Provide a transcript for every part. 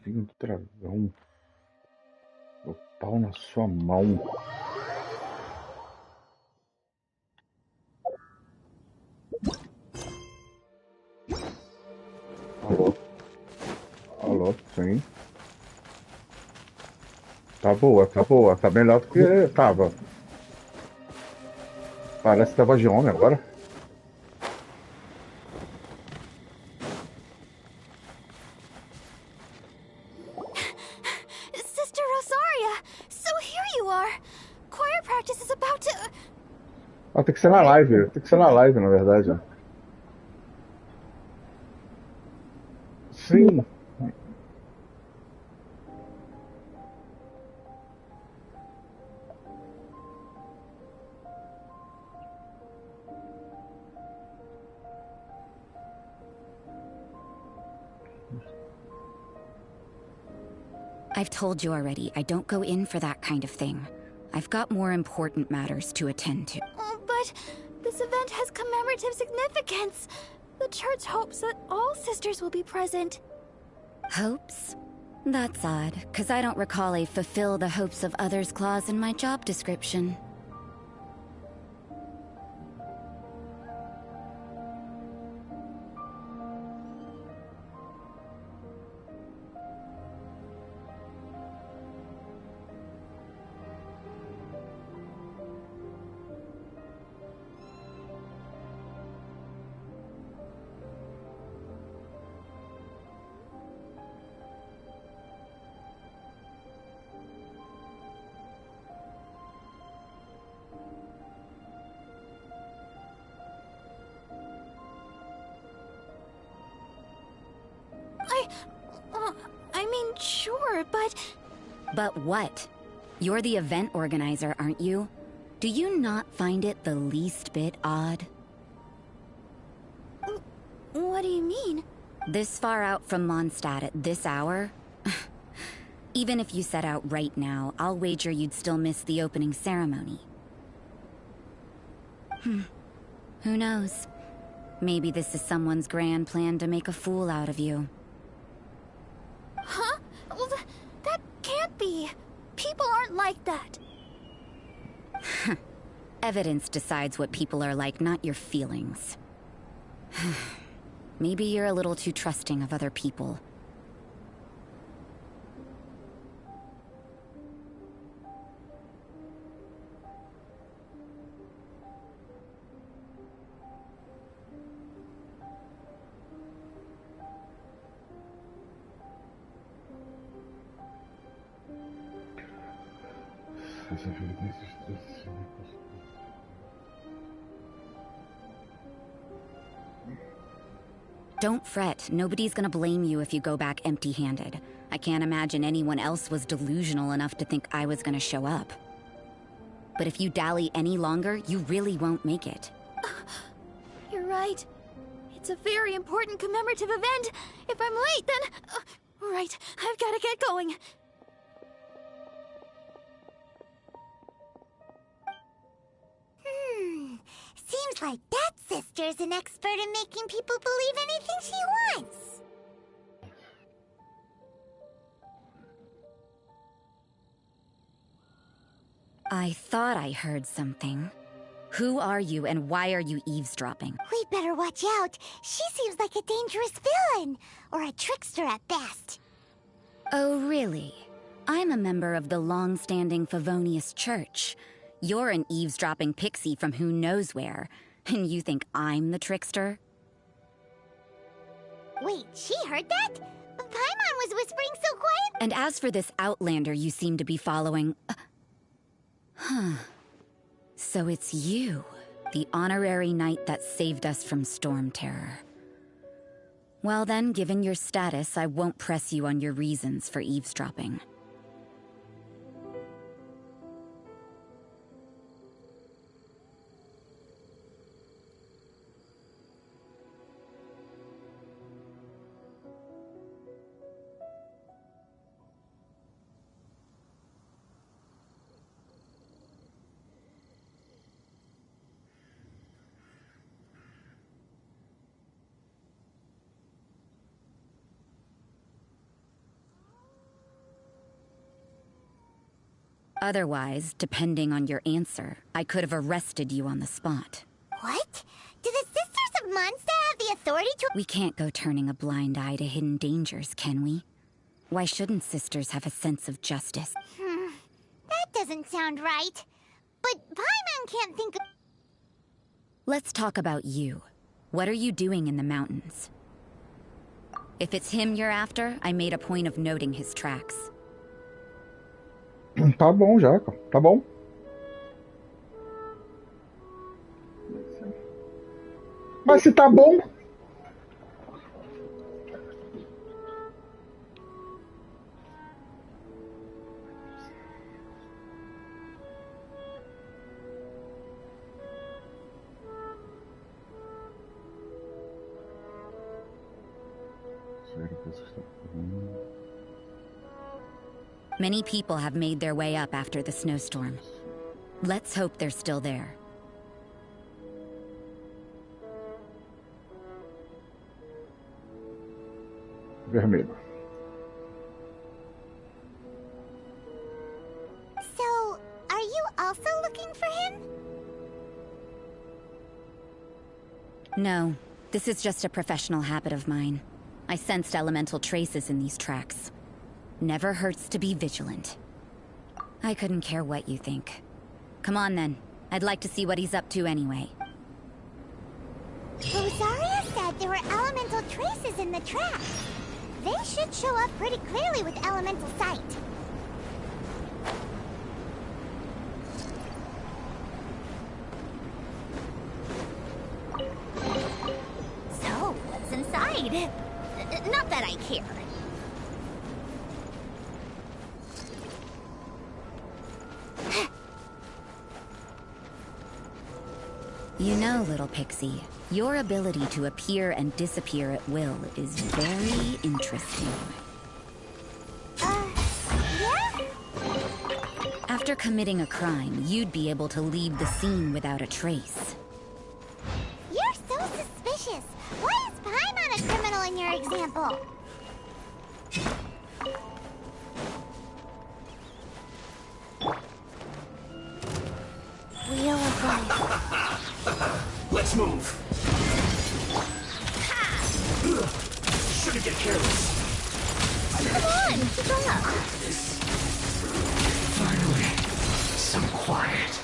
Filho do dragão. O pau na sua mão. Alô? Alô, sim. Tá boa, tá boa. Tá melhor do que tava. Parece que tava de homem agora. Sister Rosaria! So here you are! Choir practice is about to... Ah, tem que ser na live. Tem que ser na live, na verdade. Sim. I've told you already, I don't go in for that kind of thing. I've got more important matters to attend to. Oh, but this event has commemorative significance. The church hopes that all sisters will be present. Hopes? That's odd, because I don't recall a fulfill the hopes of others clause in my job description. I mean, sure, but... But what? You're the event organizer, aren't you? Do you not find it the least bit odd? What do you mean? This far out from Mondstadt at this hour? Even if you set out right now, I'll wager you'd still miss the opening ceremony. Who knows? Maybe this is someone's grand plan to make a fool out of you. Huh? Well, that can't be. People aren't like that. Evidence decides what people are like, not your feelings. Maybe you're a little too trusting of other people. Don't fret, nobody's gonna blame you if you go back empty-handed. I can't imagine anyone else was delusional enough to think I was gonna show up. But if you dally any longer, you really won't make it. You're right. It's a very important commemorative event. If I'm late, then... right, I've gotta get going. Seems like that sister's an expert in making people believe anything she wants. I thought I heard something. Who are you and why are you eavesdropping? We'd better watch out. She seems like a dangerous villain, or a trickster at best. Oh, really? I'm a member of the long-standing Favonius Church. You're an eavesdropping pixie from who knows where, and you think I'm the trickster? Wait, she heard that? Paimon was whispering so quiet. And as for this outlander you seem to be following... So it's you, the honorary knight that saved us from Storm Terror. Well then, given your status, I won't press you on your reasons for eavesdropping. Otherwise, depending on your answer, I could have arrested you on the spot. What? Do the Sisters of Monster have the authority to— We can't go turning a blind eye to hidden dangers, can we? Why shouldn't sisters have a sense of justice? That doesn't sound right. But Paimon can't think of— Let's talk about you. What are you doing in the mountains? If it's him you're after, I made a point of noting his tracks. Tá bom já, cara. Tá bom. Mas se tá bom... Many people have made their way up after the snowstorm. Let's hope they're still there. Vermelho. So, are you also looking for him? No, this is just a professional habit of mine. I sensed elemental traces in these tracks. Never hurts to be vigilant. I couldn't care what you think. Come on then. I'd like to see what he's up to anyway. Rosaria said there were elemental traces in the tracks. They should show up pretty clearly with elemental sight. So, what's inside? Not that I care. You know, little pixie, your ability to appear and disappear at will is very interesting. Yeah? After committing a crime, you'd be able to leave the scene without a trace. You're so suspicious. Why is Paimon a criminal in your example? Wheel of life. Let's move. Shouldn't get careless. Come on, keep up. Finally, some quiet.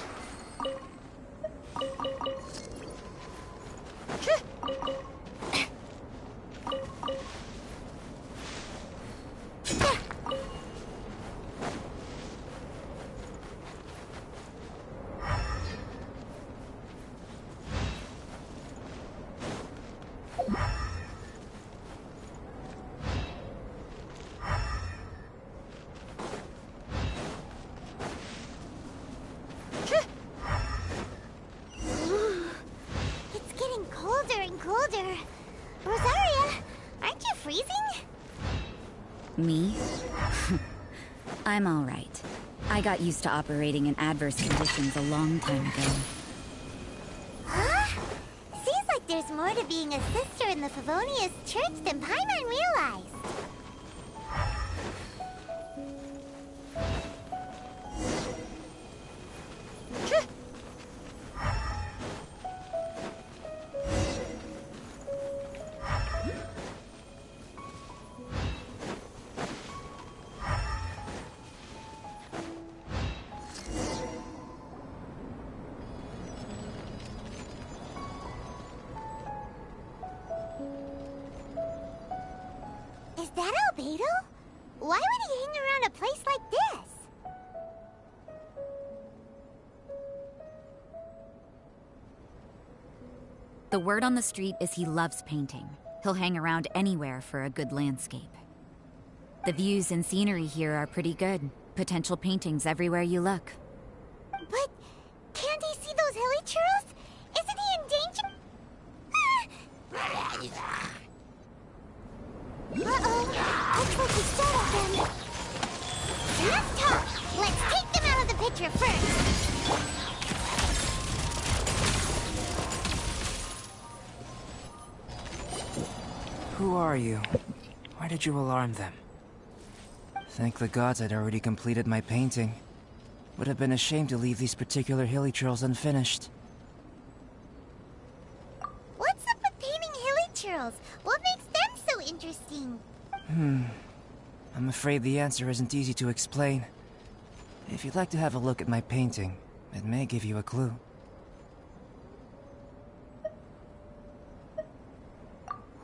Me? I'm all right. I got used to operating in adverse conditions a long time ago. Huh? Seems like there's more to being a sister in the Favonius Church than Paimon realized. Is that Albedo? Why would he hang around a place like this? The word on the street is he loves painting. He'll hang around anywhere for a good landscape. The views and scenery here are pretty good. Potential paintings everywhere you look. But can't he see those hilly churros? Isn't he in danger? Uh-oh. Looks like he startled them. Enough talk. Let's take them out of the picture first. Who are you? Why did you alarm them? Thank the gods I'd already completed my painting. Would have been a shame to leave these particular hilly trails unfinished. What's up with painting hilly trails? What makes them so interesting? I'm afraid the answer isn't easy to explain. If you'd like to have a look at my painting, it may give you a clue.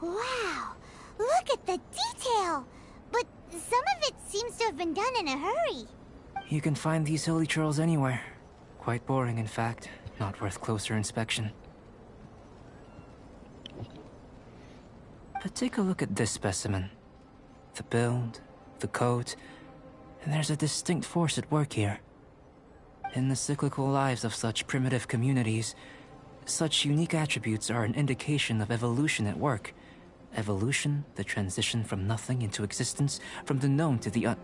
Wow! Look at the detail! But some of it seems to have been done in a hurry. You can find these hilly trails anywhere. Quite boring, in fact. Not worth closer inspection. But take a look at this specimen. The build, the coat, and there's a distinct force at work here. In the cyclical lives of such primitive communities, such unique attributes are an indication of evolution at work. Evolution, the transition from nothing into existence, from the known to the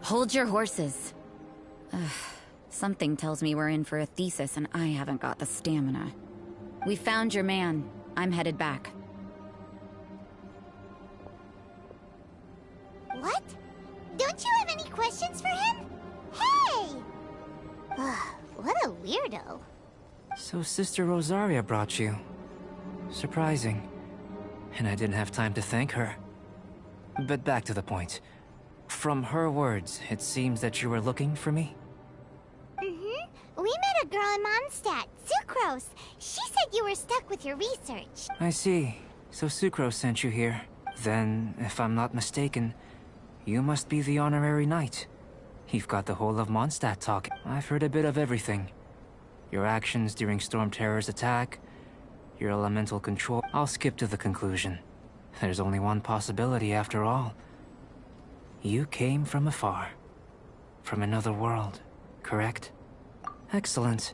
Hold your horses. Something tells me we're in for a thesis and I haven't got the stamina. We found your man. I'm headed back. What? Don't you have any questions for him? Hey! What a weirdo. So Sister Rosaria brought you. Surprising. And I didn't have time to thank her. But back to the point. From her words, it seems that you were looking for me? We met a girl in Mondstadt, Sucrose. She said you were stuck with your research. I see. So Sucrose sent you here. Then, if I'm not mistaken, you must be the honorary knight. You've got the whole of Mondstadt talking. I've heard a bit of everything. Your actions during Storm Terror's attack, your elemental control. I'll skip to the conclusion. There's only one possibility after all. You came from afar. From another world, correct? Excellent.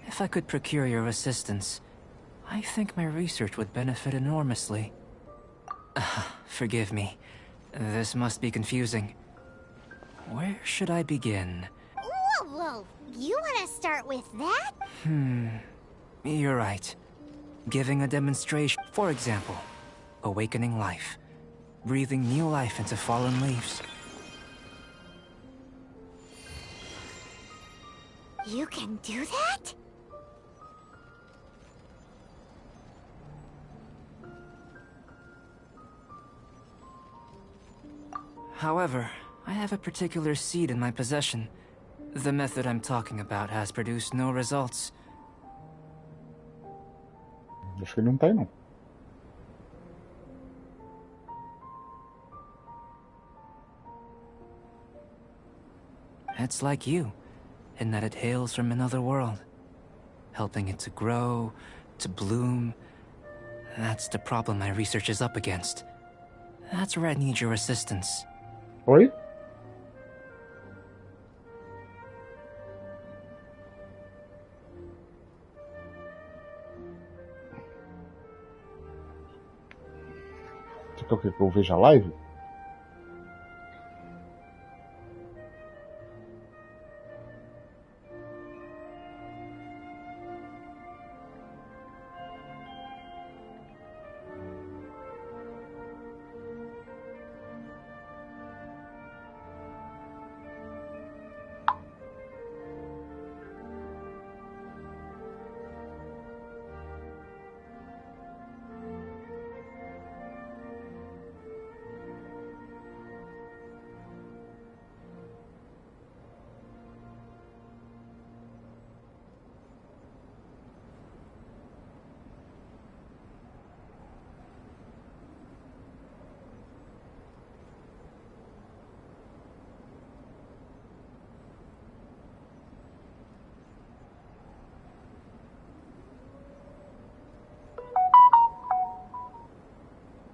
If I could procure your assistance, I think my research would benefit enormously. Forgive me. This must be confusing. Where should I begin? Whoa. You want to start with that? You're right. Giving a demonstration, for example, awakening life. Breathing new life into fallen leaves. You can do that? However, I have a particular seed in my possession. The method I'm talking about has produced no results. Acho que ele não tá aí, não. It's like you, in that it hails from another world. Helping it to grow, to bloom. That's the problem my research is up against. That's where I need your assistance. Oi? Você quer o quê? Que eu veja a live?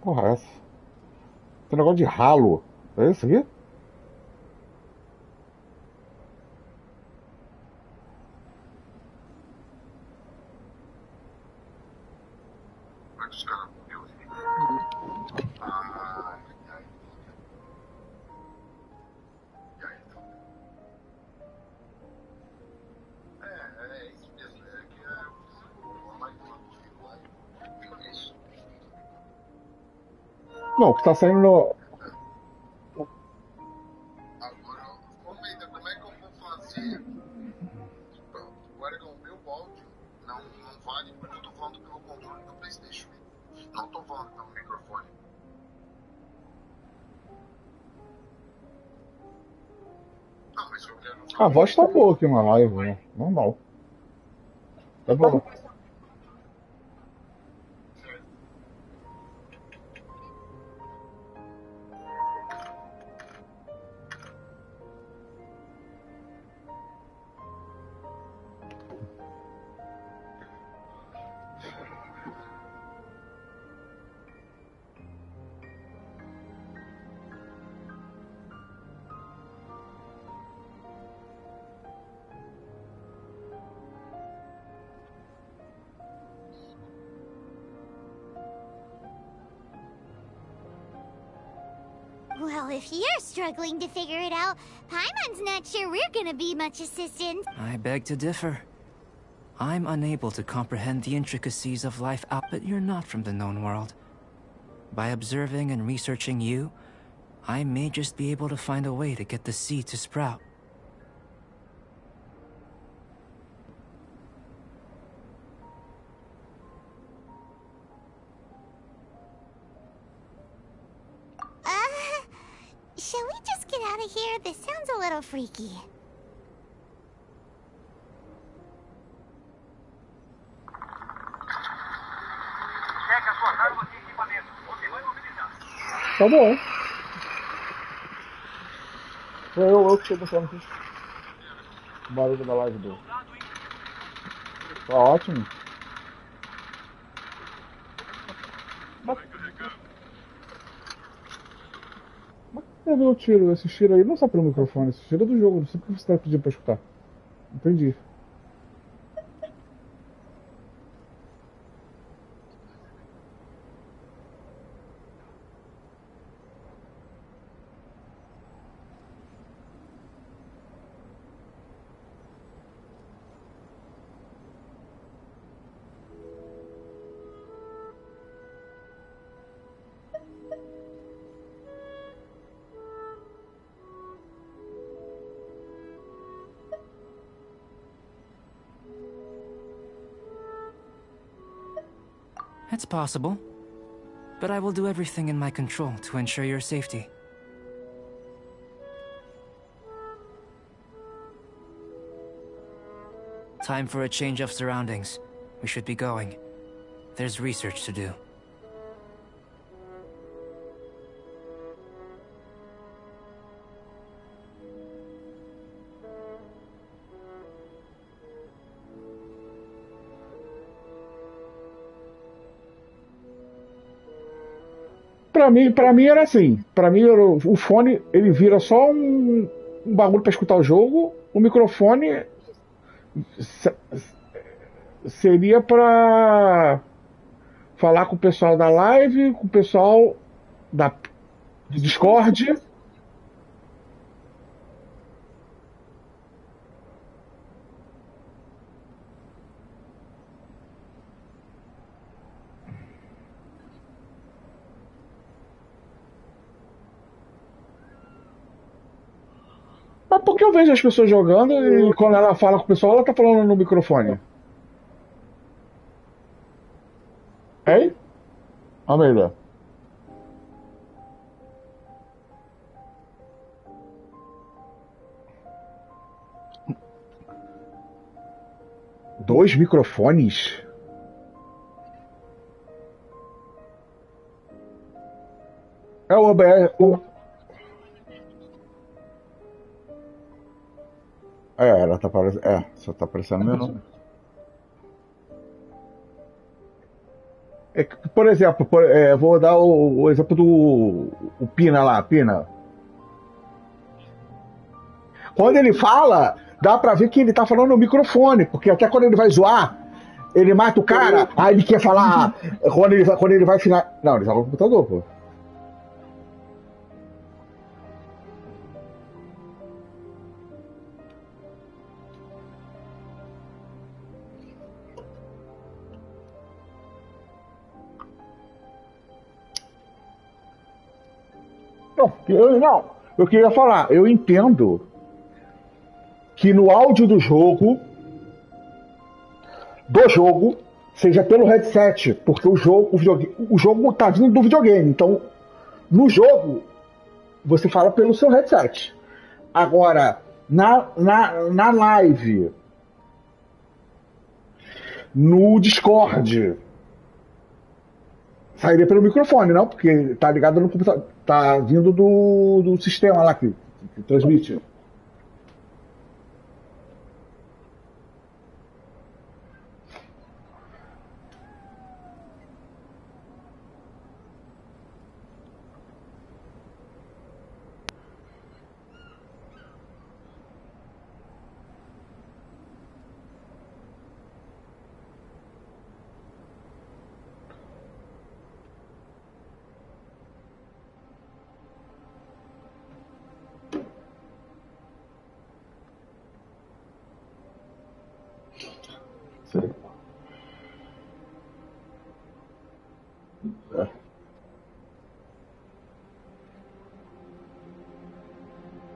Porra, essa. Tem negócio de ralo. É isso aqui? Não, o que tá saindo no. Agora, ô Meida, como é que eu vou fazer A voz tá boa aqui na live, né? Normal. Tá bom. Well, if you're struggling to figure it out, Paimon's not sure we're gonna be much assistance. I beg to differ. I'm unable to comprehend the intricacies of life out, but you're not from the known world. By observing and researching you, I may just be able to find a way to get the seed to sprout. Shall we just get out of here? This sounds a little freaky. Tá bom. Eu que tô mostrando aqui. O barulho da live dele. Tá ótimo. Mas cadê o tiro? Esse tiro aí não é só pelo microfone, esse tiro é do jogo. Não sei porque você tá pedindo pra escutar. Entendi. It's possible, but I will do everything in my control to ensure your safety. Time for a change of surroundings. We should be going. There's research to do. Pra mim era assim. Pra mim o fone ele vira só um bagulho pra escutar o jogo. O microfone seria pra falar com o pessoal da live, com o pessoal do Discord. Mas por que eu vejo as pessoas jogando e quando ela fala com o pessoal, ela tá falando no microfone? Hein? Amelia. Dois microfones? É o OBS. Ela tá parecendo. Só tá parecendo mesmo. Por exemplo, vou dar o exemplo do o Pina lá, Pina. Quando ele fala, dá pra ver que ele tá falando no microfone, porque até quando ele vai zoar, ele mata o cara, aí ele quer falar. Quando ele vai ficar. Não, ele joga no computador, pô. Eu queria falar, eu entendo que no áudio do jogo, seja pelo headset, porque o jogo tá vindo do videogame. Então, no jogo, você fala pelo seu headset. Agora, na live, no Discord, sairia pelo microfone, não? Porque tá ligado no computador. Tá vindo do sistema lá que transmite. Sim. É.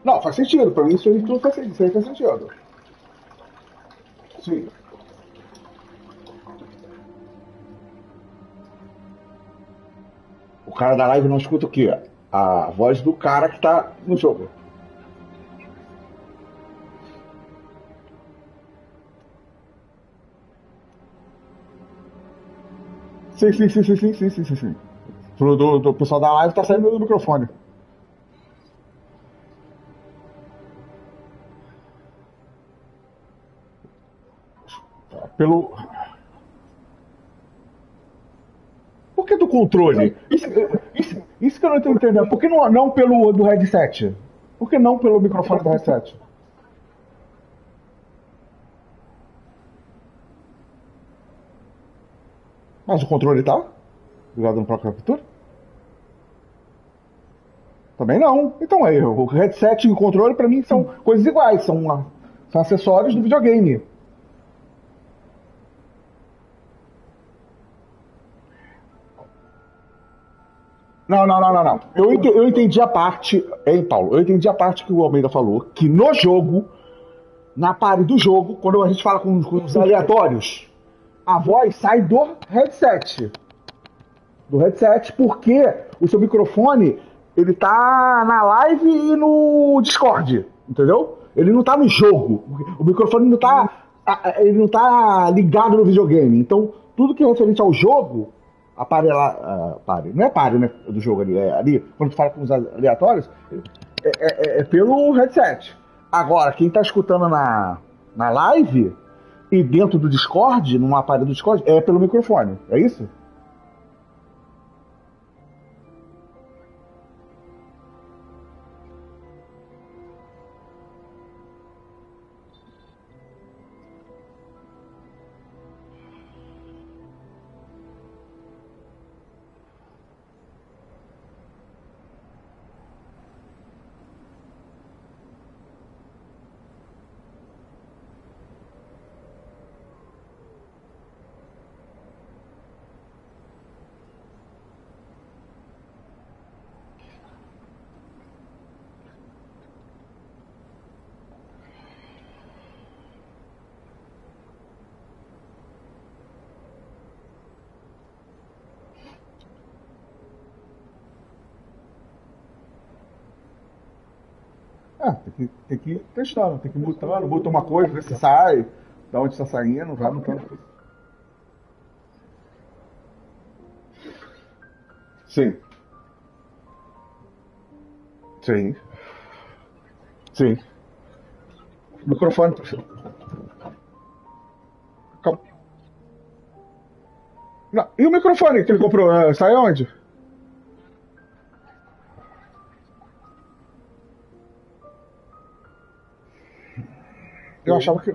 Não, faz sentido. Pra mim, isso aí faz sentido. Sim. O cara da live não escuta o quê? A voz do cara que tá no jogo. Sim. Do pessoal da live tá saindo do microfone. Pelo. Por que do controle? Isso que eu não estou entendendo. Por que não pelo do headset? Por que não pelo microfone do headset? Mas o controle tá? Ligado no próprio captura? Também não. Então aí, o headset e o controle pra mim são coisas iguais, são acessórios do videogame. Não. Eu entendi a parte, hein, Paulo? Eu entendi a parte que o Almeida falou, que no jogo, na pare do jogo, quando a gente fala com os aleatórios, a voz sai do headset. Do headset, porque o seu microfone ele tá na live e no Discord, entendeu? Ele não tá no jogo. O microfone ele não tá ligado no videogame. Então, tudo que é referente ao jogo, a pare lá, não é pare, né, do jogo ali, é ali, quando tu fala com os aleatórios, é pelo headset. Agora, quem tá escutando na live e dentro do Discord, num aparelho do Discord, é pelo microfone, é isso? Tem que ir testando, tem que ir mutando, muta uma coisa, vê se sai, da onde está saindo, vai mutando. Sim, sim, sim. Microfone. Calma. Não, e o microfone que ele comprou, sai onde? Eu achava que.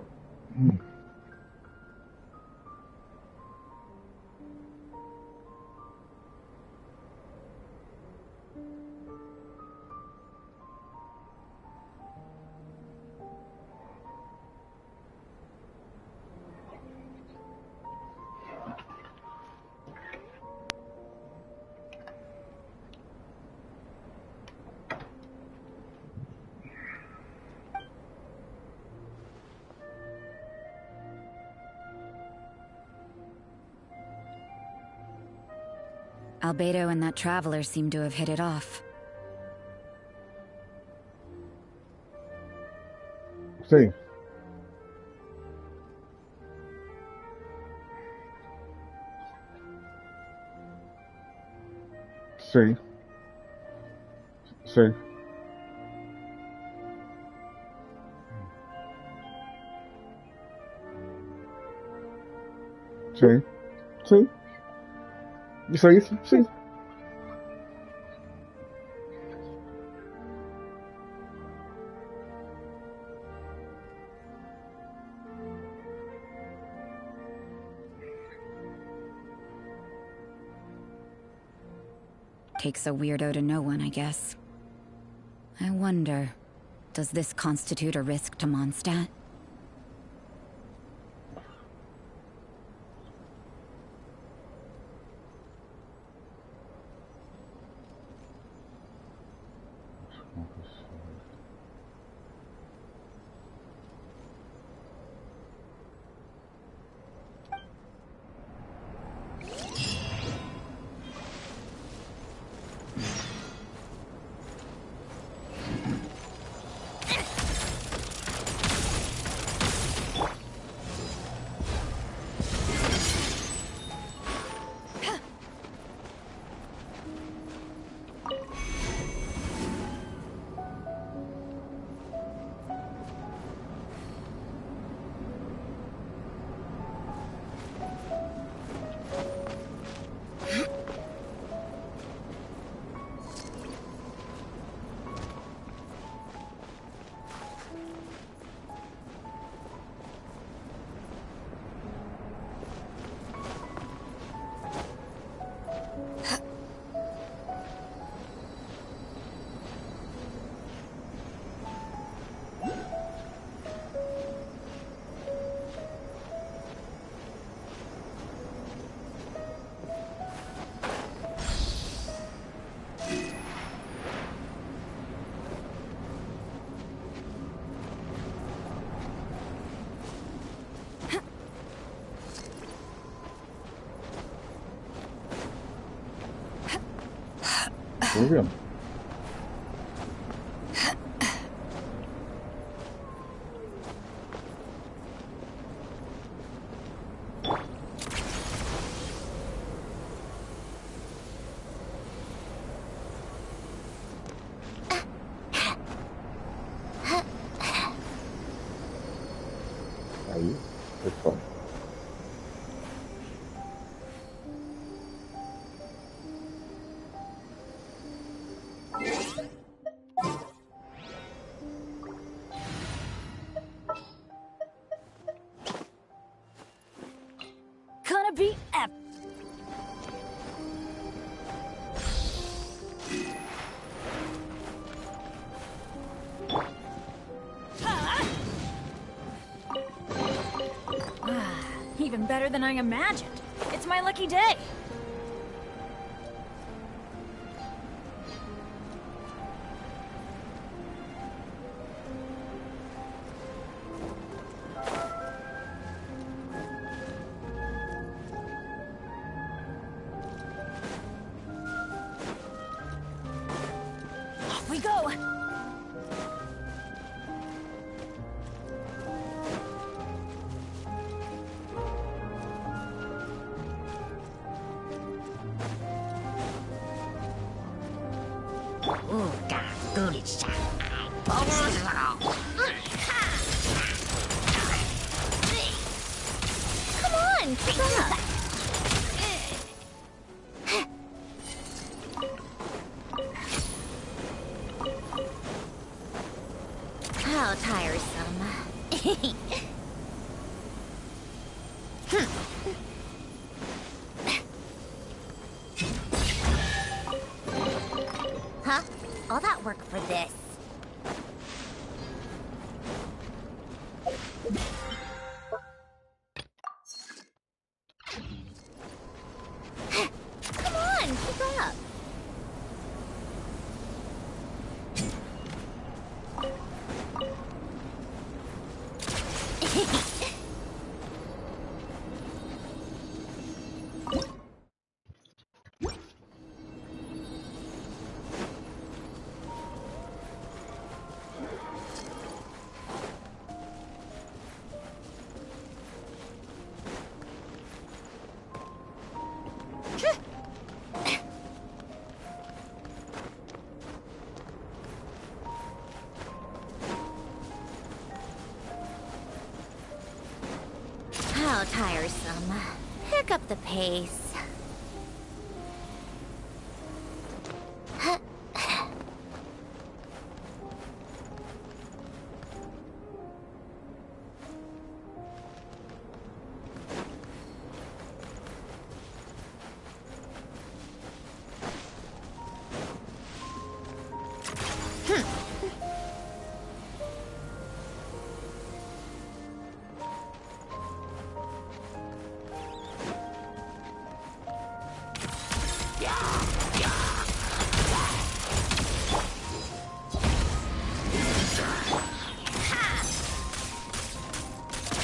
Albedo and that traveler seem to have hit it off. Sim. Sim. Sim. Sim. Sim. Isso aí, sim. Takes a weirdo to know one, I guess. I wonder, does this constitute a risk to Mondstadt? Tô vendo. Aí, pessoal. Gonna be epic. Even better than I imagined. It's my lucky day. Off we go. Come on, keep up. How tiresome. Huh? All that work for this. Come on, keep up. so tiresome. Pick up the pace.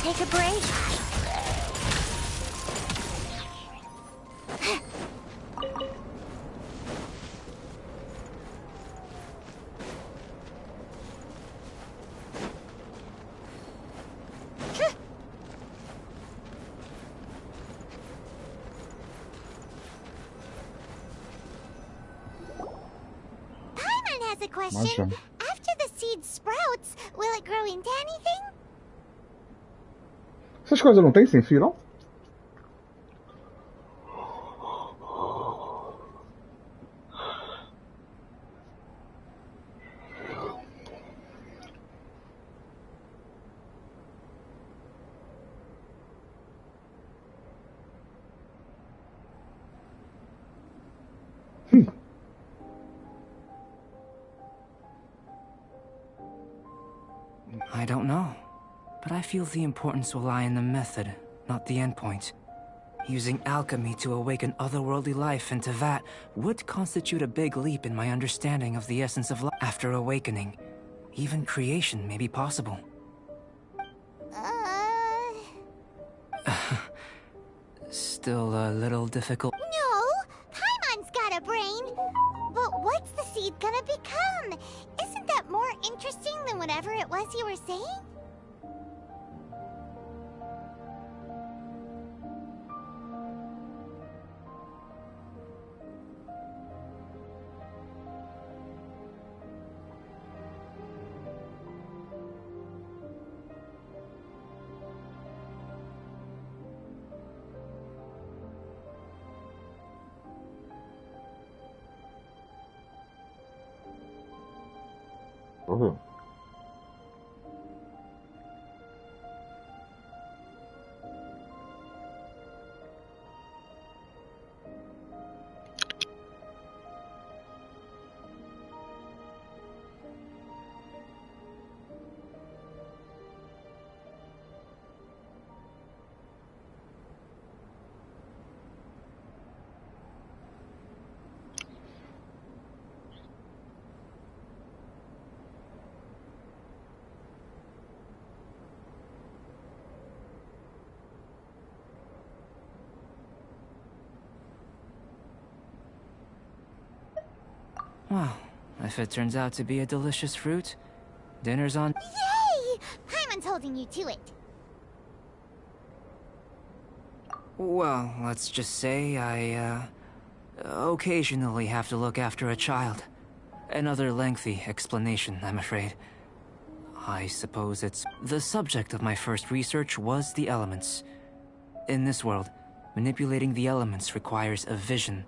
Take a break. Paimon has a question. Nossa. After the seed sprouts, will it grow into anything? Essas coisas não tem sem fio, não? I don't know. But I feel the importance will lie in the method, not the endpoint. Using alchemy to awaken otherworldly life into that would constitute a big leap in my understanding of the essence of life. After awakening, even creation may be possible. Still a little difficult. No! Paimon's got a brain! But what's the seed gonna become? Isn't that more interesting than whatever it was you were saying? Uhum. Well, if it turns out to be a delicious fruit, dinner's on. Yay! Paimon's holding you to it. Well, let's just say I, occasionally have to look after a child. Another lengthy explanation, I'm afraid. I suppose it's... The subject of my first research was the elements. In this world, manipulating the elements requires a vision.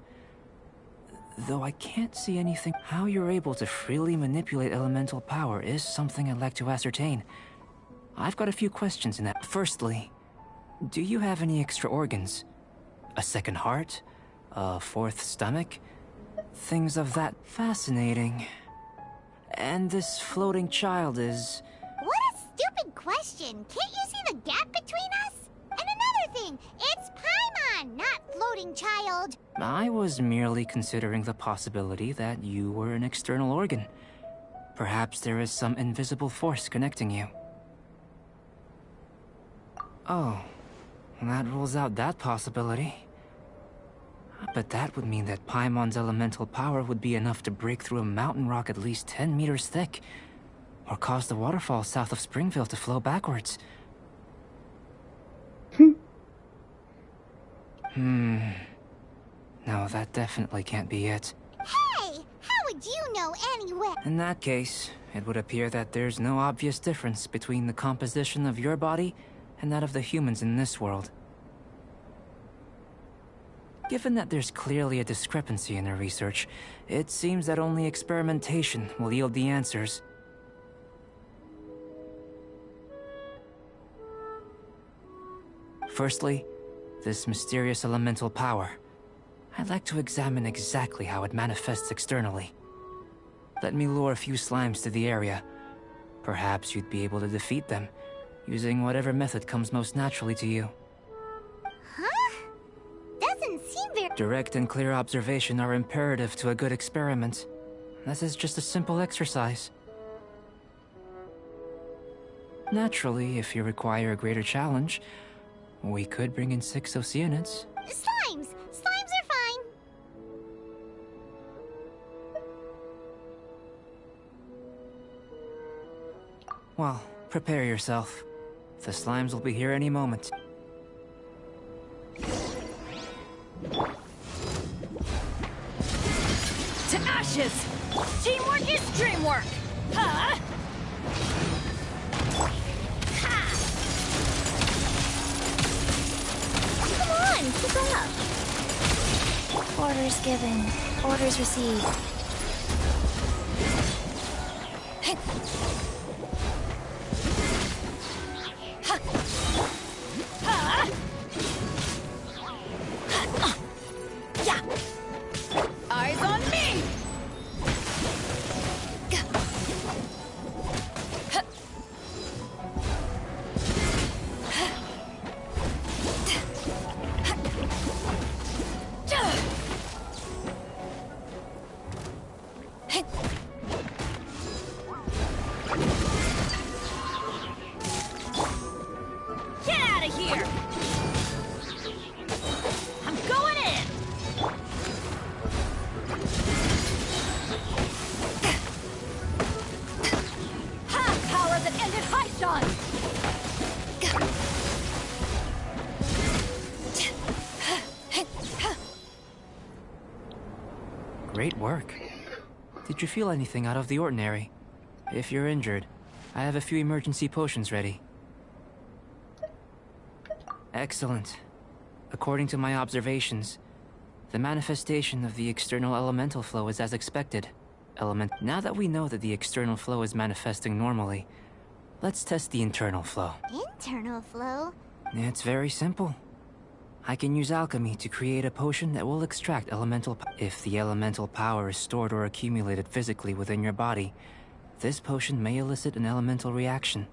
Though I can't see anything... How you're able to freely manipulate elemental power is something I'd like to ascertain. I've got a few questions in that. Firstly, do you have any extra organs? A second heart? A fourth stomach? Things of that... Fascinating. And this floating child is... What a stupid question! Can't you see the gap between us? And another thing, it's Paimon, not floating child. I was merely considering the possibility that you were an external organ. Perhaps there is some invisible force connecting you. Oh, that rules out that possibility. But that would mean that Paimon's elemental power would be enough to break through a mountain rock at least 10 meters thick, or cause the waterfall south of Springville to flow backwards. No, that definitely can't be it. Hey! How would you know anyway? In that case, it would appear that there's no obvious difference between the composition of your body and that of the humans in this world. Given that there's clearly a discrepancy in their research, it seems that only experimentation will yield the answers. Firstly, this mysterious elemental power. I'd like to examine exactly how it manifests externally. Let me lure a few slimes to the area. Perhaps you'd be able to defeat them, using whatever method comes most naturally to you. Huh? Doesn't seem very... Direct and clear observation are imperative to a good experiment. This is just a simple exercise. Naturally, if you require a greater challenge, we could bring in 6 Oceanids. Slimes! Slimes are fine! Well, prepare yourself. The slimes will be here any moment. To ashes! Teamwork is dreamwork! Huh? Come on, keep up! Orders given. Orders received. Eyes on me! Get out of here! I'm going in! Ha! Power that ended Haishan! Great work. Did you feel anything out of the ordinary? If you're injured, I have a few emergency potions ready. Excellent. According to my observations, the manifestation of the external elemental flow is as expected. Now that we know that the external flow is manifesting normally, let's test the internal flow. Internal flow? It's very simple. I can use alchemy to create a potion that will extract elemental power. If the elemental power is stored or accumulated physically within your body, this potion may elicit an elemental reaction.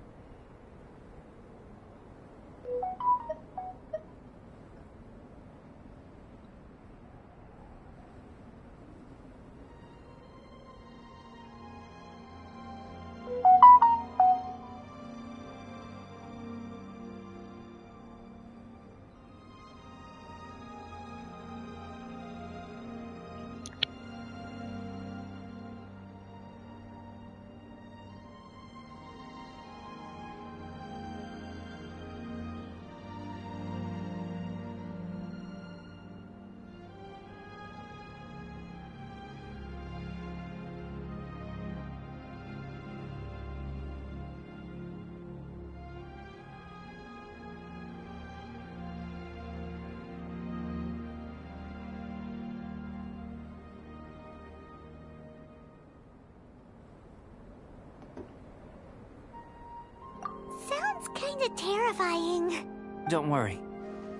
Sounds kinda terrifying. Don't worry.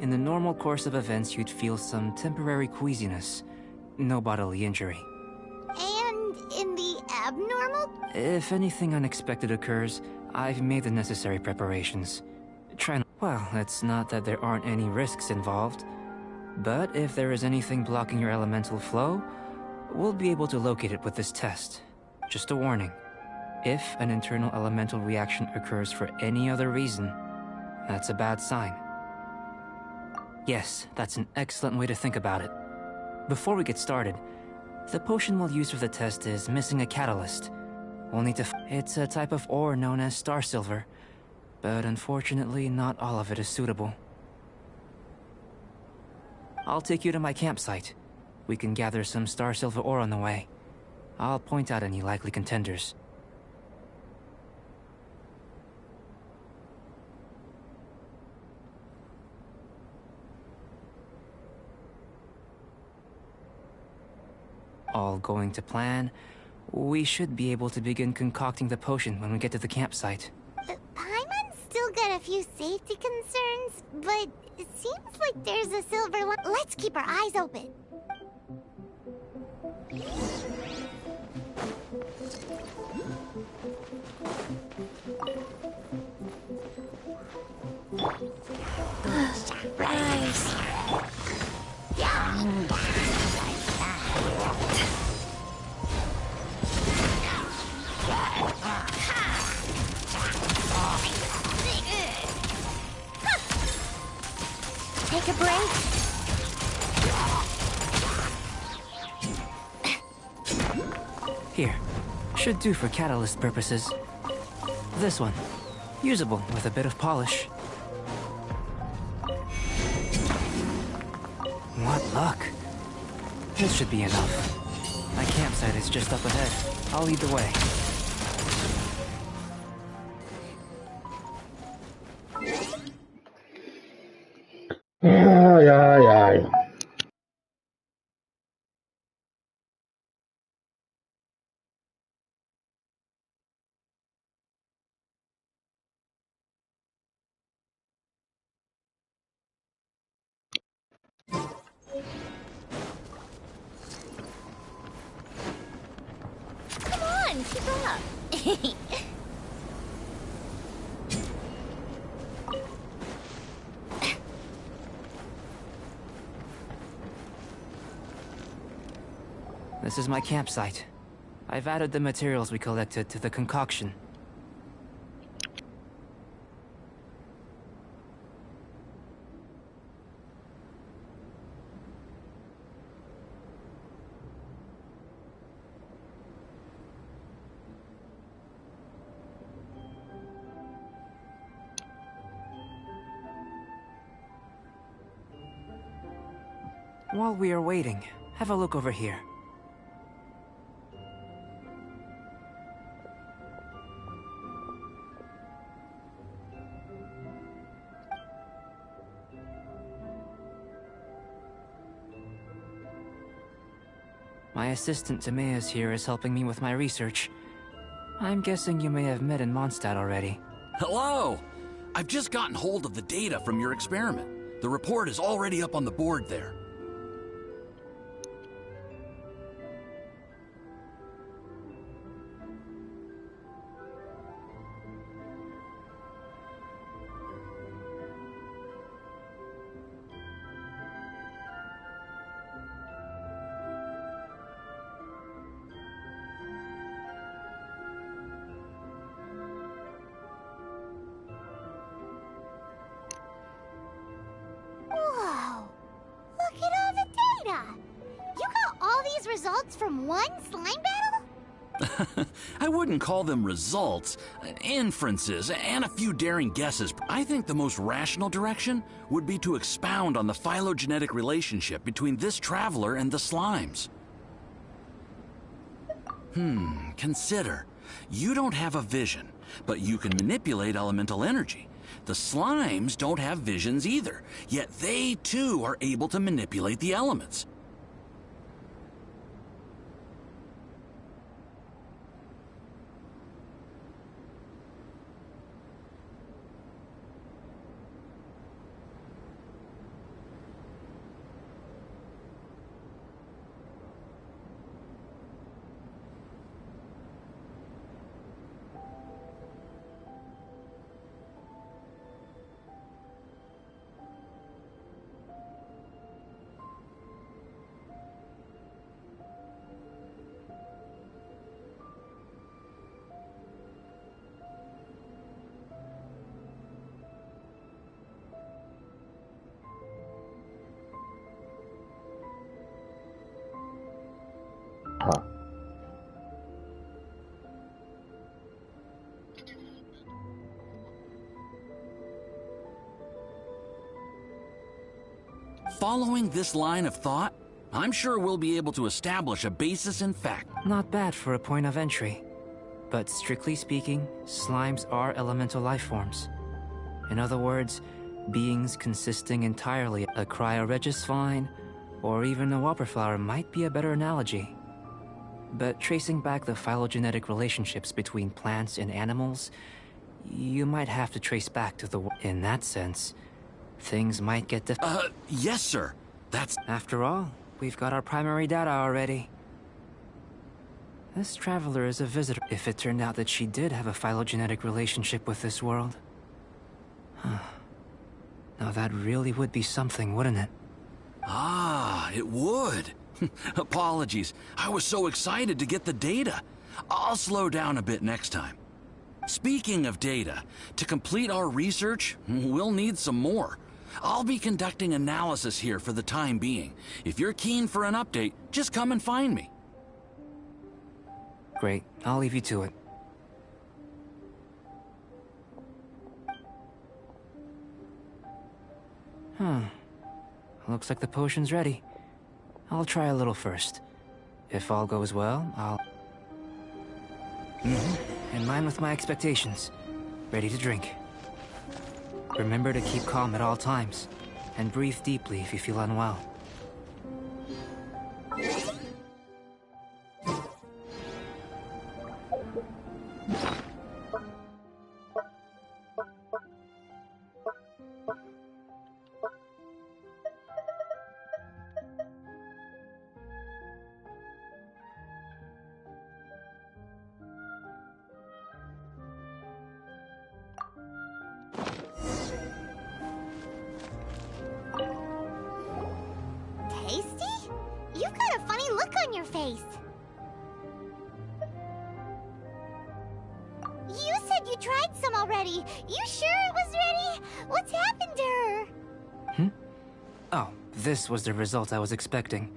In the normal course of events, you'd feel some temporary queasiness. No bodily injury. And in the abnormal? If anything unexpected occurs, I've made the necessary preparations. Well, it's not that there aren't any risks involved. But if there is anything blocking your elemental flow, we'll be able to locate it with this test. Just a warning. If an internal elemental reaction occurs for any other reason, that's a bad sign. Yes, that's an excellent way to think about it. Before we get started, the potion we'll use for the test is missing a catalyst. We'll need to It's a type of ore known as star silver, but unfortunately not all of it is suitable. I'll take you to my campsite. We can gather some star silver ore on the way. I'll point out any likely contenders. All going to plan, we should be able to begin concocting the potion when we get to the campsite. Paimon's still got a few safety concerns, but it seems like there's a silver one. Let's keep our eyes open. Nice. Take a break. Here. Should do for catalyst purposes. This one. Usable with a bit of polish. What luck. This should be enough. My campsite is just up ahead. I'll lead the way. Ai, ai, ai. Come on, keep up. This is my campsite. I've added the materials we collected to the concoction. While we are waiting, have a look over here. My assistant Timaeus here is helping me with my research. I'm guessing you may have met in Mondstadt already. Hello! I've just gotten hold of the data from your experiment. The report is already up on the board there. Whoa! Look at all the data! You got all these results from one slime battle? I wouldn't call them results, inferences, and a few daring guesses. I think the most rational direction would be to expound on the phylogenetic relationship between this traveler and the slimes. Consider. You don't have a vision, but you can manipulate elemental energy. The slimes don't have visions either, yet they too are able to manipulate the elements. Huh. Following this line of thought, I'm sure we'll be able to establish a basis in fact. Not bad for a point of entry. But strictly speaking, slimes are elemental life forms. In other words, beings consisting entirely of a cryoregis vine, or even a whopper flower might be a better analogy. But tracing back the phylogenetic relationships between plants and animals, you might have to trace back to the... In that sense, things might get yes, sir. That's... After all, we've got our primary data already. This traveler is a visitor. If it turned out that she did have a phylogenetic relationship with this world... Now that really would be something, wouldn't it? Ah, it would. Apologies. I was so excited to get the data. I'll slow down a bit next time. Speaking of data, to complete our research, we'll need some more. I'll be conducting analysis here for the time being. If you're keen for an update, just come and find me. Great. I'll leave you to it. Looks like the potion's ready. I'll try a little first. If all goes well, I'll... In line with my expectations. Ready to drink. Remember to keep calm at all times, and breathe deeply if you feel unwell. Tasty? You've got a funny look on your face. You said you tried some already. You sure it was ready? What's happened to her? Oh, this was the result I was expecting.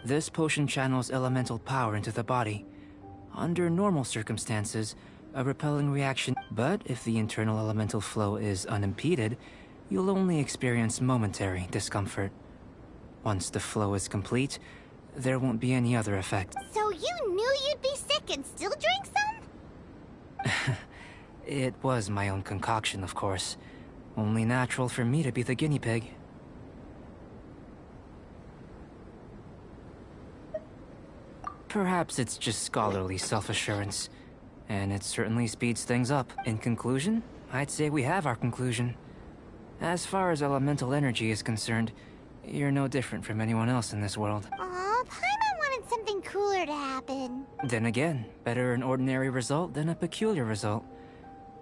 This potion channels elemental power into the body. Under normal circumstances, a repelling reaction... But if the internal elemental flow is unimpeded, you'll only experience momentary discomfort. Once the flow is complete, there won't be any other effect. So you knew you'd be sick and still drank some? It was my own concoction, of course. Only natural for me to be the guinea pig. Perhaps it's just scholarly self-assurance, and it certainly speeds things up. In conclusion, I'd say we have our conclusion. As far as elemental energy is concerned, you're no different from anyone else in this world. Aw, Paimon wanted something cooler to happen. Then again, better an ordinary result than a peculiar result.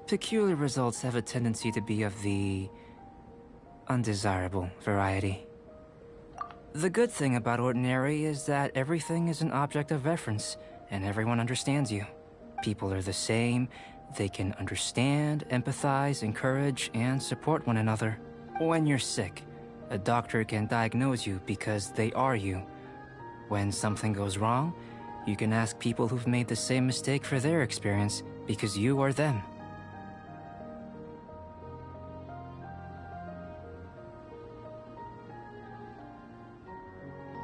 Peculiar results have a tendency to be of the... undesirable variety. The good thing about ordinary is that everything is an object of reference, and everyone understands you. People are the same, they can understand, empathize, encourage, and support one another. When you're sick, a doctor can diagnose you because they are you. When something goes wrong, you can ask people who've made the same mistake for their experience because you are them.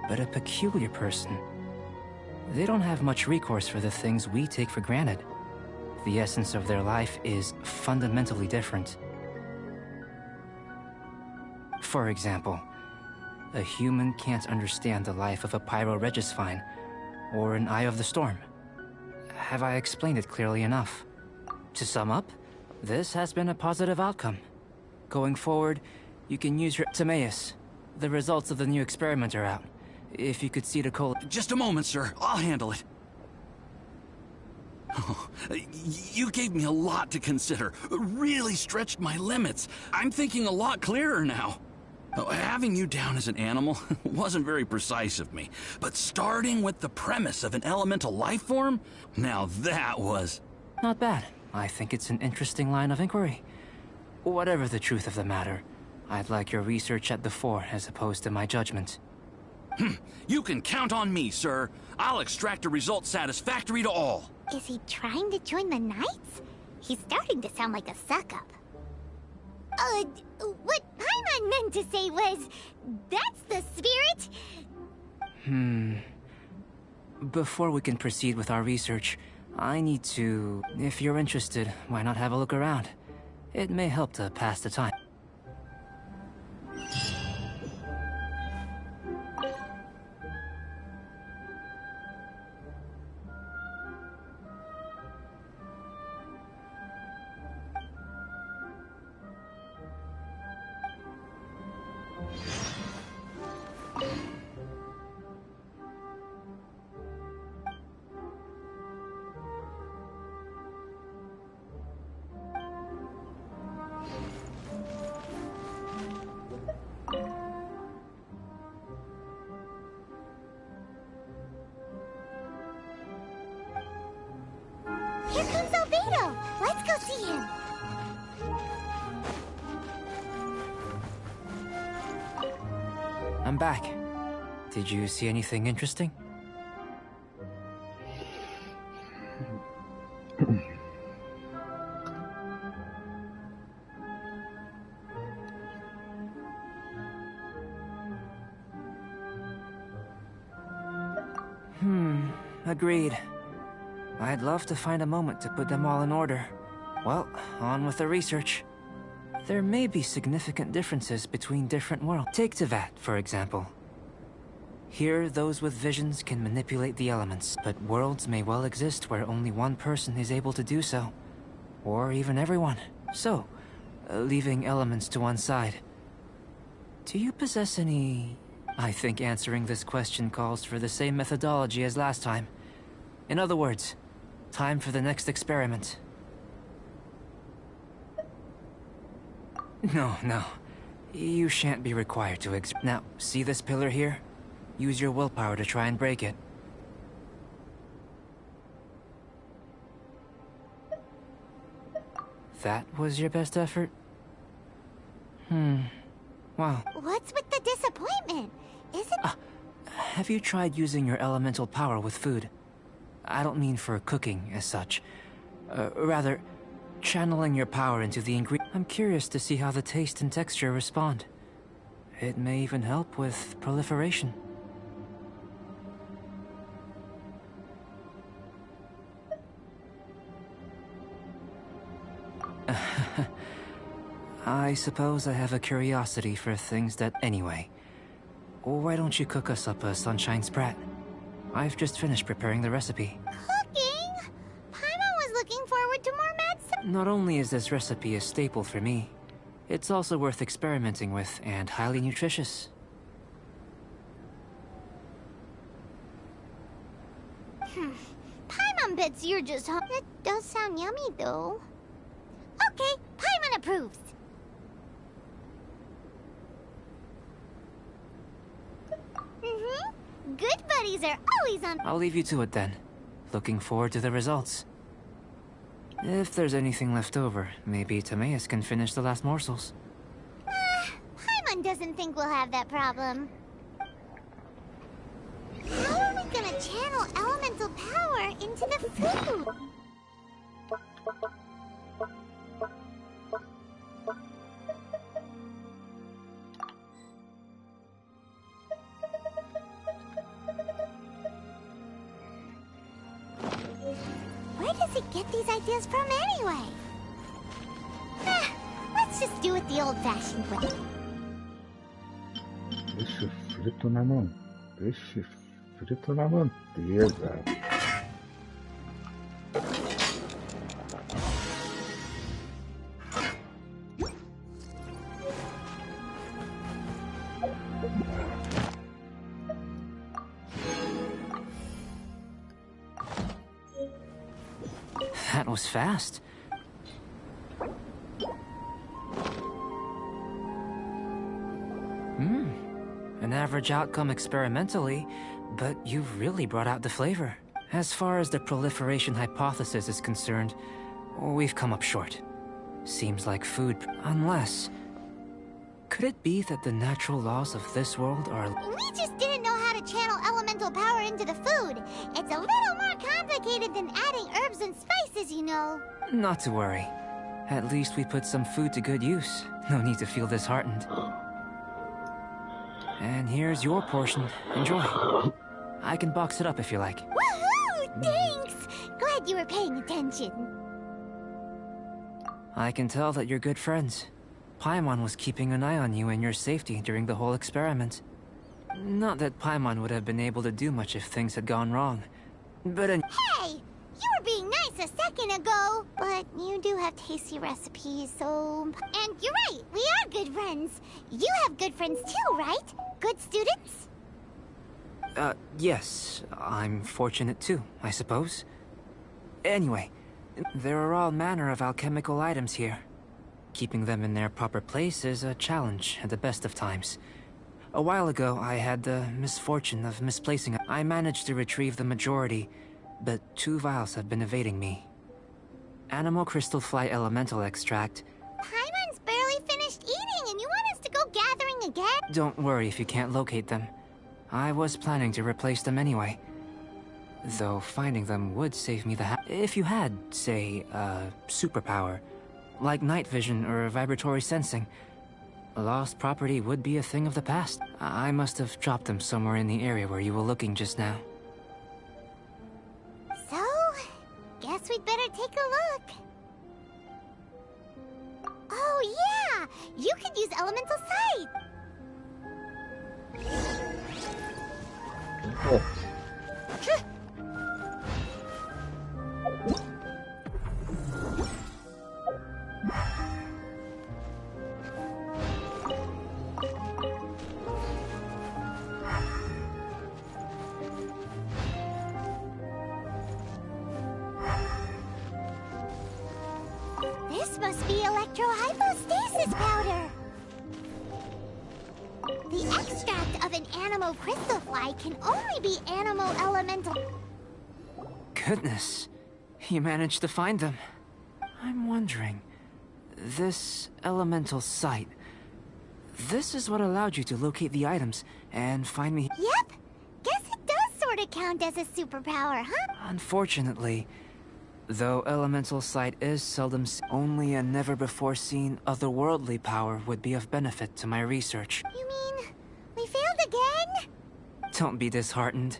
But a peculiar person, they don't have much recourse for the things we take for granted. The essence of their life is fundamentally different. For example, a human can't understand the life of a pyroregisvine or an eye of the storm. Have I explained it clearly enough? To sum up, this has been a positive outcome. Going forward, you can use your... Timaeus, the results of the new experiment are out. If you could see the cola... Just a moment, sir. I'll handle it. Oh, you gave me a lot to consider. Really stretched my limits. I'm thinking a lot clearer now. Having you down as an animal wasn't very precise of me, but starting with the premise of an elemental life form, now that was... Not bad. I think it's an interesting line of inquiry. Whatever the truth of the matter, I'd like your research at the fore as opposed to my judgment. You can count on me, sir. I'll extract a result satisfactory to all. Is he trying to join the Knights? He's starting to sound like a suck-up. What Paimon meant to say was, that's the spirit? Before we can proceed with our research, I need to... If you're interested, why not have a look around? It may help to pass the time. Beto. Let's go see him. I'm back. Did you see anything interesting? Agreed. I'd love to find a moment to put them all in order. Well, on with the research. There may be significant differences between different worlds. Take Tevat, for example. Here, those with visions can manipulate the elements, but worlds may well exist where only one person is able to do so. Or even everyone. So, leaving elements to one side. Do you possess any... I think answering this question calls for the same methodology as last time. In other words, time for the next experiment. No. You shan't be required to Now, see this pillar here? Use your willpower to try and break it. That was your best effort? Wow. What's with the disappointment? Is it... Have you tried using your elemental power with food? I don't mean for cooking, as such. Rather, channeling your power into the ingredient. I'm curious to see how the taste and texture respond. It may even help with proliferation. I suppose I have a curiosity for things that... Anyway, why don't you cook us up a sunshine sprat? I've just finished preparing the recipe. Cooking? Paimon was looking forward to more mad... Not only is this recipe a staple for me, it's also worth experimenting with and highly nutritious. Paimon bets you're just... That does sound yummy, though. Okay, Paimon approves. Good buddies are always on... I'll leave you to it then. Looking forward to the results. If there's anything left over, maybe Timaeus can finish the last morsels. Paimon doesn't think we'll have that problem. How are we gonna channel elemental power into the food? Where does he get these ideas from anyway? Let's just do it the old-fashioned way. Peixe frito na mão. Peixe frito na manteiga. That was fast. An average outcome experimentally, but you've really brought out the flavor. As far as the proliferation hypothesis is concerned, we've come up short. Seems like food, unless... Could it be that the natural laws of this world are... We just didn't know how to channel elemental power into the food. It's a little more complicated than adding herbs and spices, you know. Not to worry. At least we put some food to good use. No need to feel disheartened. And here's your portion. Enjoy. I can box it up if you like. Woohoo! Thanks! Glad you were paying attention. I can tell that you're good friends. Paimon was keeping an eye on you and your safety during the whole experiment. Not that Paimon would have been able to do much if things had gone wrong. But Hey! You were being nice a second ago! But you do have tasty recipes, so... And you're right, we are good friends. You have good friends too, right? Good students? Yes. I'm fortunate too, I suppose. Anyway, there are all manner of alchemical items here. Keeping them in their proper place is a challenge at the best of times. A while ago, I had the misfortune of misplacing it. I managed to retrieve the majority, but 2 vials have been evading me. Animal crystal fly elemental extract. Paimon's barely finished eating and you want us to go gathering again? Don't worry if you can't locate them. I was planning to replace them anyway. Though finding them would save me the if you had, say, a superpower, like night vision or vibratory sensing, lost property would be a thing of the past. I must have dropped them somewhere in the area where you were looking just now. So, guess we'd better take a look. Oh yeah! You could use elemental sight! Oh. This must be electrohypostasis powder! The extract of an animal crystal fly can only be animal elemental. Goodness, you managed to find them. I'm wondering, this elemental sight, this is what allowed you to locate the items and find me. Yep! Guess it does sort of count as a superpower, huh? Unfortunately, though elemental sight is seldom only a never-before-seen otherworldly power would be of benefit to my research. You mean, we failed again? Don't be disheartened.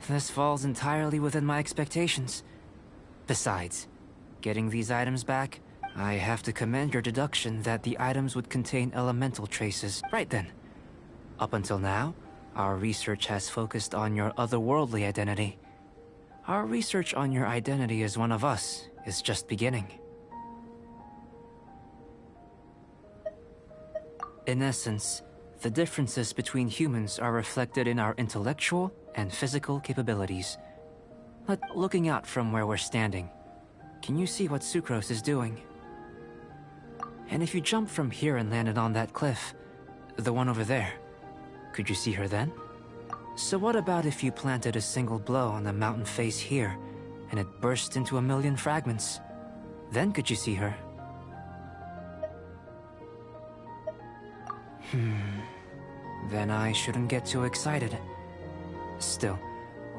This falls entirely within my expectations. Besides, getting these items back, I have to commend your deduction that the items would contain elemental traces. Right then. Up until now, our research has focused on your otherworldly identity. Our research on your identity as one of us is just beginning. In essence, the differences between humans are reflected in our intellectual and physical capabilities. Looking out from where we're standing, can you see what Sucrose is doing? And if you jumped from here and landed on that cliff, the one over there, could you see her then? So what about if you planted a single blow on the mountain face here, and it burst into a million fragments? Then could you see her? Then I shouldn't get too excited. Still,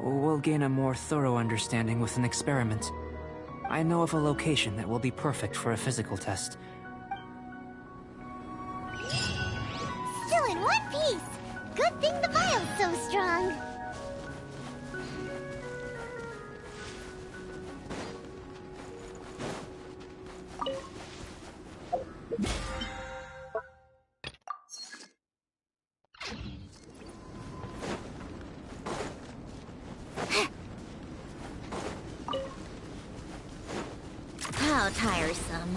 we'll gain a more thorough understanding with an experiment. I know of a location that will be perfect for a physical test. Still in one piece! Good thing the vial's so strong. How tiresome.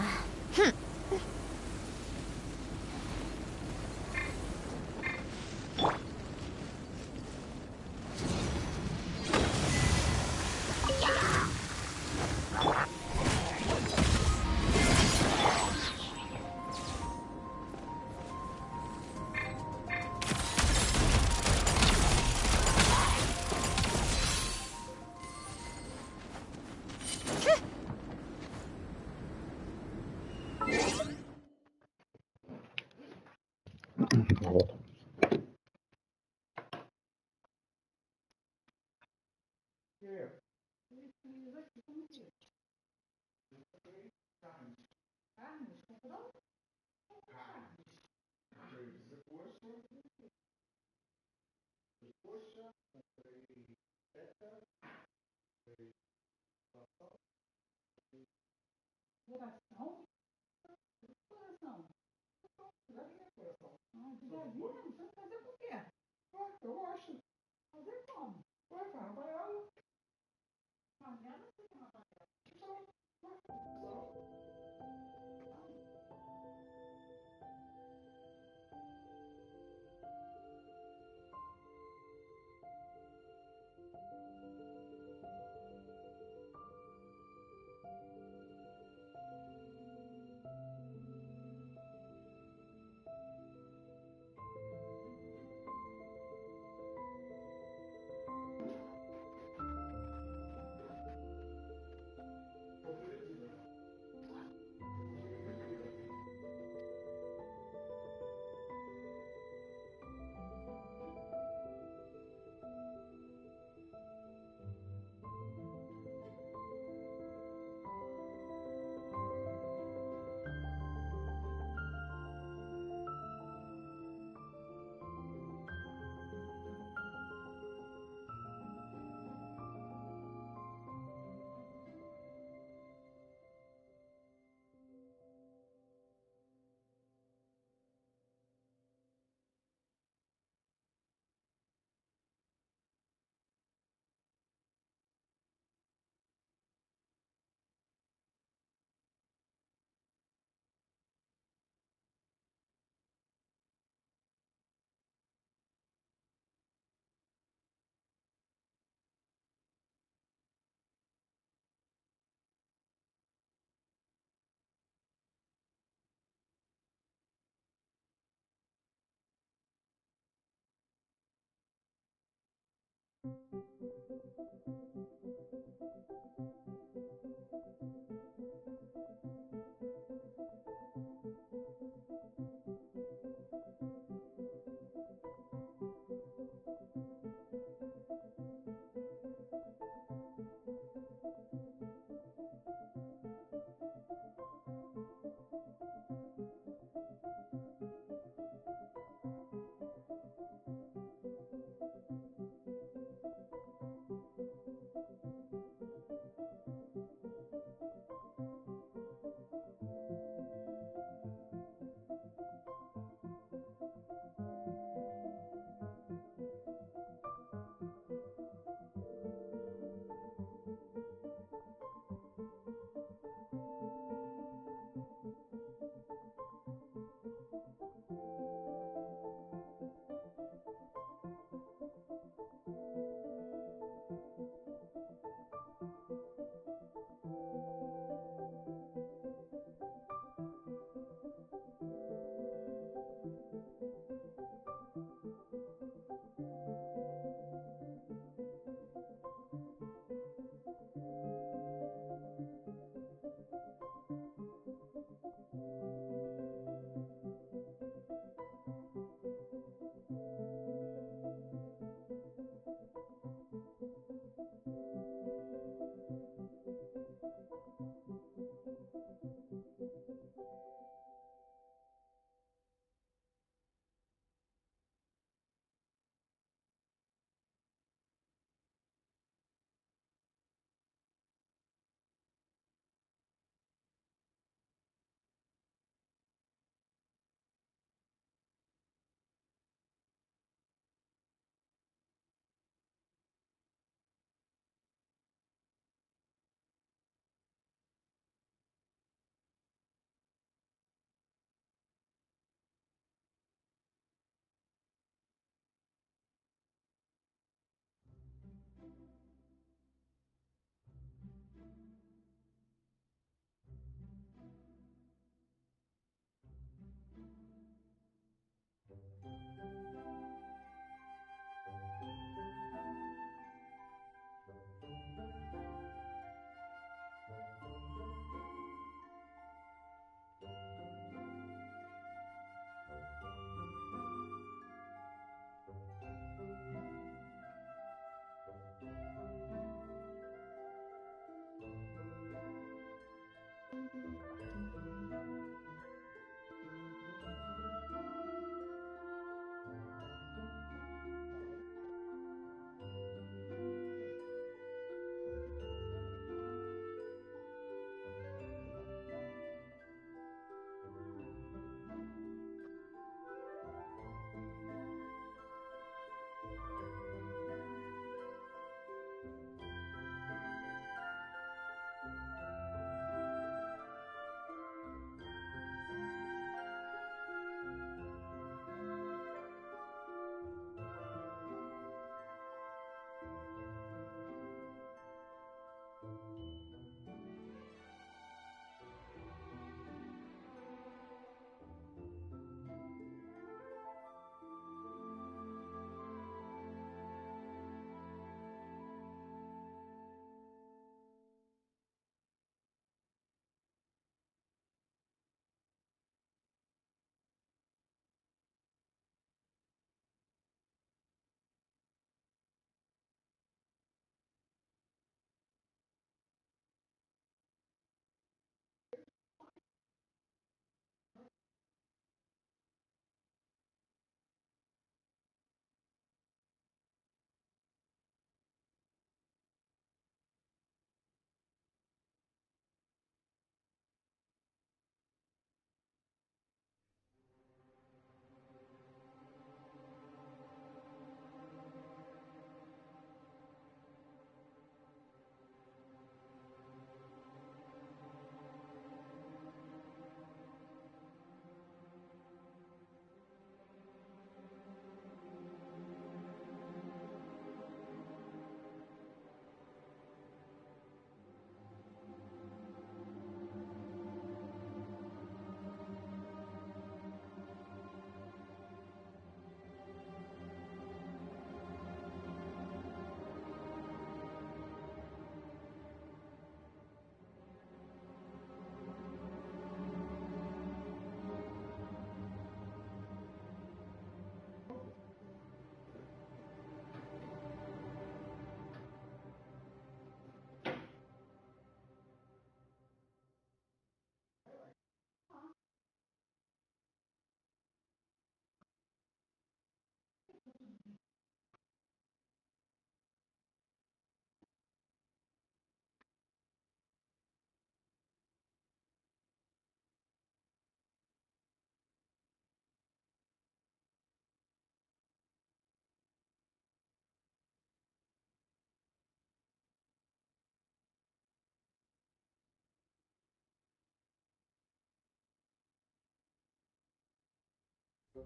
E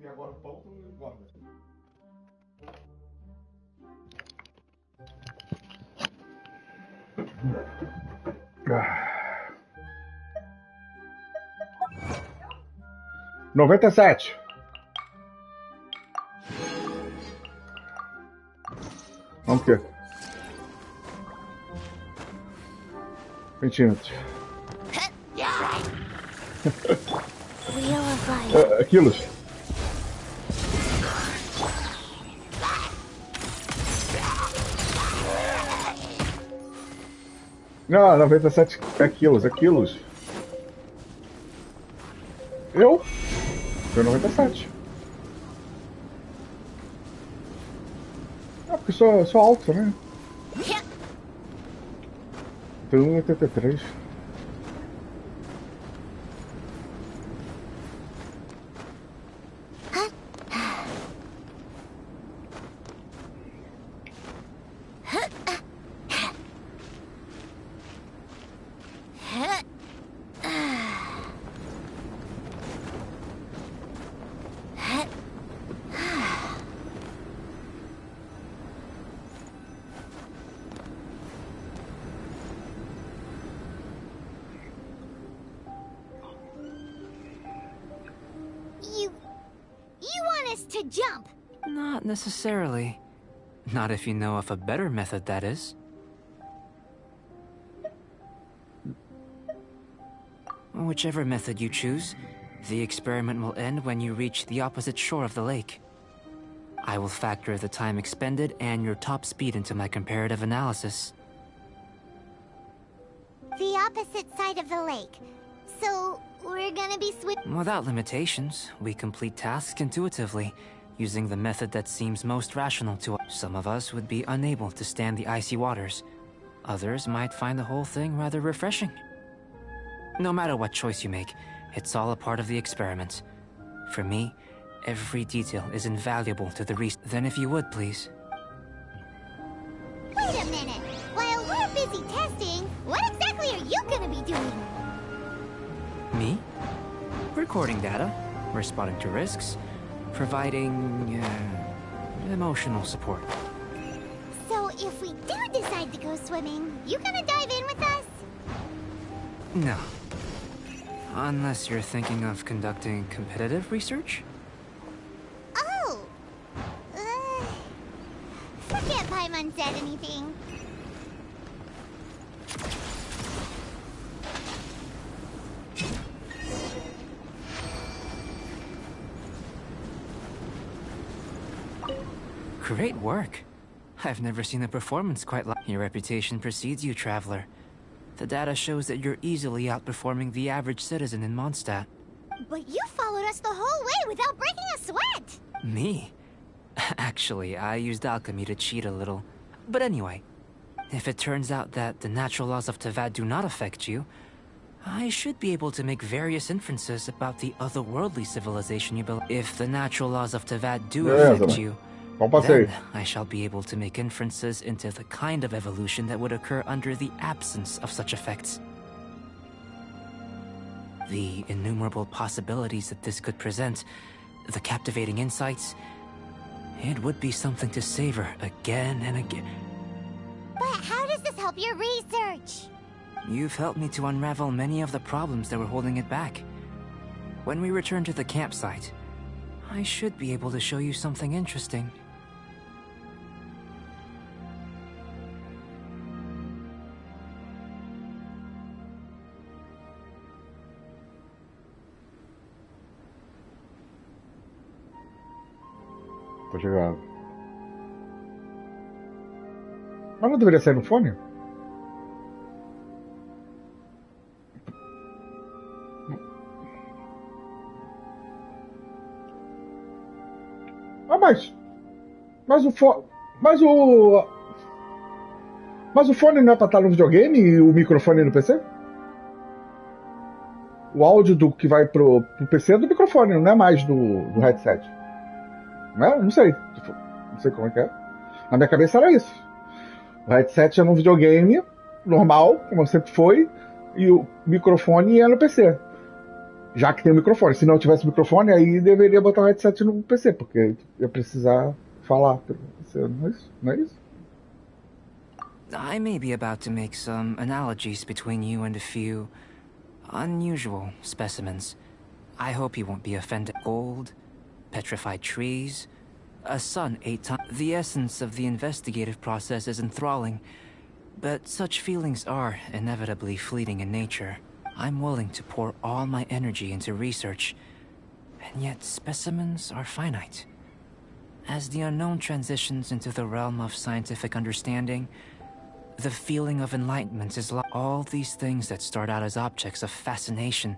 agora o pão tu engorda. Ah. 97. Vamos que? Centímetros. Wheel of life. Quilos. Não, 97 é quilos, é quilos. Eu? Foi 97. Ah, porque sou alto, né? Tenho 1,83. You want us to jump? Not necessarily. Not if you know of a better method, that is. Whichever method you choose, the experiment will end when you reach the opposite shore of the lake. I will factor the time expended and your top speed into my comparative analysis. The opposite side of the lake. So, we're gonna be Without limitations, we complete tasks intuitively, using the method that seems most rational to us. Some of us would be unable to stand the icy waters. Others might find the whole thing rather refreshing. No matter what choice you make, it's all a part of the experiment. For me, every detail is invaluable to the research. Then if you would, please. Wait a minute! While we're busy testing, what exactly are you gonna be doing? Me? Recording data, responding to risks, providing emotional support. So if we do decide to go swimming, you gonna dive in with us? No. Unless you're thinking of conducting competitive research? Oh! Forget Paimon said anything. Great work. I've never seen a performance quite like... Your reputation precedes you, Traveler. The data shows that you're easily outperforming the average citizen in Mondstadt. But you followed us the whole way without breaking a sweat! Me? Actually, I used alchemy to cheat a little. But anyway, if it turns out that the natural laws of Teyvat do not affect you, I should be able to make various inferences about the otherworldly civilization you built. If the natural laws of Teyvat do affect you, then I shall be able to make inferences into the kind of evolution that would occur under the absence of such effects. The innumerable possibilities that this could present, the captivating insights, it would be something to savor again and again. But how does this help your research? You've helped me to unravel many of the problems that were holding it back. When we return to the campsite, I should be able to show you something interesting. Tô chegando. Mas não deveria sair no fone? Ah, mas o fone. Mas o fone não é pra estar no videogame e o microfone no PC? O áudio do que vai pro PC é do microfone, não é mais do headset. Né? Não sei. Não sei como é que é. Na minha cabeça era isso. O headset é num videogame normal, como sempre foi, e o microfone é no PC. Já que tem o microfone. Se não tivesse microfone, aí deveria botar o headset no PC, porque ia precisar falar pelo PC. Não é isso? Não é isso? I may be about to make some analogies between you and a few unusual specimens. I hope you won't be offended. Gold, petrified trees, a sun 8 times. The essence of the investigative process is enthralling, but such feelings are inevitably fleeting in nature. I'm willing to pour all my energy into research, and yet specimens are finite. As the unknown transitions into the realm of scientific understanding, the feeling of enlightenment is lost. All these things that start out as objects of fascination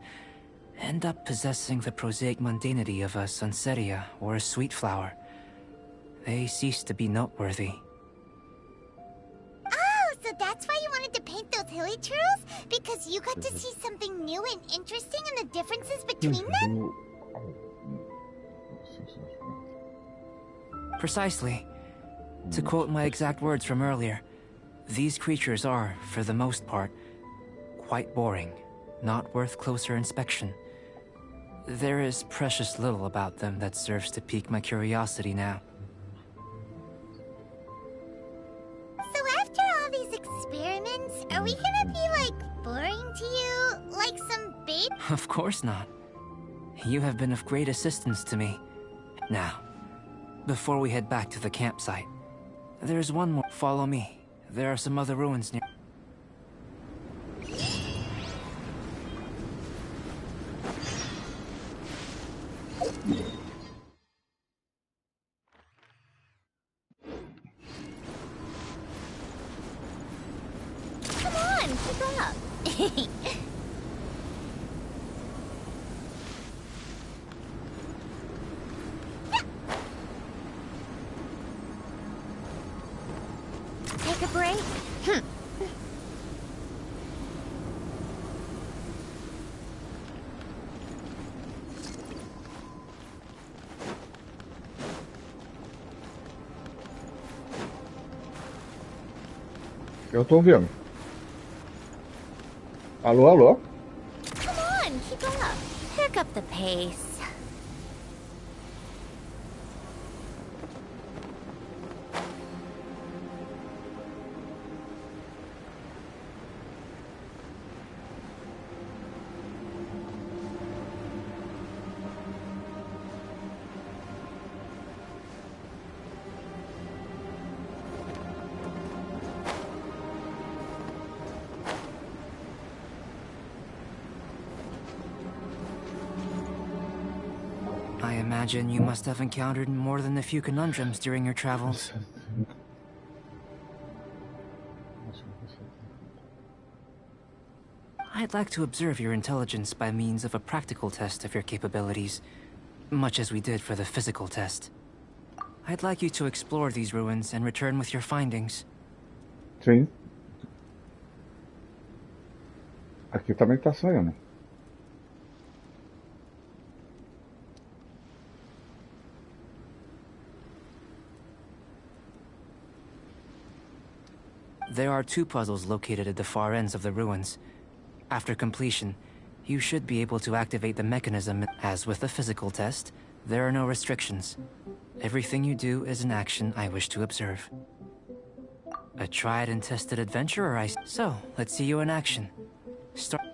end up possessing the prosaic mundanity of a sunsetia or a sweet flower. They cease to be noteworthy. Oh, so that's why you wanted to paint those hilly churls? Because you got to see something new and interesting in the differences between them? Precisely. To quote my exact words from earlier, these creatures are, for the most part, quite boring, not worth closer inspection. There is precious little about them that serves to pique my curiosity now. So after all these experiments, are we gonna be, like, boring to you? Like some babe? Of course not. You have been of great assistance to me. Now, before we head back to the campsite, there's one more. Follow me. There are some other ruins near. Come on, keep up. Take a break? Eu tô ouvindo. Alô, alô? Come on, keep up. Pick up the pace. I imagine you must have encountered more than a few conundrums during your travels. I'd like to observe your intelligence by means of a practical test of your capabilities, much as we did for the physical test. I'd like you to explore these ruins and return with your findings. Sim. Aqui também tá saindo. There are 2 puzzles located at the far ends of the ruins. After completion, you should be able to activate the mechanism. As with the physical test, there are no restrictions. Everything you do is an action I wish to observe. A tried and tested adventurer, So, let's see you in action. Start.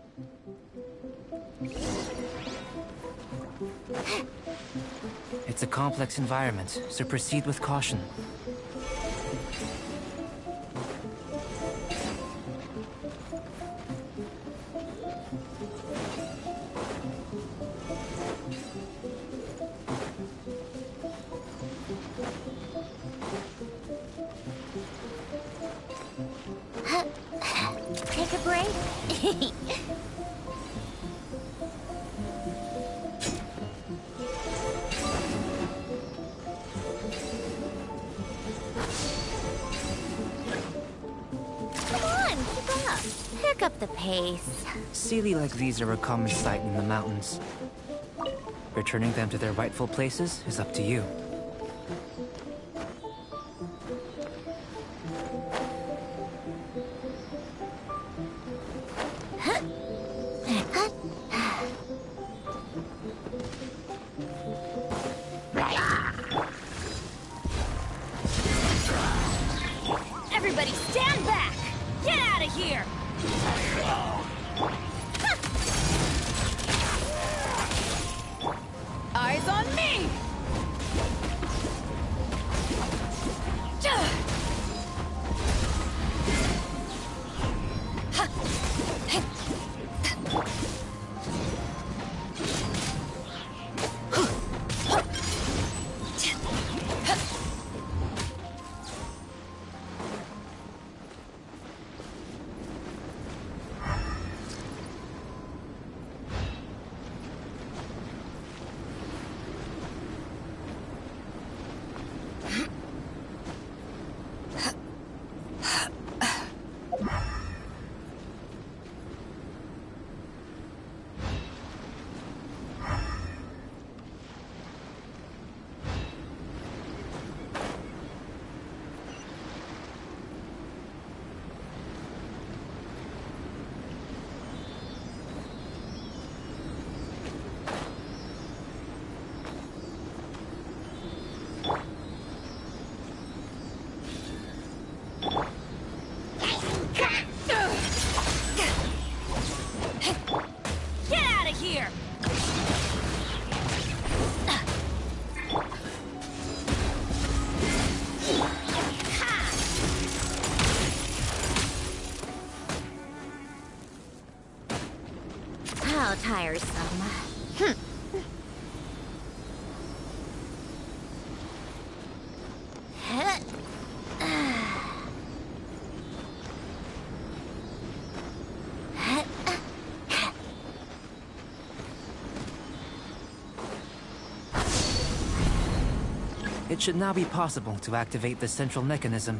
It's a complex environment, so proceed with caution. Take a break? Come on, keep up. Pick up the pace. Sealy like these are a common sight in the mountains. Returning them to their rightful places is up to you. tiresome. It should now be possible to activate the central mechanism.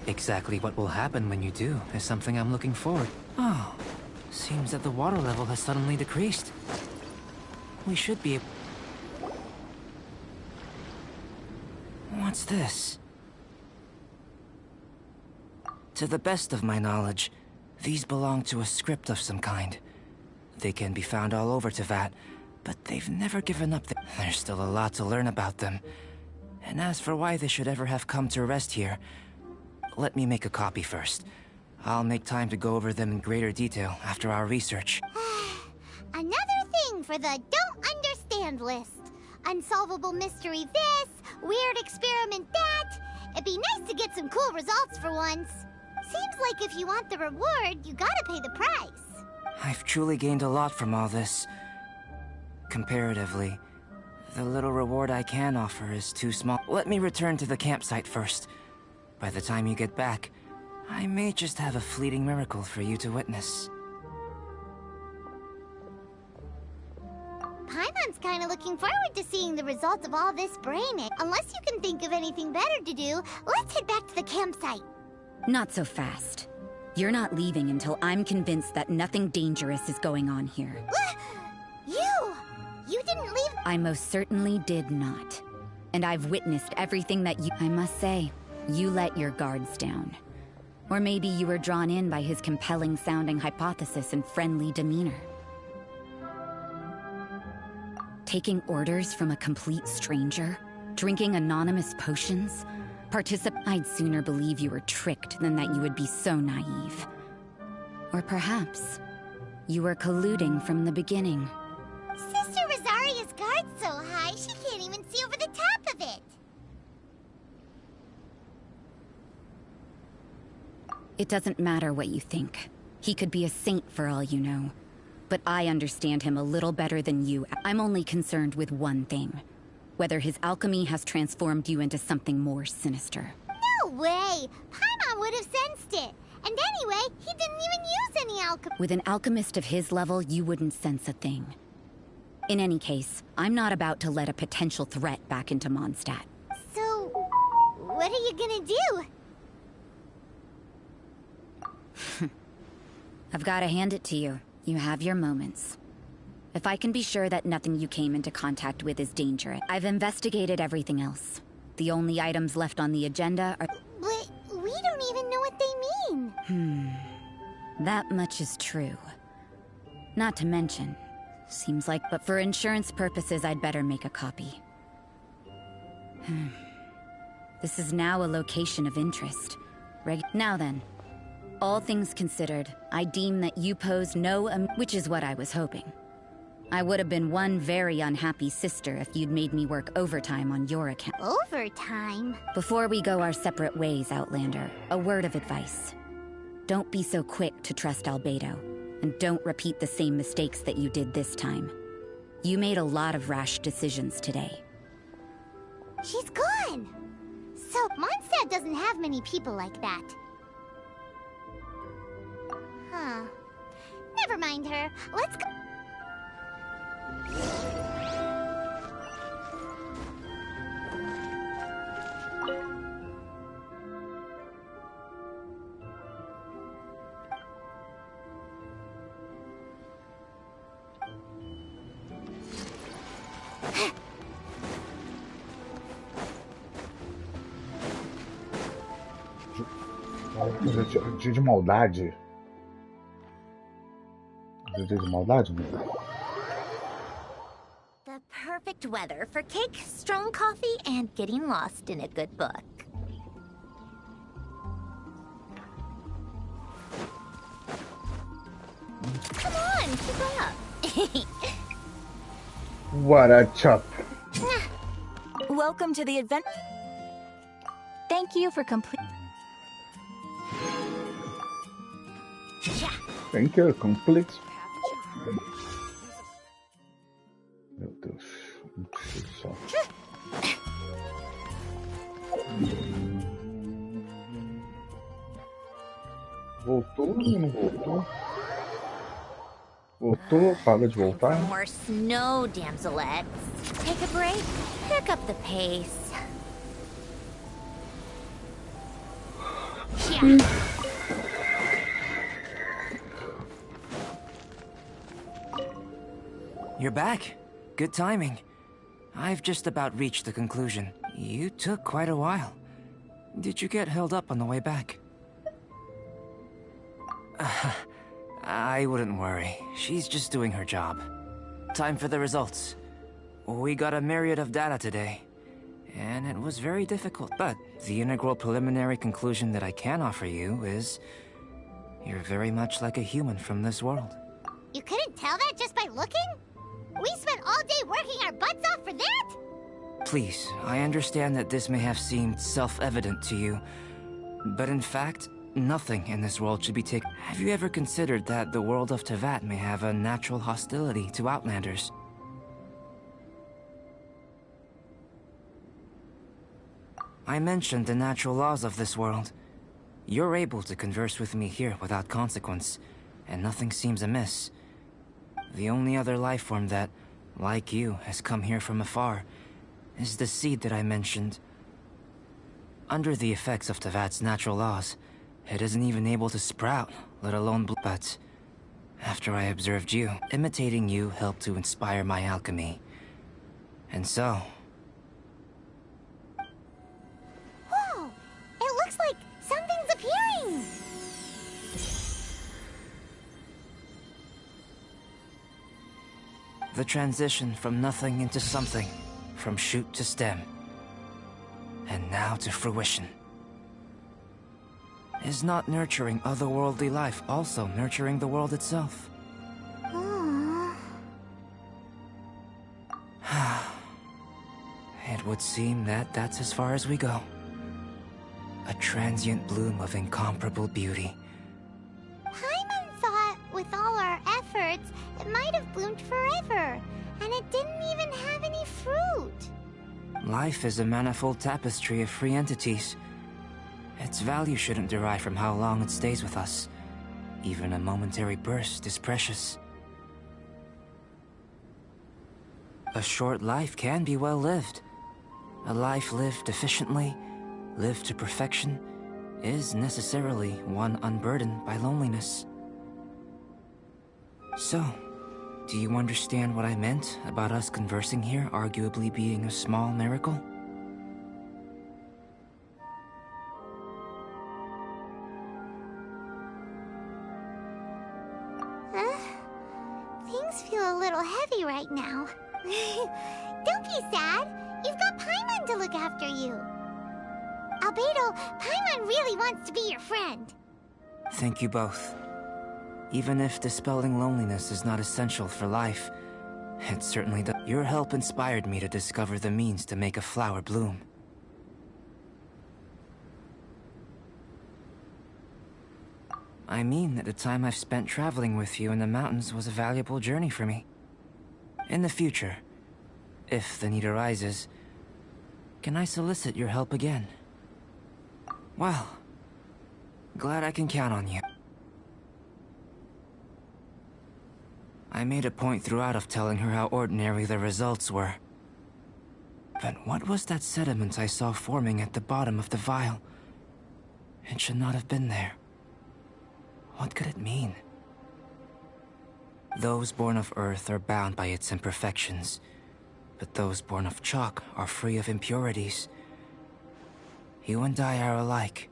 Exactly what will happen when you do is something I'm looking forward. Oh, seems that the water level has suddenly decreased. We should be able... What's this? To the best of my knowledge, these belong to a script of some kind. They can be found all over Teyvat, but they've never given up. There's still a lot to learn about them. And as for why they should ever have come to rest here, let me make a copy first. I'll make time to go over them in greater detail after our research. Another thing for the don't understand list. Unsolvable mystery this, weird experiment that. It'd be nice to get some cool results for once. Seems like if you want the reward, you gotta pay the price. I've truly gained a lot from all this. Comparatively, the little reward I can offer is too small. Let me return to the campsite first. By the time you get back, I may just have a fleeting miracle for you to witness. Paimon's kinda looking forward to seeing the results of all this braining. Unless you can think of anything better to do, let's head back to the campsite. Not so fast. You're not leaving until I'm convinced that nothing dangerous is going on here. You didn't leave. I most certainly did not. And I've witnessed everything that you... I must say, you let your guards down. Or maybe you were drawn in by his compelling-sounding hypothesis and friendly demeanor. Taking orders from a complete stranger? Drinking anonymous potions? I'd sooner believe you were tricked than that you would be so naive. Or perhaps, you were colluding from the beginning. Sister Rosaria's guard's so high, she can't even see over the top of it. It doesn't matter what you think. He could be a saint for all you know. But I understand him a little better than you. I'm only concerned with one thing. Whether his alchemy has transformed you into something more sinister. No way! Paimon would have sensed it. And anyway, he didn't even use any alchemy. With an alchemist of his level, you wouldn't sense a thing. In any case, I'm not about to let a potential threat back into Mondstadt. So, what are you gonna do? I've gotta hand it to you. You have your moments. If I can be sure that nothing you came into contact with is dangerous. I've investigated everything else. The only items left on the agenda are... But we don't even know what they mean. That much is true. Not to mention, seems like... But for insurance purposes, I'd better make a copy. This is now a location of interest. Now then, all things considered, I deem that you pose no... which is what I was hoping. I would have been one very unhappy sister if you'd made me work overtime on your account. Overtime? Before we go our separate ways, Outlander, a word of advice. Don't be so quick to trust Albedo, and don't repeat the same mistakes that you did this time. You made a lot of rash decisions today. She's gone! So, Mondstadt doesn't have many people like that. Huh. Never mind her. Let's go. Dia de maldade. Dia de maldade, né? The perfect weather for cake, strong coffee, and getting lost in a good book. Come on, keep up. What a chop. Welcome to the event. Thank you for complete. Thank you, complete. Meu Deus. Não preciso só. Voltou ou não voltou? Voltou, paga de voltar. More snow, damselettes. Take a break, pick up the pace. Yeah. You're back. Good timing. I've just about reached the conclusion. You took quite a while. Did you get held up on the way back? I wouldn't worry. She's just doing her job. Time for the results. We got a myriad of data today, and it was very difficult. But the integral preliminary conclusion that I can offer you is you're very much like a human from this world. You couldn't tell that just by looking? We spent all day working our butts off for that? Please, I understand that this may have seemed self-evident to you, but in fact, nothing in this world should be taken. Have you ever considered that the world of Teyvat may have a natural hostility to Outlanders? I mentioned the natural laws of this world. You're able to converse with me here without consequence, and nothing seems amiss. The only other life form that, like you, has come here from afar is the seed that I mentioned. Under the effects of Teyvat's natural laws, it isn't even able to sprout, let alone bloom. But after I observed you, imitating you helped to inspire my alchemy. And so... Whoa! It looks like something's appearing! The transition from nothing into something, from shoot to stem, and now to fruition. Is not nurturing otherworldly life also nurturing the world itself? It would seem that that's as far as we go. A transient bloom of incomparable beauty. Paimon thought, with all our efforts, it might have bloomed forever, and it didn't even have any fruit. Life is a manifold tapestry of free entities. Its value shouldn't derive from how long it stays with us. Even a momentary burst is precious. A short life can be well lived. A life lived efficiently, lived to perfection, is necessarily one unburdened by loneliness. So, do you understand what I meant about us conversing here arguably being a small miracle? Things feel a little heavy right now. Don't be sad. You've got Paimon to look after you. Albedo, Paimon really wants to be your friend. Thank you both. Even if dispelling loneliness is not essential for life, it certainly does. Your help inspired me to discover the means to make a flower bloom. I mean that the time I've spent traveling with you in the mountains was a valuable journey for me. In the future, if the need arises, can I solicit your help again? Well, glad I can count on you. I made a point throughout of telling her how ordinary the results were. But what was that sediment I saw forming at the bottom of the vial? It should not have been there. What could it mean? Those born of Earth are bound by its imperfections, but those born of chalk are free of impurities. You and I are alike,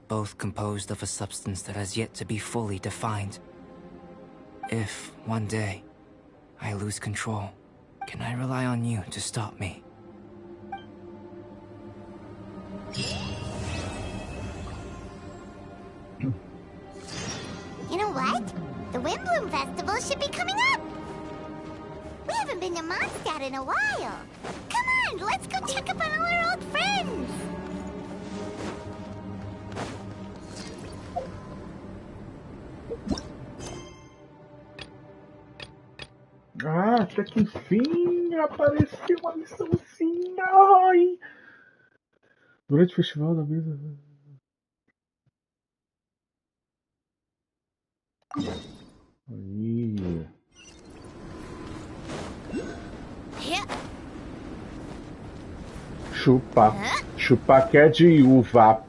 both composed of a substance that has yet to be fully defined. If, one day, I lose control, can I rely on you to stop me? You know what? The Windbloom Festival should be coming up! We haven't been to Mondstadt in a while. Come on, let's go check up on all our old friends! Ah, até que enfim apareceu uma missãozinha. Ai. Durante o festival da mesa. Aí. Chupa. Chupa que é de uva.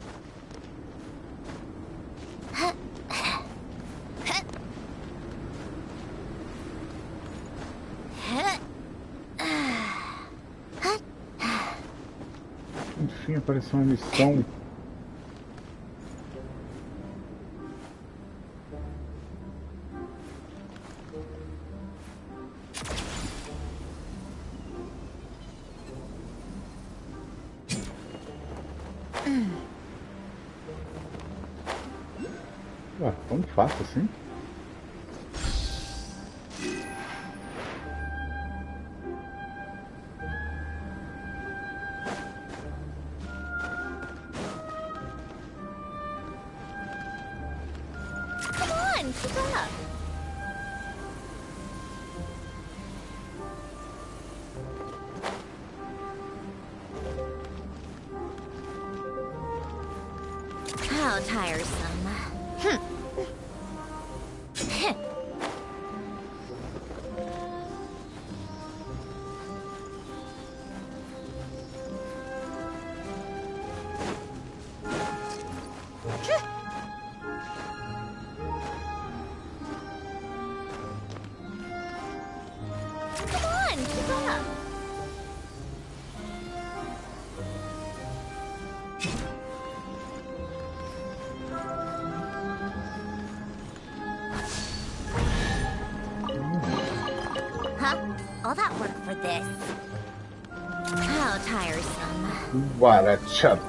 Enfim, apareceu uma missão. Ué, tão fácil assim? Come on, keep up. How tiresome. Come on, keep up. Huh? All that work for this. How tiresome. What a chump.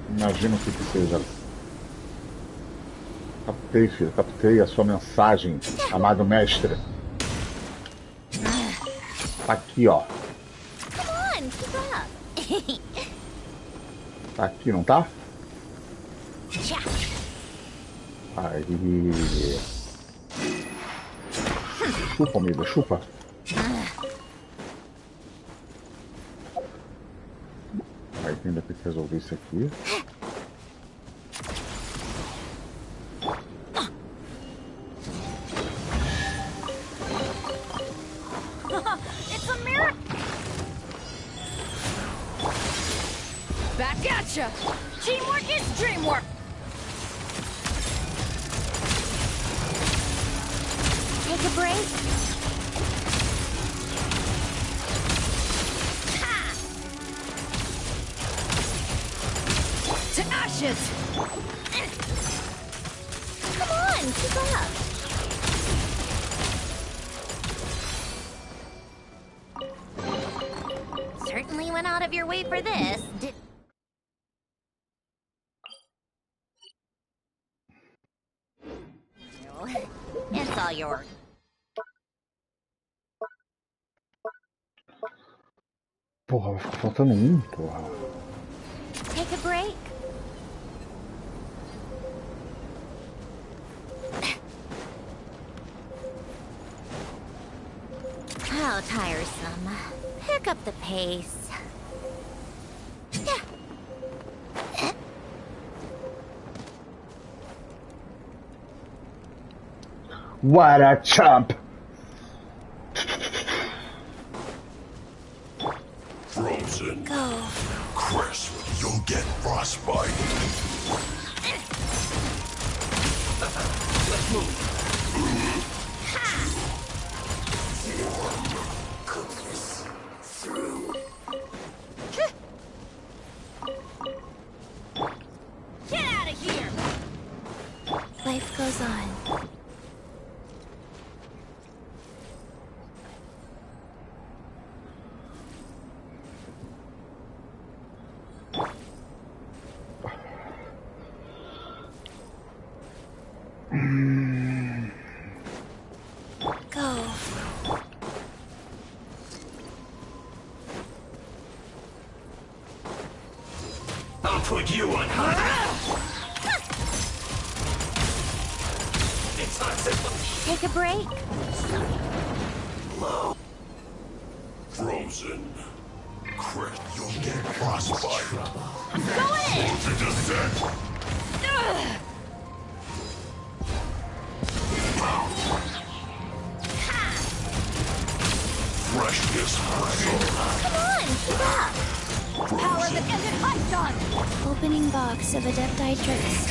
Imagina o que seja. Captei, filho. Captei a sua mensagem, amado mestre. Tá aqui, ó. Come on, keep up. Tá aqui, não tá? Tchá. Aí. Chupa, amiga, chupa. Aí ainda tem que resolver isso aqui. It's a miracle! Back at ya! Teamwork is dreamwork! Take a break. To ashes! Come on, keep up. Certainly went out of your way for this. It's all yours. Porra, vai ficar faltando um, porra. Take a break. How tiresome. Pick up the pace. What a chump! Frozen. Go. Crisp. You'll get frostbite. Let's move. Warm cookies through. Get out of here! Life goes on. Go. I'll put you on high. It's not simple. Take a break. Frozen. Crit, you'll get frostbite. I'm going in. To descent. Freshness. Come on, keep up. Power that ended hot dog. Opening box of Adeptitrix.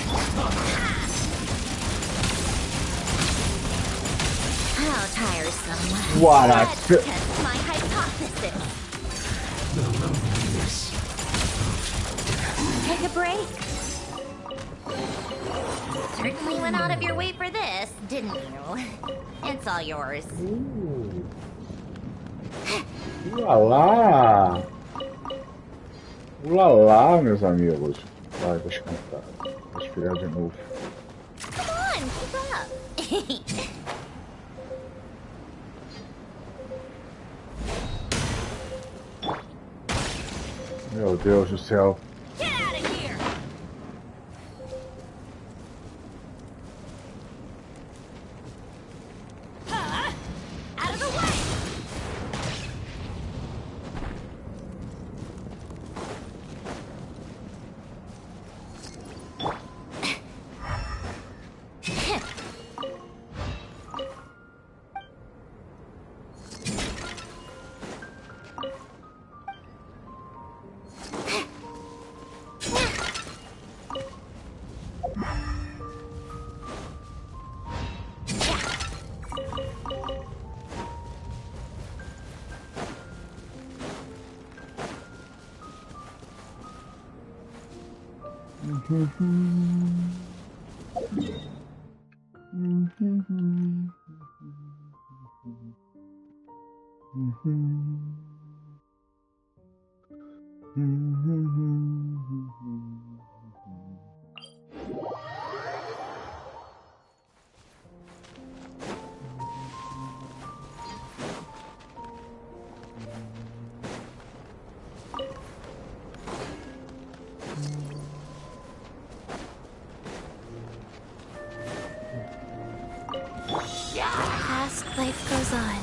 How tiresome. What a Let's test my hypothesis. Take a break. Certainly went out of your way for this, didn't you? It's all yours. Olá lá! Olá lá, meus amigos. Vai, vou esquentar. Vou esfriar de novo. Come on, keep up. Meu Deus do céu. Get out of here! Out of the way! Fast life goes on.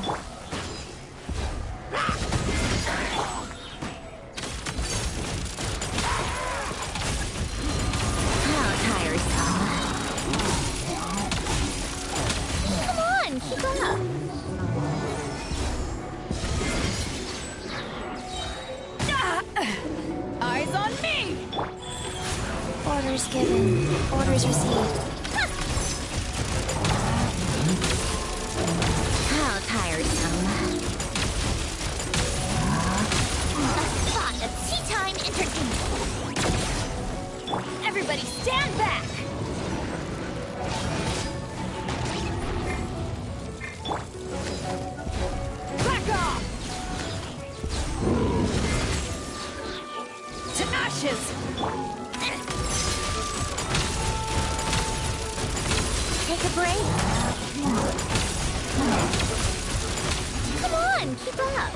How tiresome. Come on, keep up. Eyes on me! Orders given. Orders received. How tiresome. A spot of tea time entertainment. Everybody stand back! Back off! To ashes! Take a break. Come on, keep up.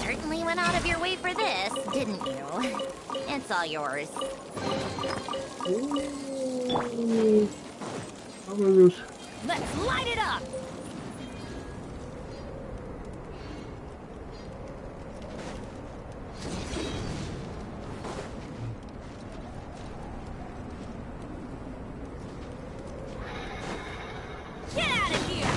Certainly went out of your way for this, didn't you? It's all yours. Oh meu Deus. Let's light it up! Get out of here!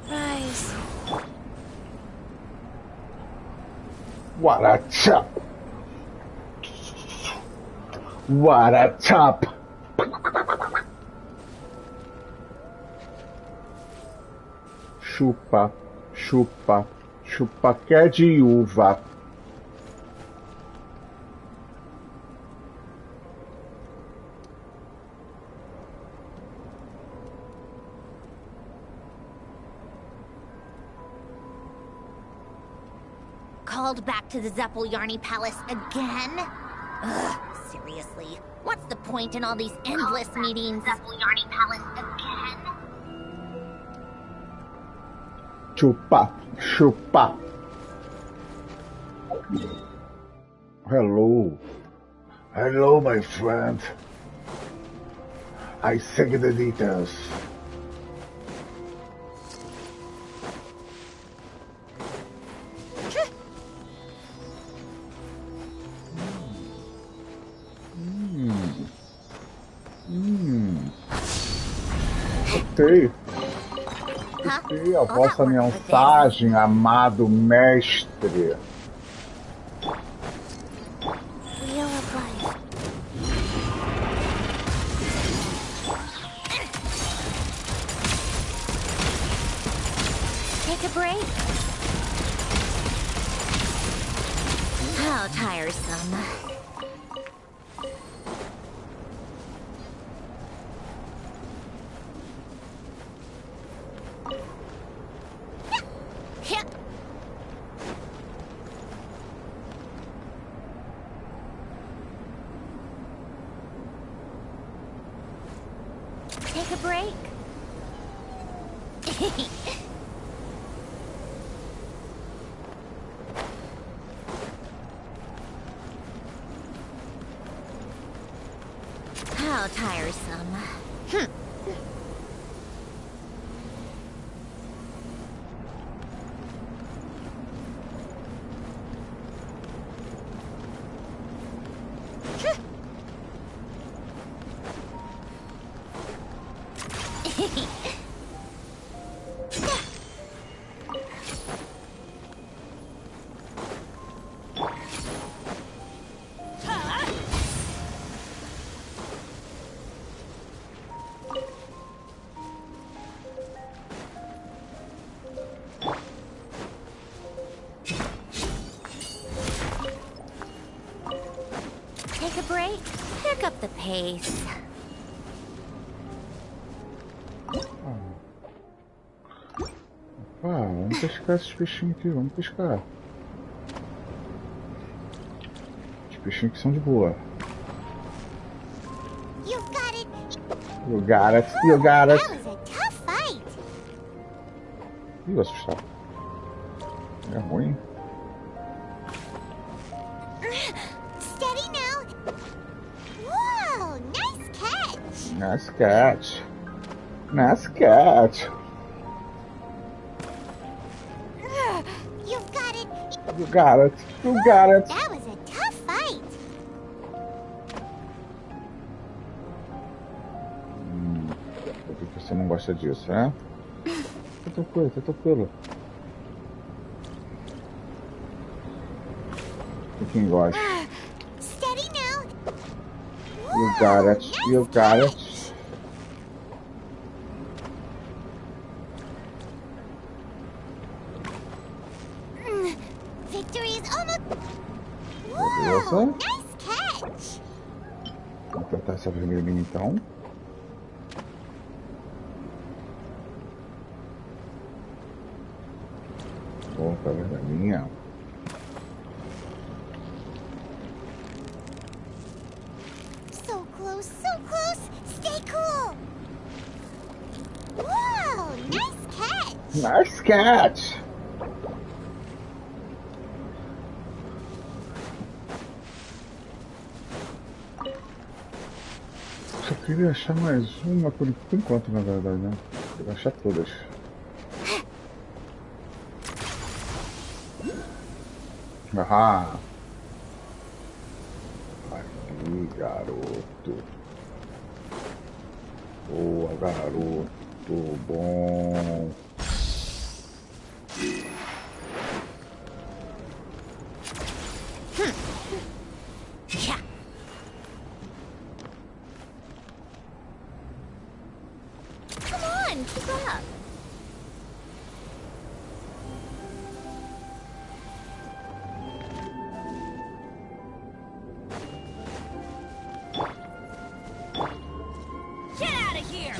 Rise. What a chop! What a chop! Chupa, chupa, chupa que é de uva. Called back to the Zeppeljärny Palace again? Ugh, Seriously, what's the point in all these endless meetings? The Yarny Palace again? Chupa, chupa. Hello. Hello, my friend. I think the details. Gostei. Gostei a vossa mensagem, amado mestre. Take a break. How tiresome. Take a break. How tiresome. Take a break. Pick up the pace. Vamos pescar esses peixinhos aqui, vamos pescar. Os peixinhos que são de boa. You got it. You got it, you got it. That was a tough fight. Ih, assustado. É ruim. Steady now. Whoa, nice catch. Nice catch. Nice catch. You've got it. You got it, you got it. That was a tough fight. Por que você não gosta disso, né? Tá tranquilo, tá tranquilo. E quem gosta? Steady now. You got it, you got it. Victory is almost. Beleza. Whoa, nice catch. Vamos apertar essa vermelhinha então. Opa, vermelhinha. So close, so close. Stay cool. Whoa, nice catch. Nice catch. Só queria achar mais uma por enquanto, na verdade, né? Queria achar todas. Ah! Aqui, garoto. Boa, garoto. Bom. Yeah. Come on, keep up. Get out of here.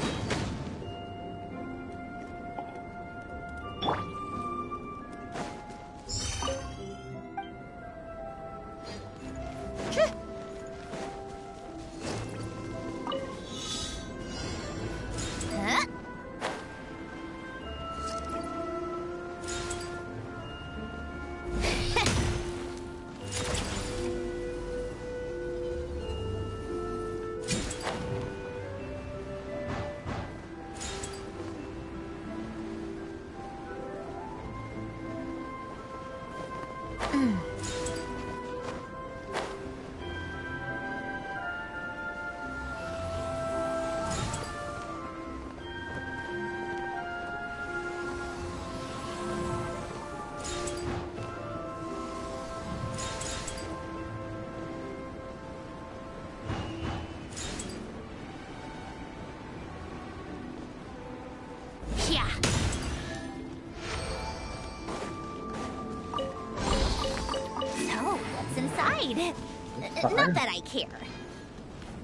outside. Not that I care.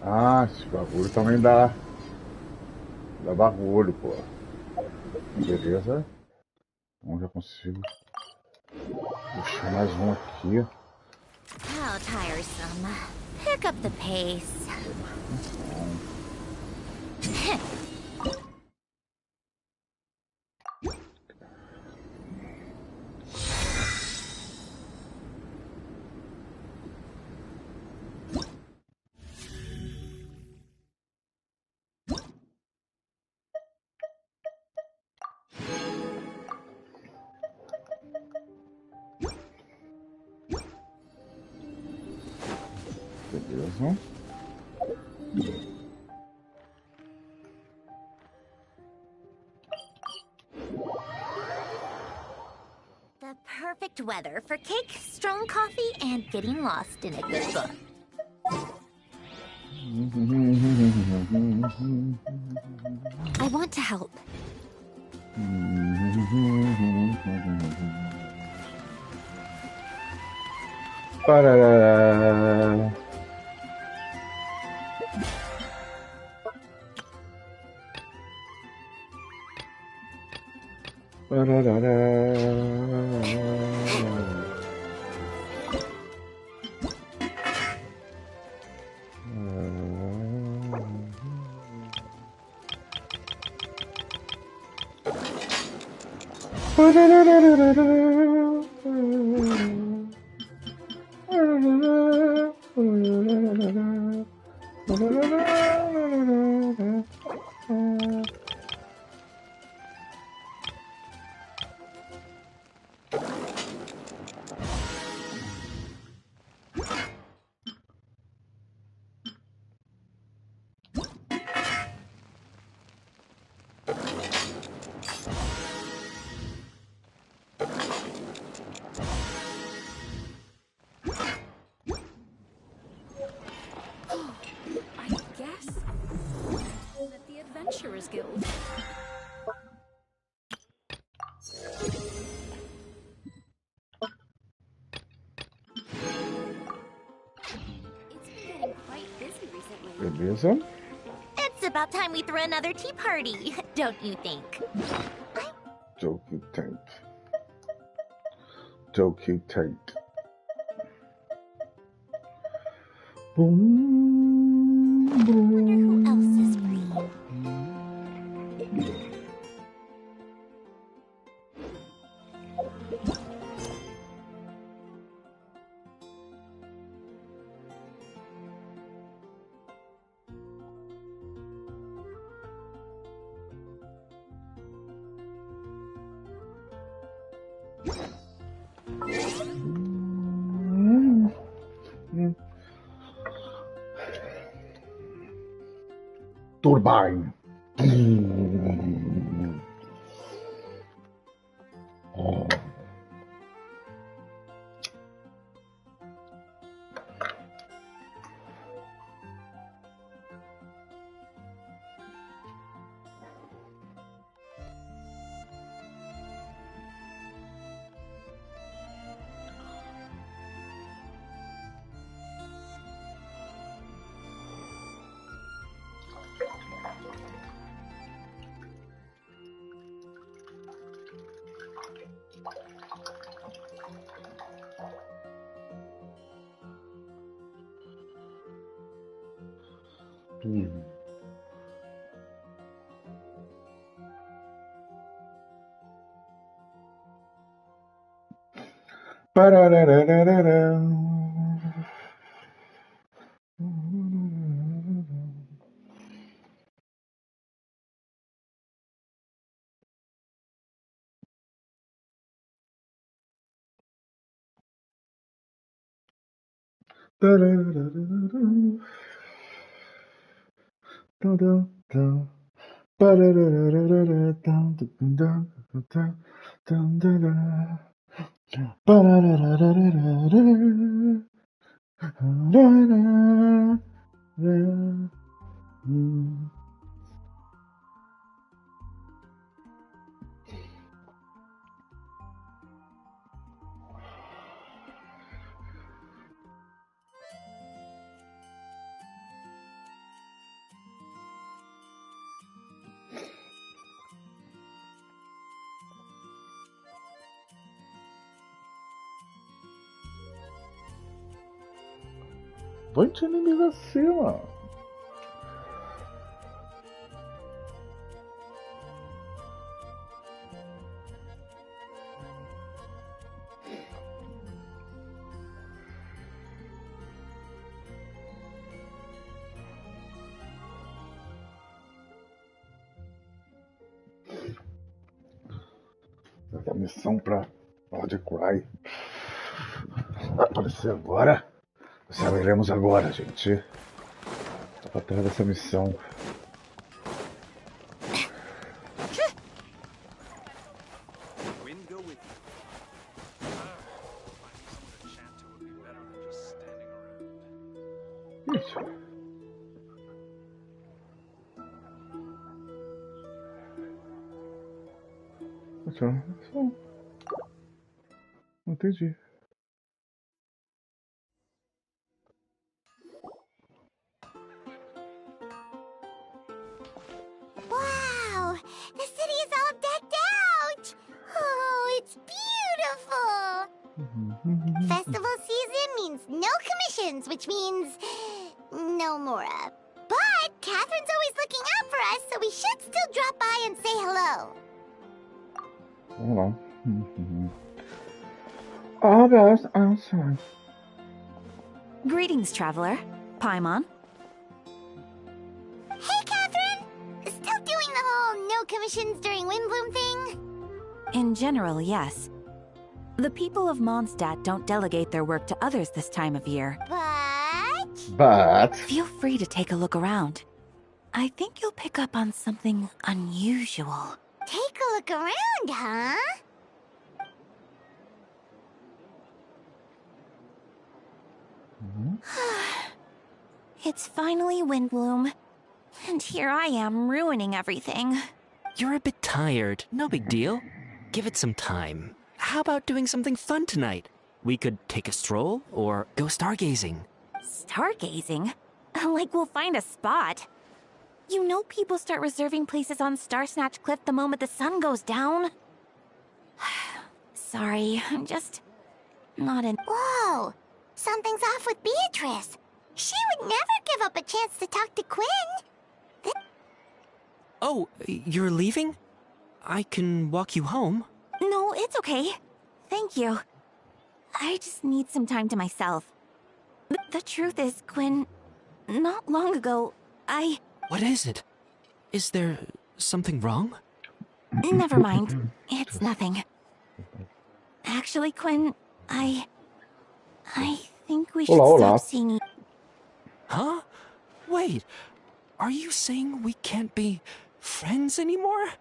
Ah, esse bagulho também dá bagulho, pô. Beleza. Então já consigo puxar mais um aqui. How tiresome. Pick up the pace. Beleza. The perfect weather for cake, strong coffee, and getting lost in a good book. I want to help. Parará. I guess at the Adventurers Guild. It's been getting quite busy recently. Beleza. It's about time we threw another tea party, don't you think? Joke tape. Joke tape. Boom, boom. Wonder who else is free. Turbine. Pararararara. 20 inimigos acima. Essa missão pra Lord Cry vai aparecer agora. Saberemos agora, gente. Tá pra trás dessa missão. Isso. Não entendi. Wow! The city is all decked out! Oh, it's beautiful! Festival season means no commissions, which means no Mora. But Catherine's always looking out for us, so we should still drop by and say hello. Hold on. Oh, gosh, I'm sorry. Greetings, traveler. Paimon. Hey, Catherine! Still doing the whole no commissions during Windbloom thing? In general, yes. The people of Mondstadt don't delegate their work to others this time of year. But... Feel free to take a look around. I think you'll pick up on something unusual. Take a look around, huh? It's finally Windbloom. And here I am ruining everything. You're a bit tired. No big deal. Give it some time. How about doing something fun tonight? We could take a stroll or go stargazing. Stargazing? Like we'll find a spot. You know people start reserving places on Starsnatch Cliff the moment the sun goes down. Sorry, I'm just not in. Whoa! Something's off with Beatrice. She would never give up a chance to talk to Quinn. Oh, you're leaving? I can walk you home. No, it's okay. Thank you. I just need some time to myself. The truth is, Quinn, not long ago, What is it? Is there something wrong? Never mind. It's nothing. Actually, Quinn, I think we should stop seeing... Huh? Wait, are you saying we can't be friends anymore?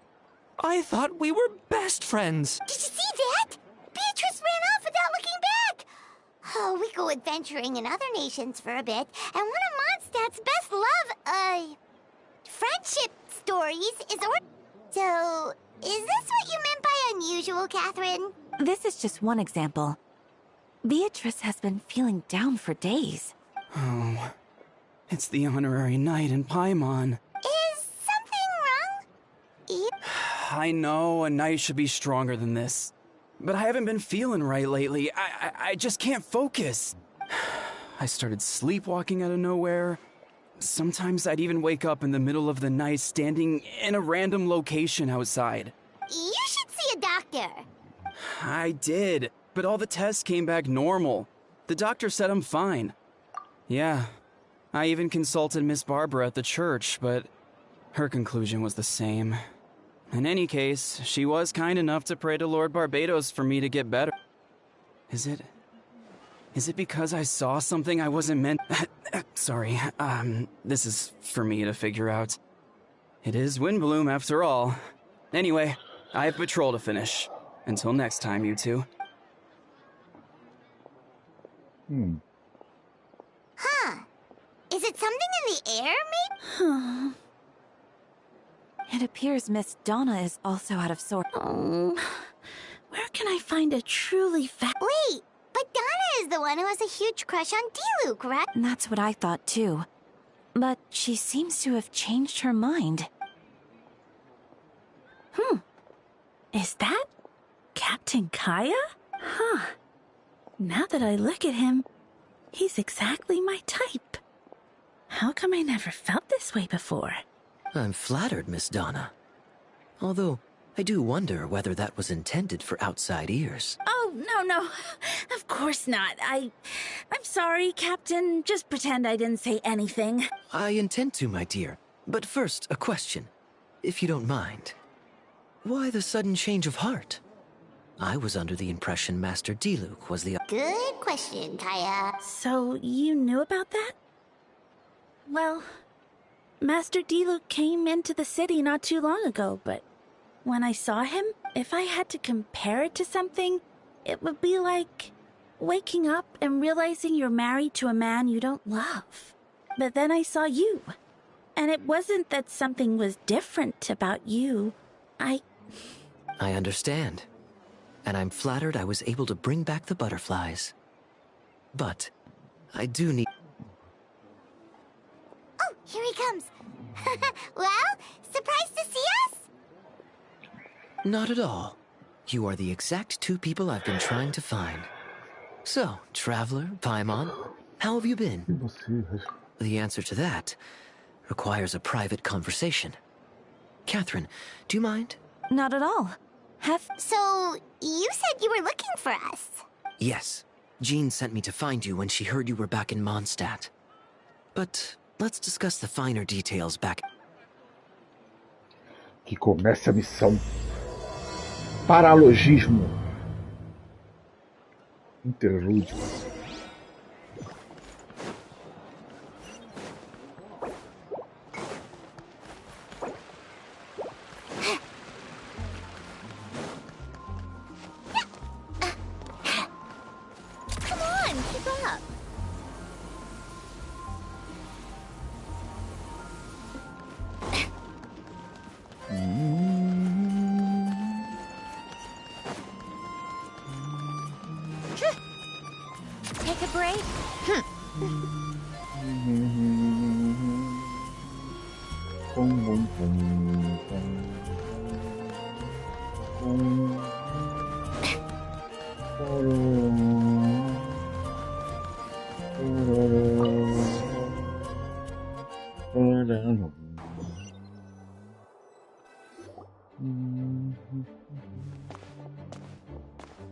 I thought we were best friends. Did you see that? Beatrice ran off without looking back. Oh, we go adventuring in other nations for a bit, and one of Mondstadt's best friendship stories is So, is this what you meant by unusual, Catherine? This is just one example. Beatrice has been feeling down for days. Oh, it's the honorary knight in Paimon. Is something wrong? I know a knight should be stronger than this, but I haven't been feeling right lately. I just can't focus. I started sleepwalking out of nowhere. Sometimes I'd even wake up in the middle of the night standing in a random location outside. You should see a doctor. I did, but all the tests came back normal. The doctor said I'm fine. Yeah, I even consulted Miss Barbara at the church, but her conclusion was the same. In any case, she was kind enough to pray to Lord Barbados for me to get better. Is it because I saw something I wasn't meant... Sorry, this is for me to figure out. It is Windbloom after all. Anyway, I have patrol to finish. Until next time, you two. Huh. Is it something in the air, maybe? It appears Miss Donna is also out of sorts. Oh, where can I find a truly Wait, but Donna is the one who has a huge crush on Dilu, correct? That's what I thought too. But she seems to have changed her mind. Is that Captain Kaya? Huh. Now that I look at him, He's exactly my type. How come I never felt this way before? I'm flattered, Miss Donna. Although, I do wonder whether that was intended for outside ears. Oh, no. Of course not. I'm sorry, Captain. Just pretend I didn't say anything. I intend to, my dear. But first, a question, if you don't mind. Why the sudden change of heart? I was under the impression Master Diluc was the... Good question, Kaya. So, you knew about that? Well, Master Diluc came into the city not too long ago, but when I saw him, if I had to compare it to something, it would be like waking up and realizing you're married to a man you don't love. But then I saw you, and it wasn't that something was different about you. I understand. And I'm flattered I was able to bring back the butterflies. But I do need... Oh, here he comes. Well, surprised to see us? Not at all. You are the exact two people I've been trying to find. So, Traveler, Paimon, how have you been? The answer to that requires a private conversation. Catherine, do you mind? Not at all. So, you said you were looking for us? Yes. Jean sent me to find you when she heard you were back in Mondstadt. But let's discuss the finer details back... Que começa a missão. Paralogismo. Interlúdio. Come on, keep up. Take a break?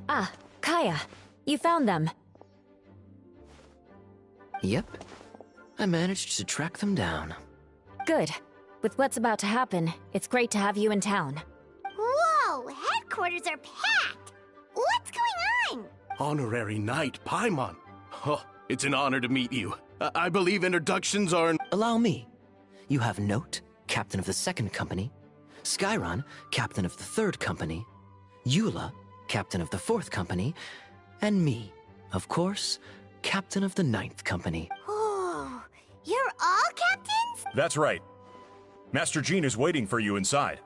Ah, Kaya, you found them. Yep. I managed to track them down. Good. With what's about to happen, it's great to have you in town. Whoa, headquarters are packed! What's going on? Honorary Knight Paimon. Oh, it's an honor to meet you. I believe introductions are... Allow me. You have Note, Captain of the Second Company, Skyron, Captain of the Third Company, Eula, Captain of the Fourth Company, and me, of course, Captain of the Ninth Company. Oh, you're all captains? That's right. Master Jean is waiting for you inside.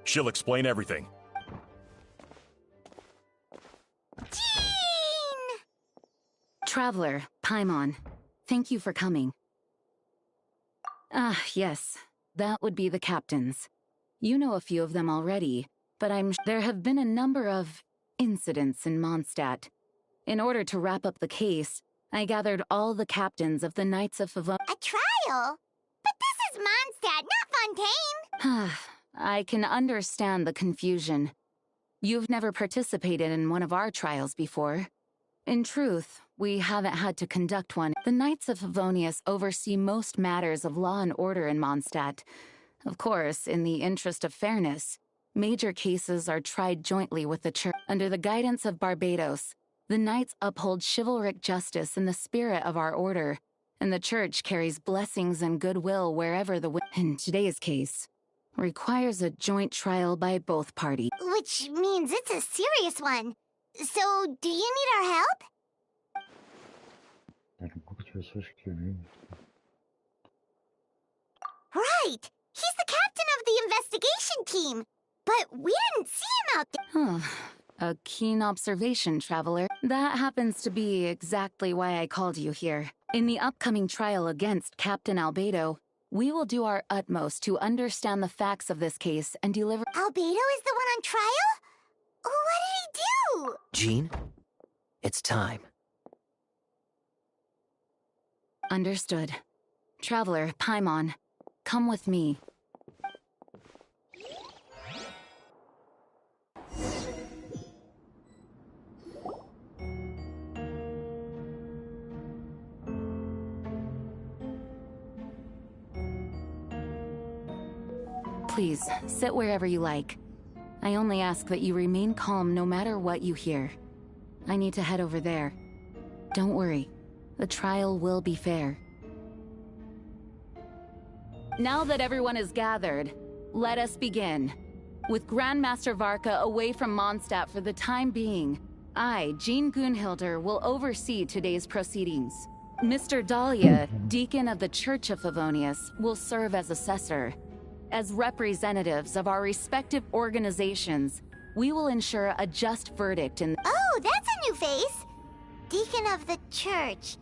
She'll explain everything. Jean! Traveler, Paimon, thank you for coming. Ah, yes, that would be the captains. You know a few of them already, but there have been a number of incidents in Mondstadt. In order to wrap up the case, I gathered all the captains of the Knights of Favon. A trial? But this is Mondstadt, not Fontaine! I can understand the confusion. You've never participated in one of our trials before. In truth, we haven't had to conduct one. The Knights of Favonius oversee most matters of law and order in Mondstadt. Of course, in the interest of fairness, major cases are tried jointly with the Church. Under the guidance of Barbados, the Knights uphold chivalric justice in the spirit of our order, and the Church carries blessings and goodwill wherever the wind. In today's case, requires a joint trial by both parties. Which means it's a serious one. So, do you need our help? Right! He's the captain of the investigation team! But we didn't see him out there! A keen observation, Traveler. That happens to be exactly why I called you here. In the upcoming trial against Captain Albedo, we will do our utmost to understand the facts of this case and deliver— Albedo is the one on trial? What did he do? Jean, it's time. Understood. Traveler, Paimon, come with me. Please, sit wherever you like. I only ask that you remain calm no matter what you hear. I need to head over there. Don't worry. The trial will be fair. Now that everyone is gathered, let us begin. With Grandmaster Varka away from Mondstadt for the time being, I, Jean Gunhilder, will oversee today's proceedings. Mr. Dahlia, Deacon of the Church of Favonius, will serve as assessor. As representatives of our respective organizations, we will ensure a just verdict in— Oh, that's a new face! Deacon of the Church.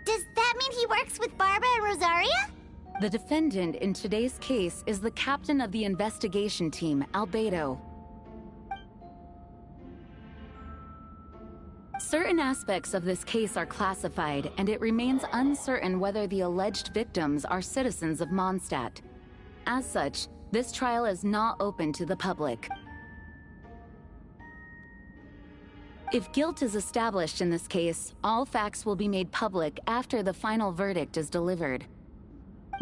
Does that mean he works with Barba and Rosaria? The defendant in today's case is the captain of the investigation team, Albedo. Certain aspects of this case are classified, and it remains uncertain whether the alleged victims are citizens of Mondstadt. As such, this trial is not open to the public. If guilt is established in this case, all facts will be made public after the final verdict is delivered.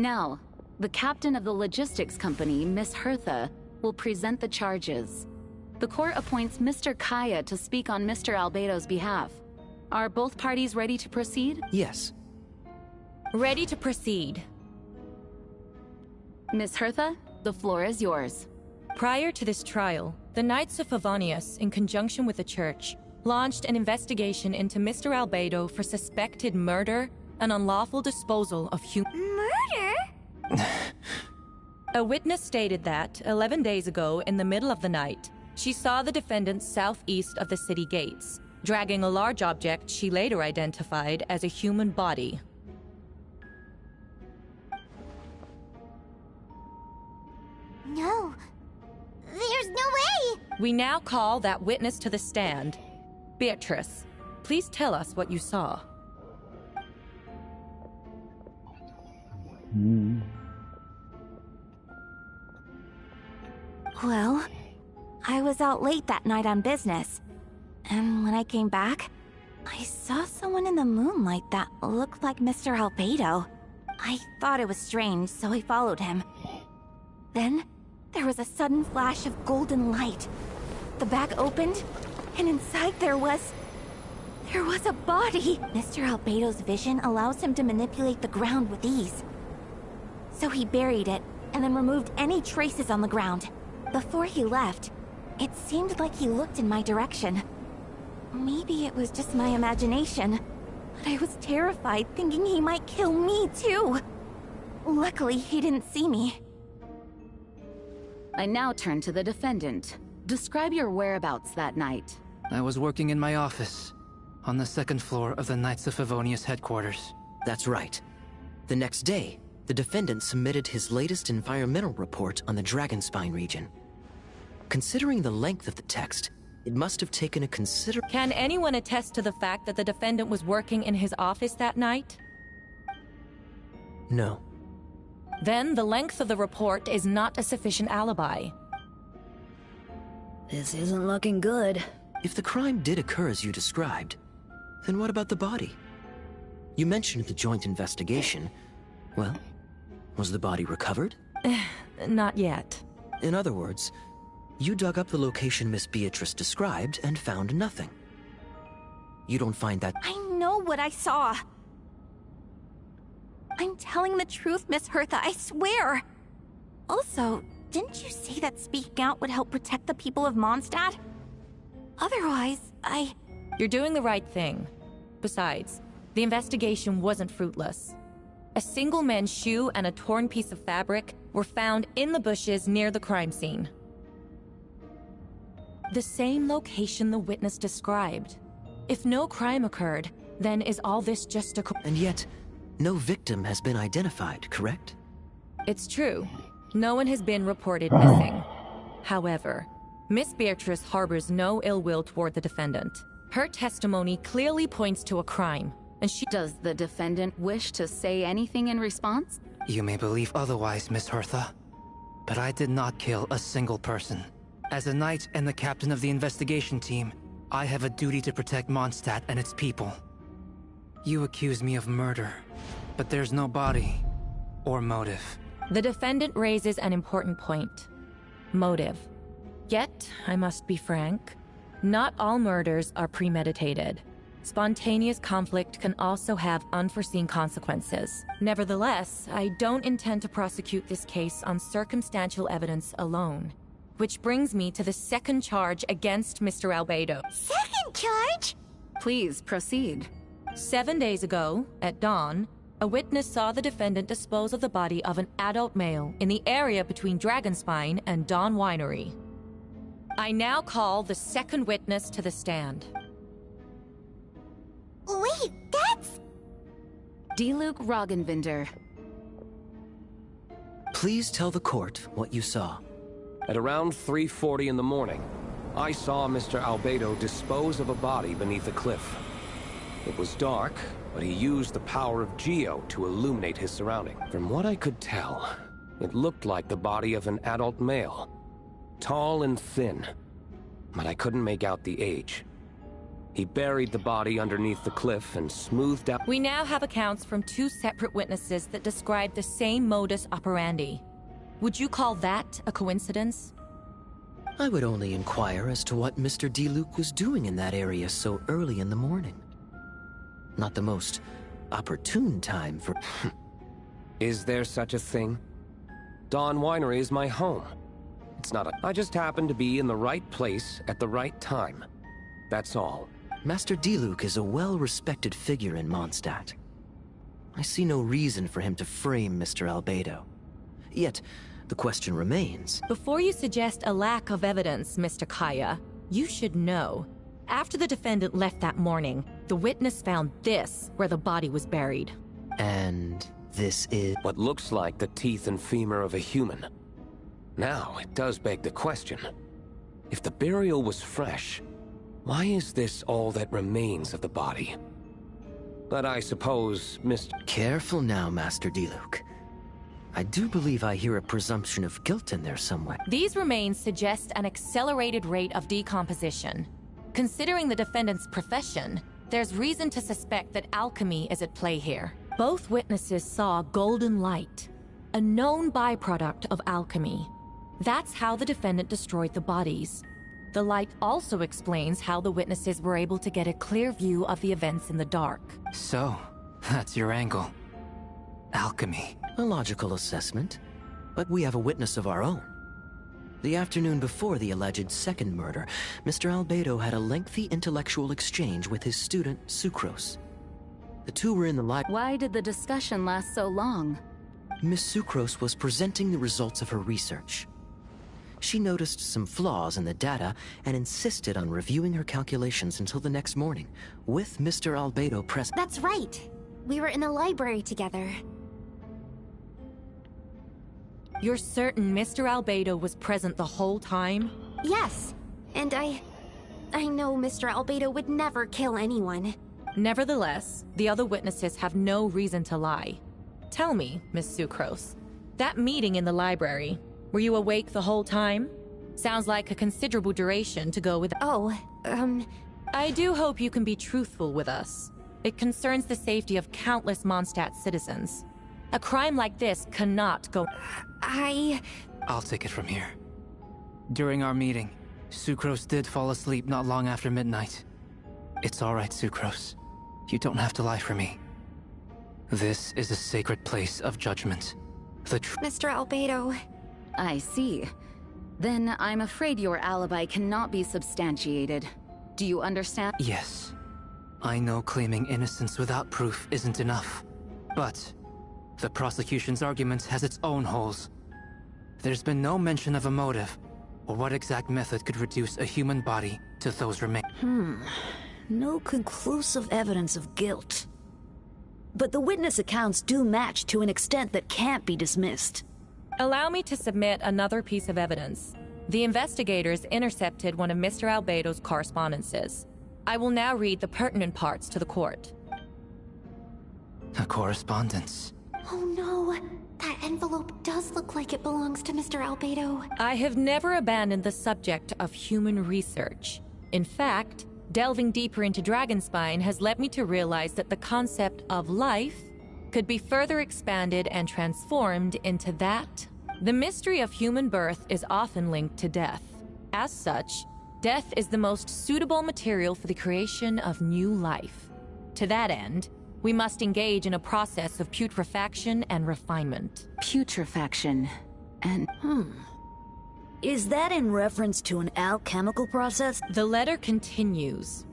Now, the captain of the logistics company, Miss Hertha, will present the charges. The court appoints Mr. Kaya to speak on Mr. Albedo's behalf. Are both parties ready to proceed? Yes. Ready to proceed. Miss Hertha, the floor is yours. Prior to this trial, the Knights of Favonius, in conjunction with the Church, launched an investigation into Mr. Albedo for suspected murder and unlawful disposal of human— Murder? A witness stated that, 11 days ago, in the middle of the night, she saw the defendant southeast of the city gates, dragging a large object she later identified as a human body. No. There's no way! We now call that witness to the stand. Beatrice, please tell us what you saw. Well, I was out late that night on business. And when I came back, I saw someone in the moonlight that looked like Mr. Albedo. I thought it was strange, so I followed him. Then, there was a sudden flash of golden light. The bag opened, and inside there was a body! Mr. Albedo's vision allows him to manipulate the ground with ease. So he buried it, and then removed any traces on the ground. Before he left, it seemed like he looked in my direction. Maybe it was just my imagination, but I was terrified thinking he might kill me too. Luckily, he didn't see me. I now turn to the defendant. Describe your whereabouts that night. I was working in my office, on the second floor of the Knights of Favonius headquarters. That's right. The next day, the defendant submitted his latest environmental report on the Dragonspine region. Considering the length of the text, it must have taken a Can anyone attest to the fact that the defendant was working in his office that night? No. Then the length of the report is not a sufficient alibi. This isn't looking good. If the crime did occur as you described, then what about the body? You mentioned the joint investigation. Well, was the body recovered? Not yet. In other words, you dug up the location Miss Beatrice described and found nothing. You don't find that— I know what I saw. I'm telling the truth, Miss Hertha, I swear. Also, didn't you say that speaking out would help protect the people of Mondstadt? Otherwise, You're doing the right thing. Besides, the investigation wasn't fruitless. A single man's shoe and a torn piece of fabric were found in the bushes near the crime scene. The same location the witness described. If no crime occurred, then is all this just a And yet, no victim has been identified, correct? It's true. No one has been reported missing. However, Miss Beatrice harbors no ill will toward the defendant. Her testimony clearly points to a crime. and she— Does the defendant wish to say anything in response? You may believe otherwise, Miss Hertha, but I did not kill a single person. As a knight and the captain of the investigation team, I have a duty to protect Mondstadt and its people. You accuse me of murder, but there's no body or motive. The defendant raises an important point. Motive. Yet, I must be frank, not all murders are premeditated. Spontaneous conflict can also have unforeseen consequences. Nevertheless, I don't intend to prosecute this case on circumstantial evidence alone. Which brings me to the second charge against Mr. Albedo. Second charge? Please proceed. 7 days ago, at dawn, a witness saw the defendant dispose of the body of an adult male in the area between Dragonspine and Dawn Winery. I now call the second witness to the stand. Wait, that's... Diluc Roggenvinder. Please tell the court what you saw. At around 3:40 in the morning, I saw Mr. Albedo dispose of a body beneath a cliff. It was dark, but he used the power of Geo to illuminate his surrounding. From what I could tell, it looked like the body of an adult male. Tall and thin, but I couldn't make out the age. He buried the body underneath the cliff and smoothed out— We now have accounts from 2 separate witnesses that describe the same modus operandi. Would you call that a coincidence? I would only inquire as to what Mr. Diluc was doing in that area so early in the morning. Not the most opportune time for— Is there such a thing? Dawn Winery is my home. It's not a— I just happened to be in the right place at the right time. That's all. Master Diluc is a well-respected figure in Mondstadt. I see no reason for him to frame Mr. Albedo. Yet, the question remains. Before you suggest a lack of evidence, Mr. Kaya, you should know. After the defendant left that morning, the witness found this where the body was buried. And this is— What looks like the teeth and femur of a human. Now, it does beg the question. If the burial was fresh, why is this all that remains of the body? But I suppose, Mr. Careful now, Master Diluc. I do believe I hear a presumption of guilt in there somewhere. These remains suggest an accelerated rate of decomposition. Considering the defendant's profession, there's reason to suspect that alchemy is at play here. Both witnesses saw golden light, a known byproduct of alchemy. That's how the defendant destroyed the bodies. The light also explains how the witnesses were able to get a clear view of the events in the dark. So, that's your angle. Alchemy. A logical assessment, but we have a witness of our own. The afternoon before the alleged second murder, Mr. Albedo had a lengthy intellectual exchange with his student, Sucrose. The two were in the library. Why did the discussion last so long? Miss Sucrose was presenting the results of her research. She noticed some flaws in the data and insisted on reviewing her calculations until the next morning, with Mr. Albedo present. That's right. We were in the library together. You're certain Mr. Albedo was present the whole time? Yes, and I know Mr. Albedo would never kill anyone. Nevertheless, the other witnesses have no reason to lie. Tell me, Miss Sucrose, that meeting in the library, were you awake the whole time? Sounds like a considerable duration to go with— I do hope you can be truthful with us. It concerns the safety of countless Mondstadt citizens. A crime like this cannot go— I'll take it from here. During our meeting, Sucrose did fall asleep not long after midnight. It's all right, Sucrose. You don't have to lie for me. This is a sacred place of judgment. Mr. Albedo. I see. Then I'm afraid your alibi cannot be substantiated. Do you understand? Yes. I know claiming innocence without proof isn't enough. But the prosecution's argument has its own holes. There's been no mention of a motive, or what exact method could reduce a human body to those remains. No conclusive evidence of guilt. But the witness accounts do match to an extent that can't be dismissed. Allow me to submit another piece of evidence. The investigators intercepted one of Mr. Albedo's correspondences. I will now read the pertinent parts to the court. A correspondence. Oh no, that envelope does look like it belongs to Mr. Albedo. I have never abandoned the subject of human research. In fact, delving deeper into Dragonspine has led me to realize that the concept of life could be further expanded and transformed into that. The mystery of human birth is often linked to death. As such, death is the most suitable material for the creation of new life. To that end, we must engage in a process of putrefaction and refinement. Putrefaction and... Is that in reference to an alchemical process? The letter continues.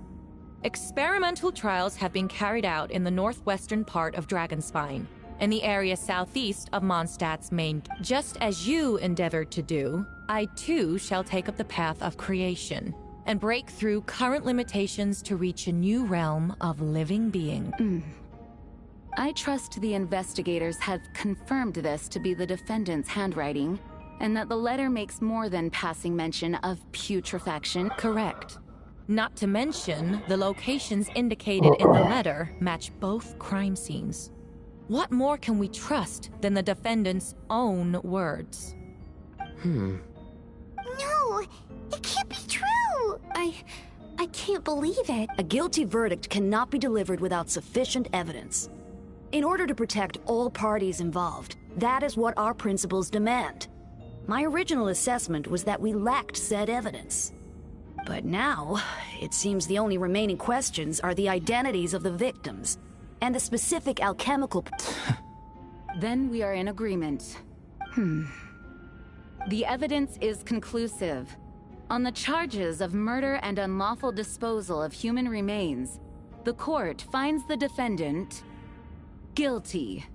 Experimental trials have been carried out in the northwestern part of Dragonspine, in the area southeast of Mondstadt's main. Just as you endeavored to do, I too shall take up the path of creation and break through current limitations to reach a new realm of living being. I trust the investigators have confirmed this to be the defendant's handwriting, and that the letter makes more than passing mention of putrefaction. Correct. Not to mention, the locations indicated in the letter match both crime scenes. What more can we trust than the defendant's own words? No, it can't be true. I can't believe it. A guilty verdict cannot be delivered without sufficient evidence. In order to protect all parties involved, that is what our principles demand. My original assessment was that we lacked said evidence. But now, it seems the only remaining questions are the identities of the victims, and the specific alchemical... Then we are in agreement. The evidence is conclusive. On the charges of murder and unlawful disposal of human remains, the court finds the defendant guilty.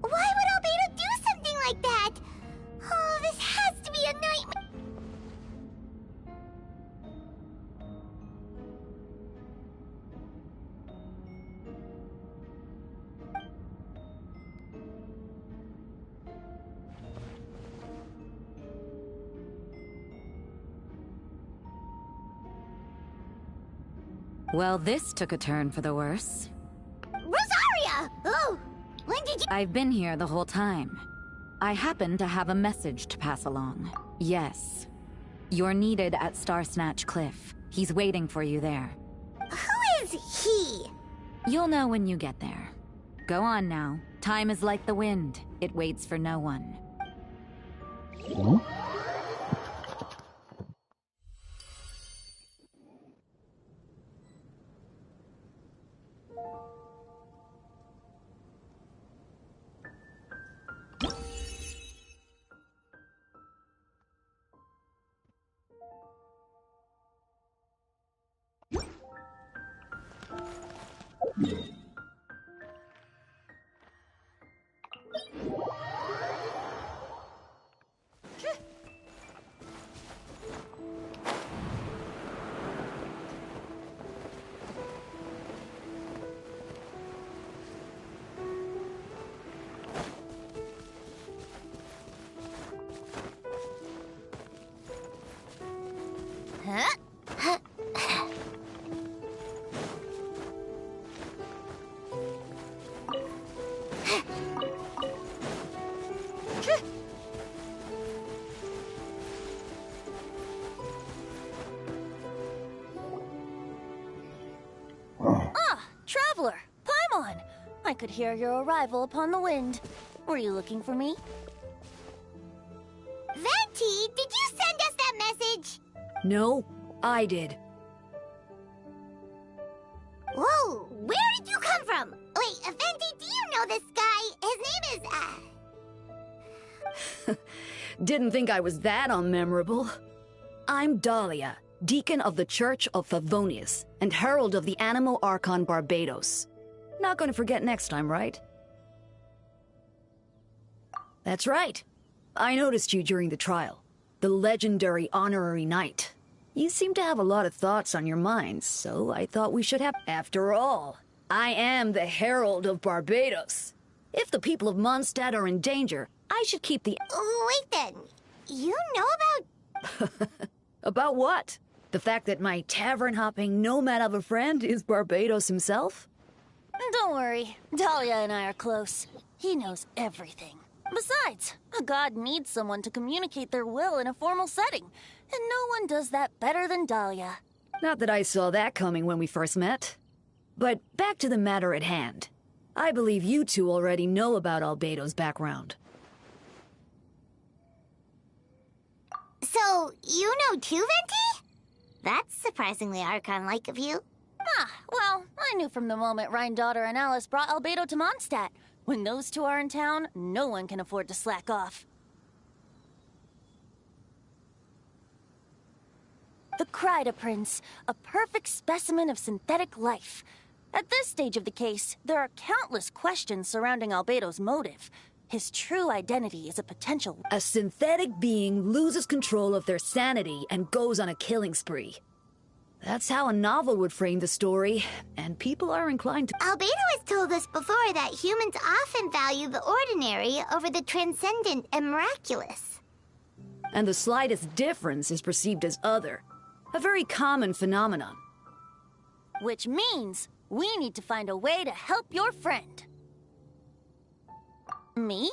Why would Albedo do something like that? Oh, this has to be a nightmare. Well, this took a turn for the worse. Rosaria! Oh, when did you... I've been here the whole time. I happen to have a message to pass along. Yes. You're needed at Starsnatch Cliff. He's waiting for you there. Who is he? You'll know when you get there. Go on now. Time is like the wind. It waits for no one. Traveler! Paimon! I could hear your arrival upon the wind. Were you looking for me? Venti, did you send us that message? No, I did. Whoa, where did you come from? Wait, Venti, do you know this guy? His name is, Didn't think I was that unmemorable. I'm Dahlia, Deacon of the Church of Favonius, and Herald of the Animo Archon Barbados. Not gonna forget next time, right? That's right. I noticed you during the trial. The legendary honorary knight. You seem to have a lot of thoughts on your mind, so I thought we should have... After all, I am the Herald of Barbados. If the people of Mondstadt are in danger, I should keep the... Wait then. You know about... About what? The fact that my tavern-hopping nomad of a friend is Barbados himself? Don't worry. Dahlia and I are close. He knows everything. Besides, a god needs someone to communicate their will in a formal setting, and no one does that better than Dahlia. Not that I saw that coming when we first met. But back to the matter at hand. I believe you two already know about Albedo's background. So, you know too, Venti? That's surprisingly Archon-like of you. Ah, well, I knew from the moment Rhine-daughter and Alice brought Albedo to Mondstadt. When those two are in town, no one can afford to slack off. The Kryda Prince, a perfect specimen of synthetic life. At this stage of the case, there are countless questions surrounding Albedo's motive. His true identity is a potential... A synthetic being loses control of their sanity and goes on a killing spree. That's how a novel would frame the story, and people are inclined to... Albedo has told us before that humans often value the ordinary over the transcendent and miraculous. And the slightest difference is perceived as other. A very common phenomenon. Which means we need to find a way to help your friend. Me?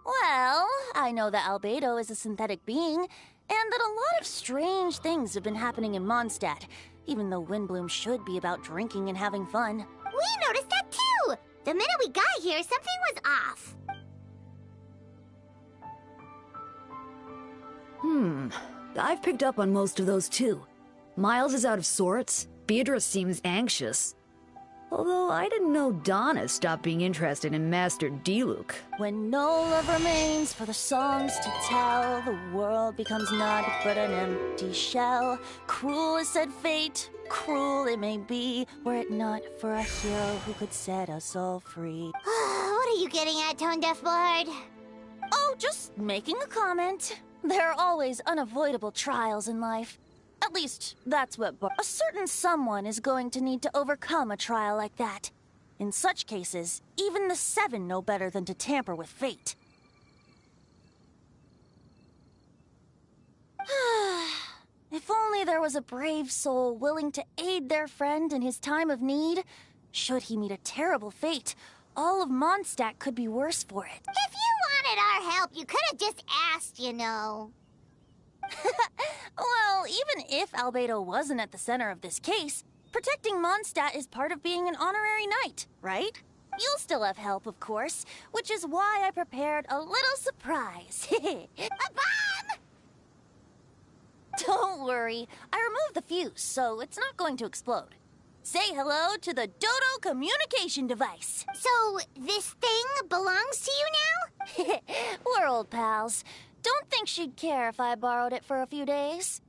Well, I know that Albedo is a synthetic being, and that a lot of strange things have been happening in Mondstadt, even though Windbloom should be about drinking and having fun. We noticed that too! The minute we got here, something was off. I've picked up on most of those too. Miles is out of sorts, Beatrice seems anxious. Although I didn't know Donna stopped being interested in Master Diluc. When no love remains for the songs to tell, the world becomes naught but an empty shell. Cruel is said fate, cruel it may be, were it not for a hero who could set us all free. What are you getting at, Tone Deaf Bard? Oh, just making a comment. There are always unavoidable trials in life. At least, that's what a certain someone is going to need to overcome a trial like that. In such cases, even the Seven know better than to tamper with fate. If only there was a brave soul willing to aid their friend in his time of need. Should he meet a terrible fate, all of Mondstadt could be worse for it. If you wanted our help, you could have just asked, you know. Well, even if Albedo wasn't at the center of this case, protecting Mondstadt is part of being an honorary knight, right? You'll still have help, of course, which is why I prepared a little surprise. A bomb! Don't worry, I removed the fuse, so it's not going to explode. Say hello to the Dodo communication device. So, this thing belongs to you now? We're old pals. Don't think she'd care if I borrowed it for a few days.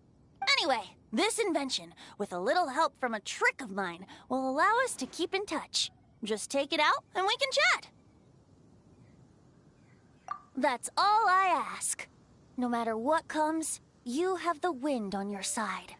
Anyway, this invention, with a little help from a trick of mine, will allow us to keep in touch. Just take it out and we can chat. That's all I ask. No matter what comes, you have the wind on your side.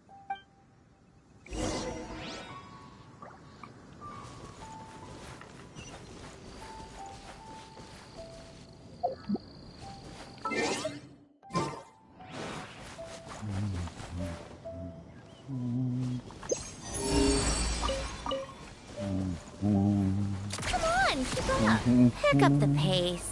Come on, keep up. Pick up the pace.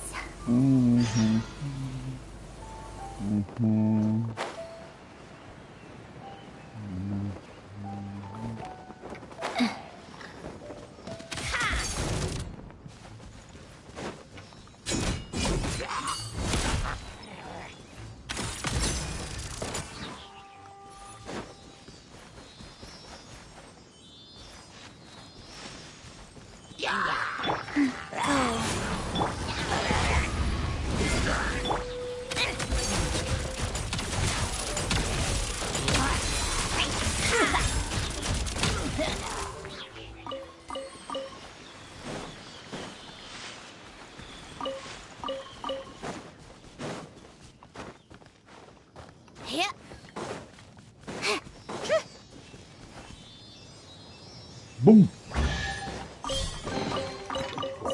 Boom.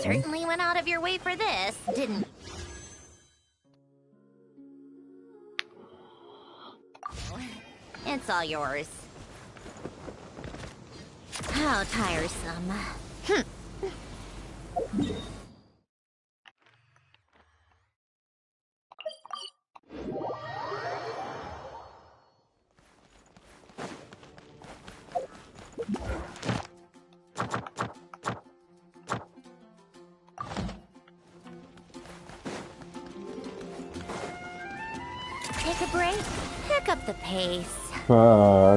Certainly went out of your way for this, didn't? It's all yours. How tiresome. Take a break, pick up the pace. Oh.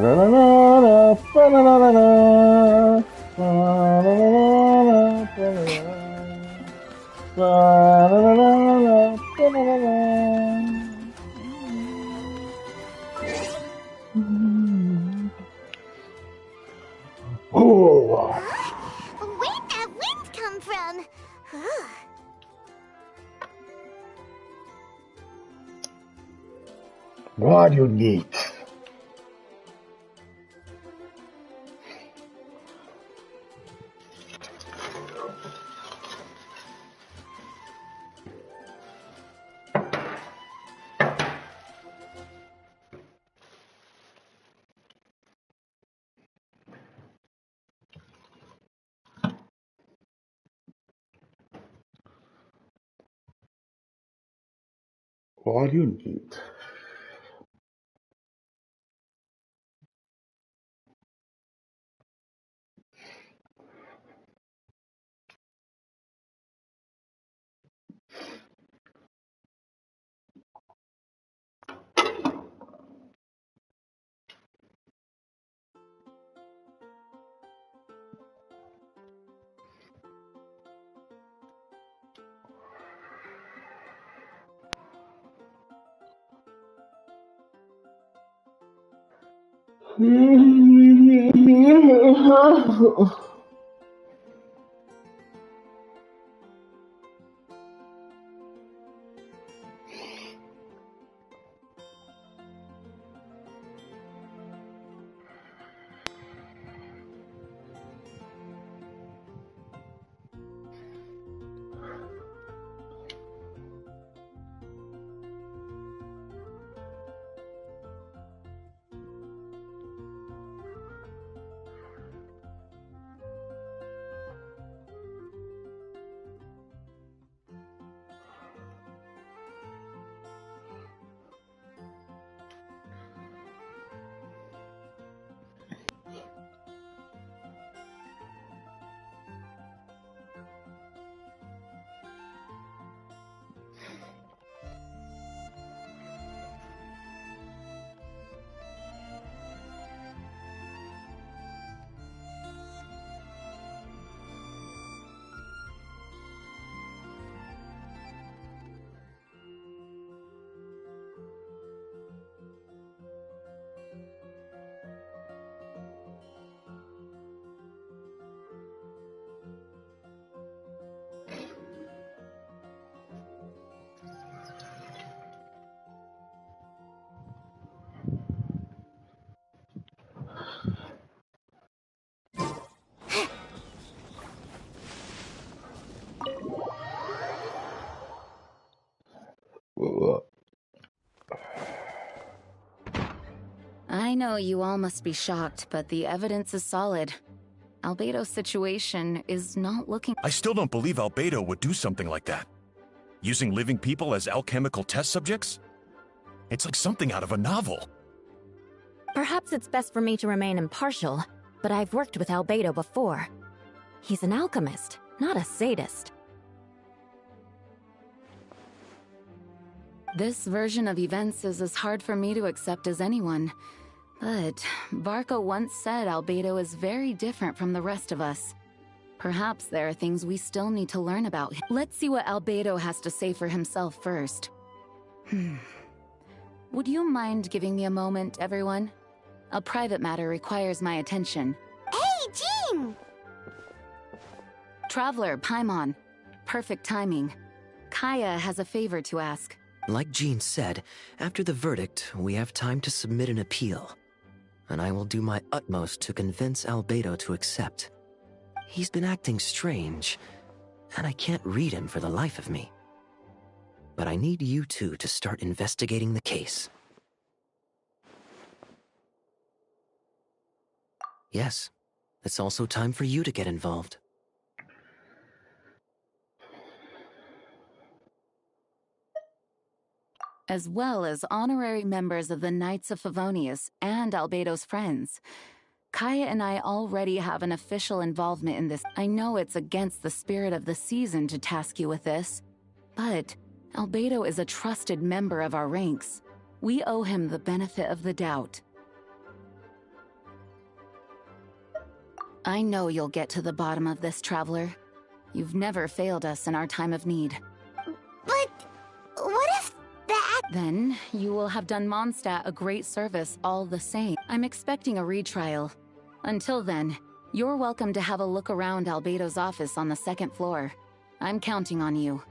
Where'd that wind come from? What do you need? What do you need? I know you all must be shocked, but the evidence is solid. Albedo's situation is not looking... I still don't believe Albedo would do something like that. Using living people as alchemical test subjects? It's like something out of a novel. Perhaps it's best for me to remain impartial, but I've worked with Albedo before. He's an alchemist, not a sadist. This version of events is as hard for me to accept as anyone. But Barco once said Albedo is very different from the rest of us. Perhaps there are things we still need to learn about him. Let's see what Albedo has to say for himself first. Would you mind giving me a moment, everyone? A private matter requires my attention. Hey, Jean! Traveler, Paimon. Perfect timing. Kaya has a favor to ask. Like Jean said, after the verdict, we have time to submit an appeal. And I will do my utmost to convince Albedo to accept. He's been acting strange, and I can't read him for the life of me. But I need you two to start investigating the case. Yes, it's also time for you to get involved. As well as honorary members of the Knights of Favonius and Albedo's friends. Kaya and I already have an official involvement in this. I know it's against the spirit of the season to task you with this, but Albedo is a trusted member of our ranks. We owe him the benefit of the doubt. I know you'll get to the bottom of this, Traveler. You've never failed us in our time of need. But what if that... Then you will have done Mondstadt a great service all the same. I'm expecting a retrial. Until then, you're welcome to have a look around Albedo's office on the second floor. I'm counting on you.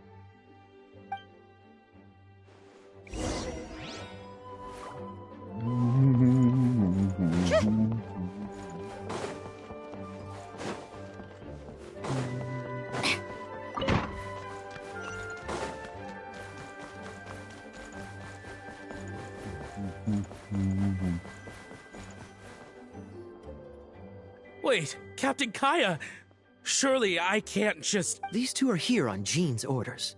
Wait, Captain Kaya! Surely I can't just... These two are here on Jean's orders.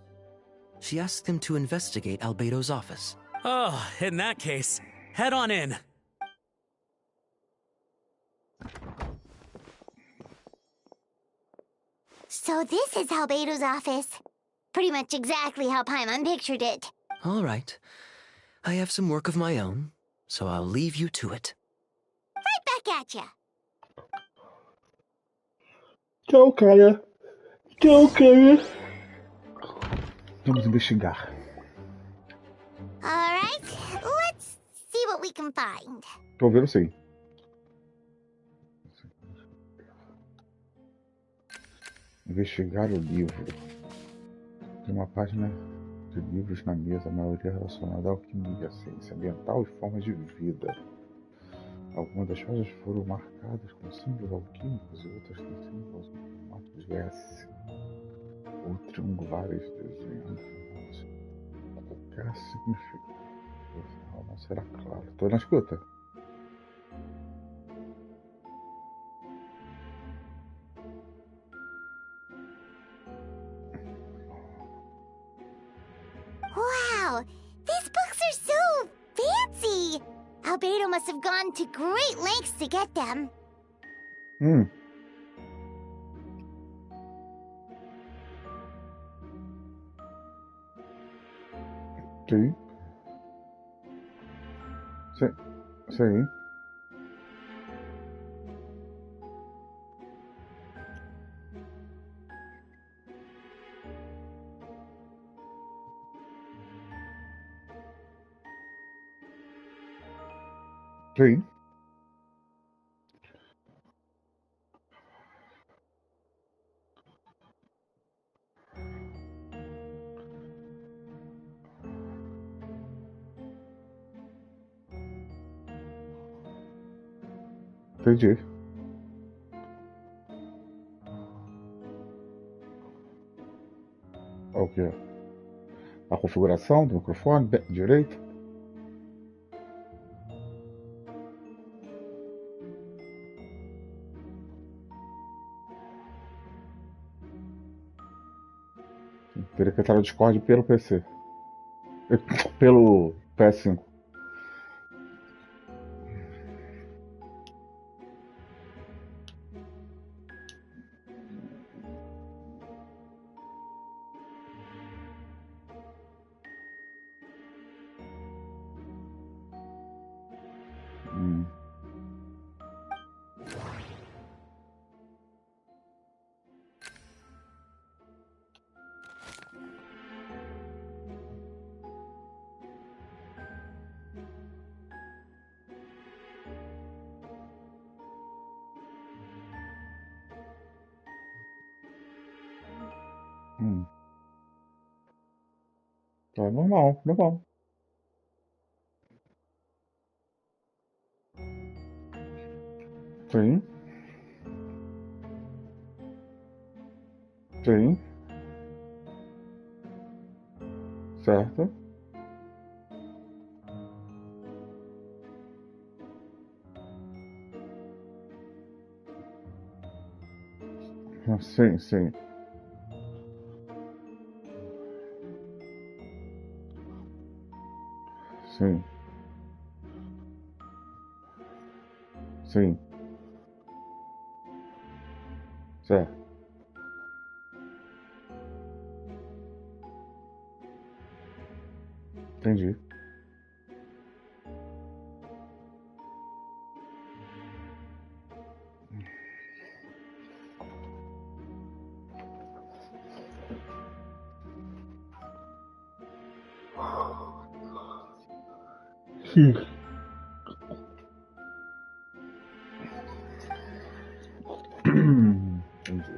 She asked them to investigate Albedo's office. Oh, in that case, head on in. So this is Albedo's office. Pretty much exactly how Paimon pictured it. All right. I have some work of my own, so I'll leave you to it. Right back at ya. Tchau, Kaya. Tchau, Kaya. Vamos investigar. Alright, let's see what we can find. Tô vendo sim. Investigar o livro. Tem uma página de livros na mesa, a maioria relacionada à alquimia, ciência ambiental e formas de vida. Algumas das páginas foram marcadas com símbolos alquímicos e outras têm símbolos em formato de S ou triangulares desenhando qualquer significado. Não será claro. Tô na escuta. Wow, these books are so fancy! Albedo must have gone to great lengths to get them. Sim. Sim. Sim. Entendi. O quê? A configuração do microfone direito? Teria que entrar no Discord pelo PC. Pelo PS5. Tá normal, normal. Sim. Sim. Certo. Sim, sim. Sim. Sim. Certo. Entendi. Sim. Entendi.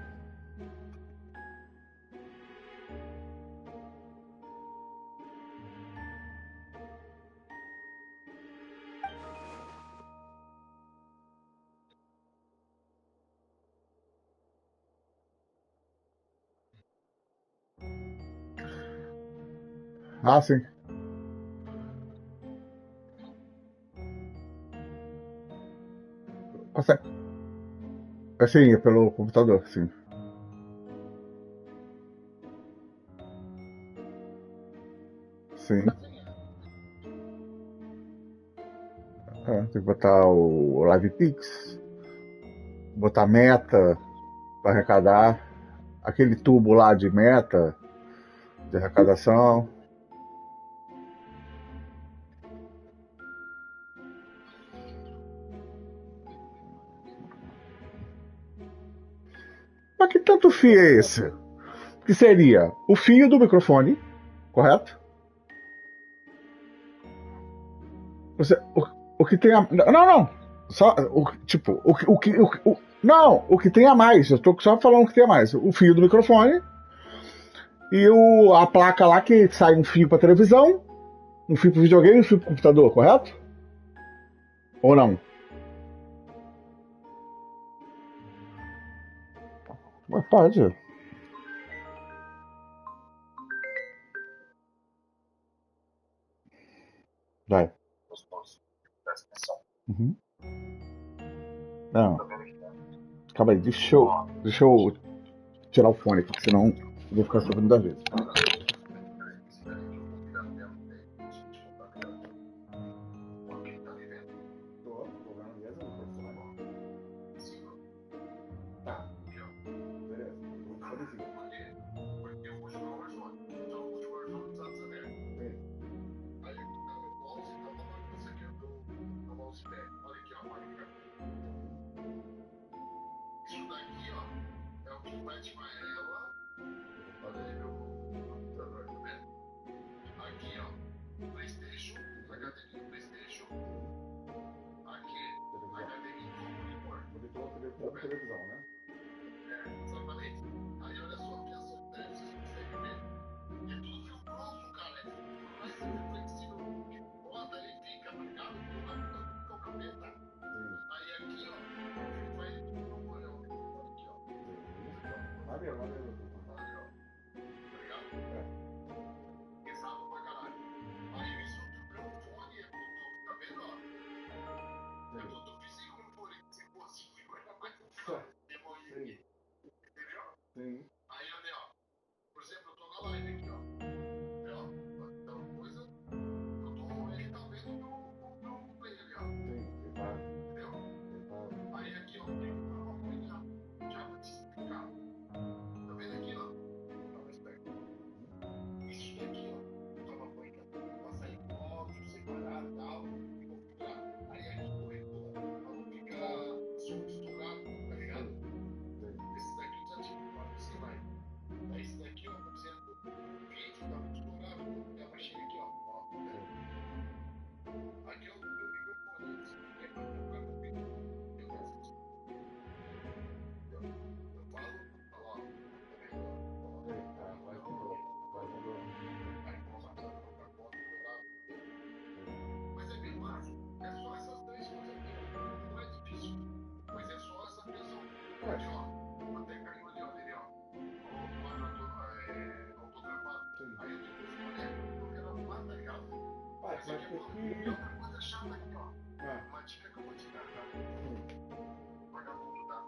Ah, sim. Consegue. Sim, é pelo computador, sim. Sim. É, tem que botar o Live Pix, botar meta para arrecadar, aquele tubo lá de meta de arrecadação. Mas que tanto fio é esse? Que seria o fio do microfone, correto? O que tem a. Não, não. Só. Tipo, não, o que tem a mais. Eu tô só falando o que tem a mais. O fio do microfone e a placa lá que sai um fio pra televisão, um fio pro videogame e um fio pro computador, correto? Ou não? Mas pode. Vai. Uhum. Não. Calma aí, deixa eu tirar o fone, porque senão eu vou ficar sabendo da vez. Televisão, né? Maneiro, maneiro. Sim. E outra coisa chata aqui, ó. Uma dica que eu vou te dar, tá? Vagabundo, tá?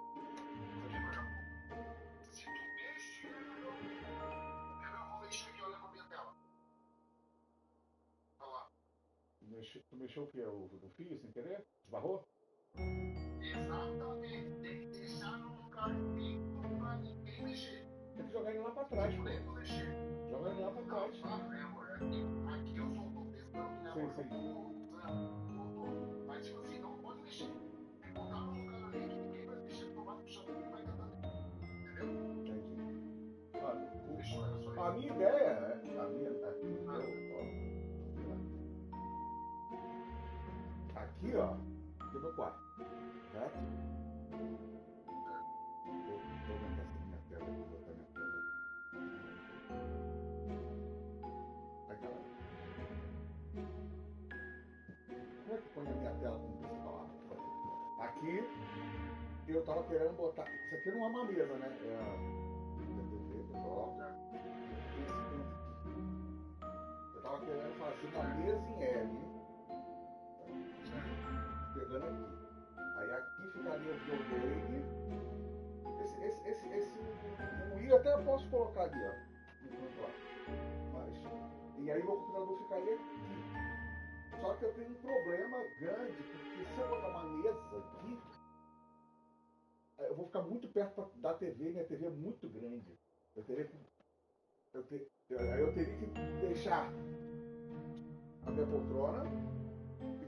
Isso aqui é vagabundo. Se tu mexe, eu vou mexer aqui, olha pra minha tela. Olha lá. Tu mexeu o quê? O fio sem querer? Esbarrou? Exatamente. Tem que deixar no lugar limpo pra ninguém mexer. Tem que jogar ele lá pra trás, pô. Joga ele lá pra trás. Aqui eu só tô testando, né? Sim. Mas tipo assim, não pode mexer. Tem que botar no lugar ali que ninguém vai mexer, não vai puxar, não vai tentar. Entendeu? Entendi. A minha ideia é. Aqui, ó. Aqui é meu quarto. Certo? Vou aumentar essa minha tela aqui, botar minha tela. Vai, galera. Como é que põe a minha tela como principal? Aqui, eu tava querendo botar. Isso aqui não é uma mesa, né? É a TV, pessoal. Eu tava querendo fazer uma mesa em L. Pegando aqui. Aí aqui ficaria o videogame. O Wii até eu posso colocar ali, ó. Mas. E aí meu computador ficaria aqui. Só que eu tenho um problema grande, porque se eu botar uma mesa aqui, eu vou ficar muito perto da TV, minha TV é muito grande. Eu teria que deixar a minha poltrona e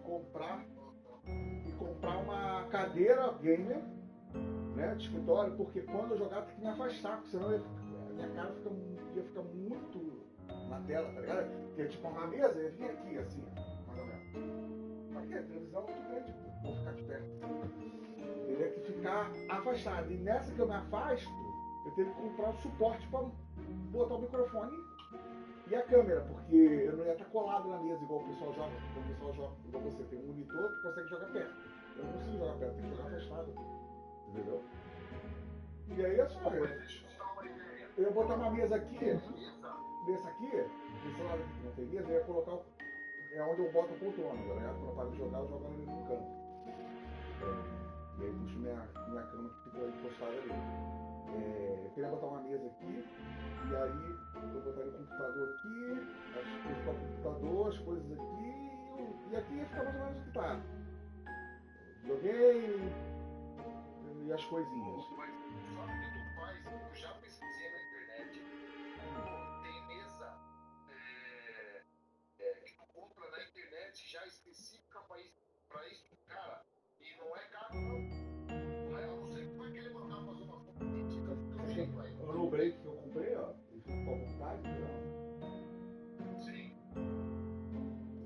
comprar uma cadeira gamer, né, de escritório, porque quando eu jogar tem que me afastar, porque senão a minha cara ia ficar muito na tela, tá ligado? Porque tipo uma mesa, eu ia vir aqui assim, mais ou menos. Aqui a televisão é muito grande, vou ficar de perto. Teria que ficar afastado. E nessa que eu me afasto, eu teria que comprar um suporte para botar o microfone e a câmera, porque eu não ia estar colado na mesa igual o pessoal joga. O pessoal joga igual você tem um monitor, tu consegue jogar perto. Eu não consigo jogar perto, tem que jogar afastado. Entendeu? E aí é só eu ia botar uma mesa aqui, desse aqui, desse lado aqui que não tem mesa, eu ia colocar é onde eu boto a poltrona, tá ligado? Quando eu paro de jogar, eu jogo ali no canto. E aí puxo minha cama que fica encostada ali. Eu queria botar uma mesa aqui, e aí eu botaria o computador aqui, as coisas para o computador, as coisas aqui, e aqui ia ficar mais ou menos o que tá. Videogame e as coisinhas. Mas sabe o que tu faz? Eu já pesquisei na internet. Tem mesa que tu compra na internet já específica para isso, cara. E não é caro, não. Aí eu não sei como é que ele mandar fazer uma foto crítica do teu jeito aí. No break que eu comprei, ó, e fico com a vontade, entendeu? Sim.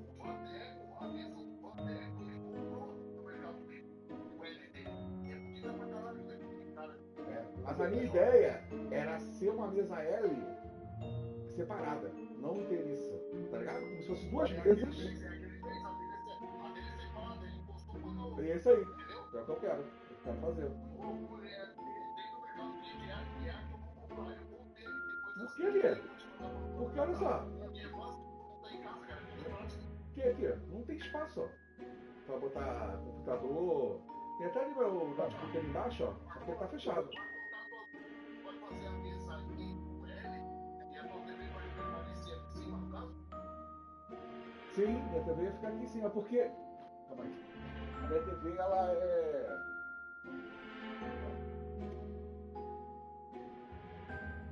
O Vandeco, a mesa do Vandeco, ele comprou no Mercado Livre. O LD. E é bonita pra caralho, né? Cara. Mas a minha ideia era ser uma mesa L separada, não inteiriça, tá ligado? Como se fosse duas mesas. É isso aí, é o que eu quero fazer. Por que, Lê? Porque olha só. Que aqui? Não tem espaço, ó. Pra botar computador. Tem até ali meu notebook ali embaixo, ó. Só que ele tá fechado. Pode fazer a mesa aqui com L e a tua TV vai permanecer aqui em cima, no caso? Sim, minha TV ia ficar aqui em cima, porque. Calma aí. A minha TV, ela é.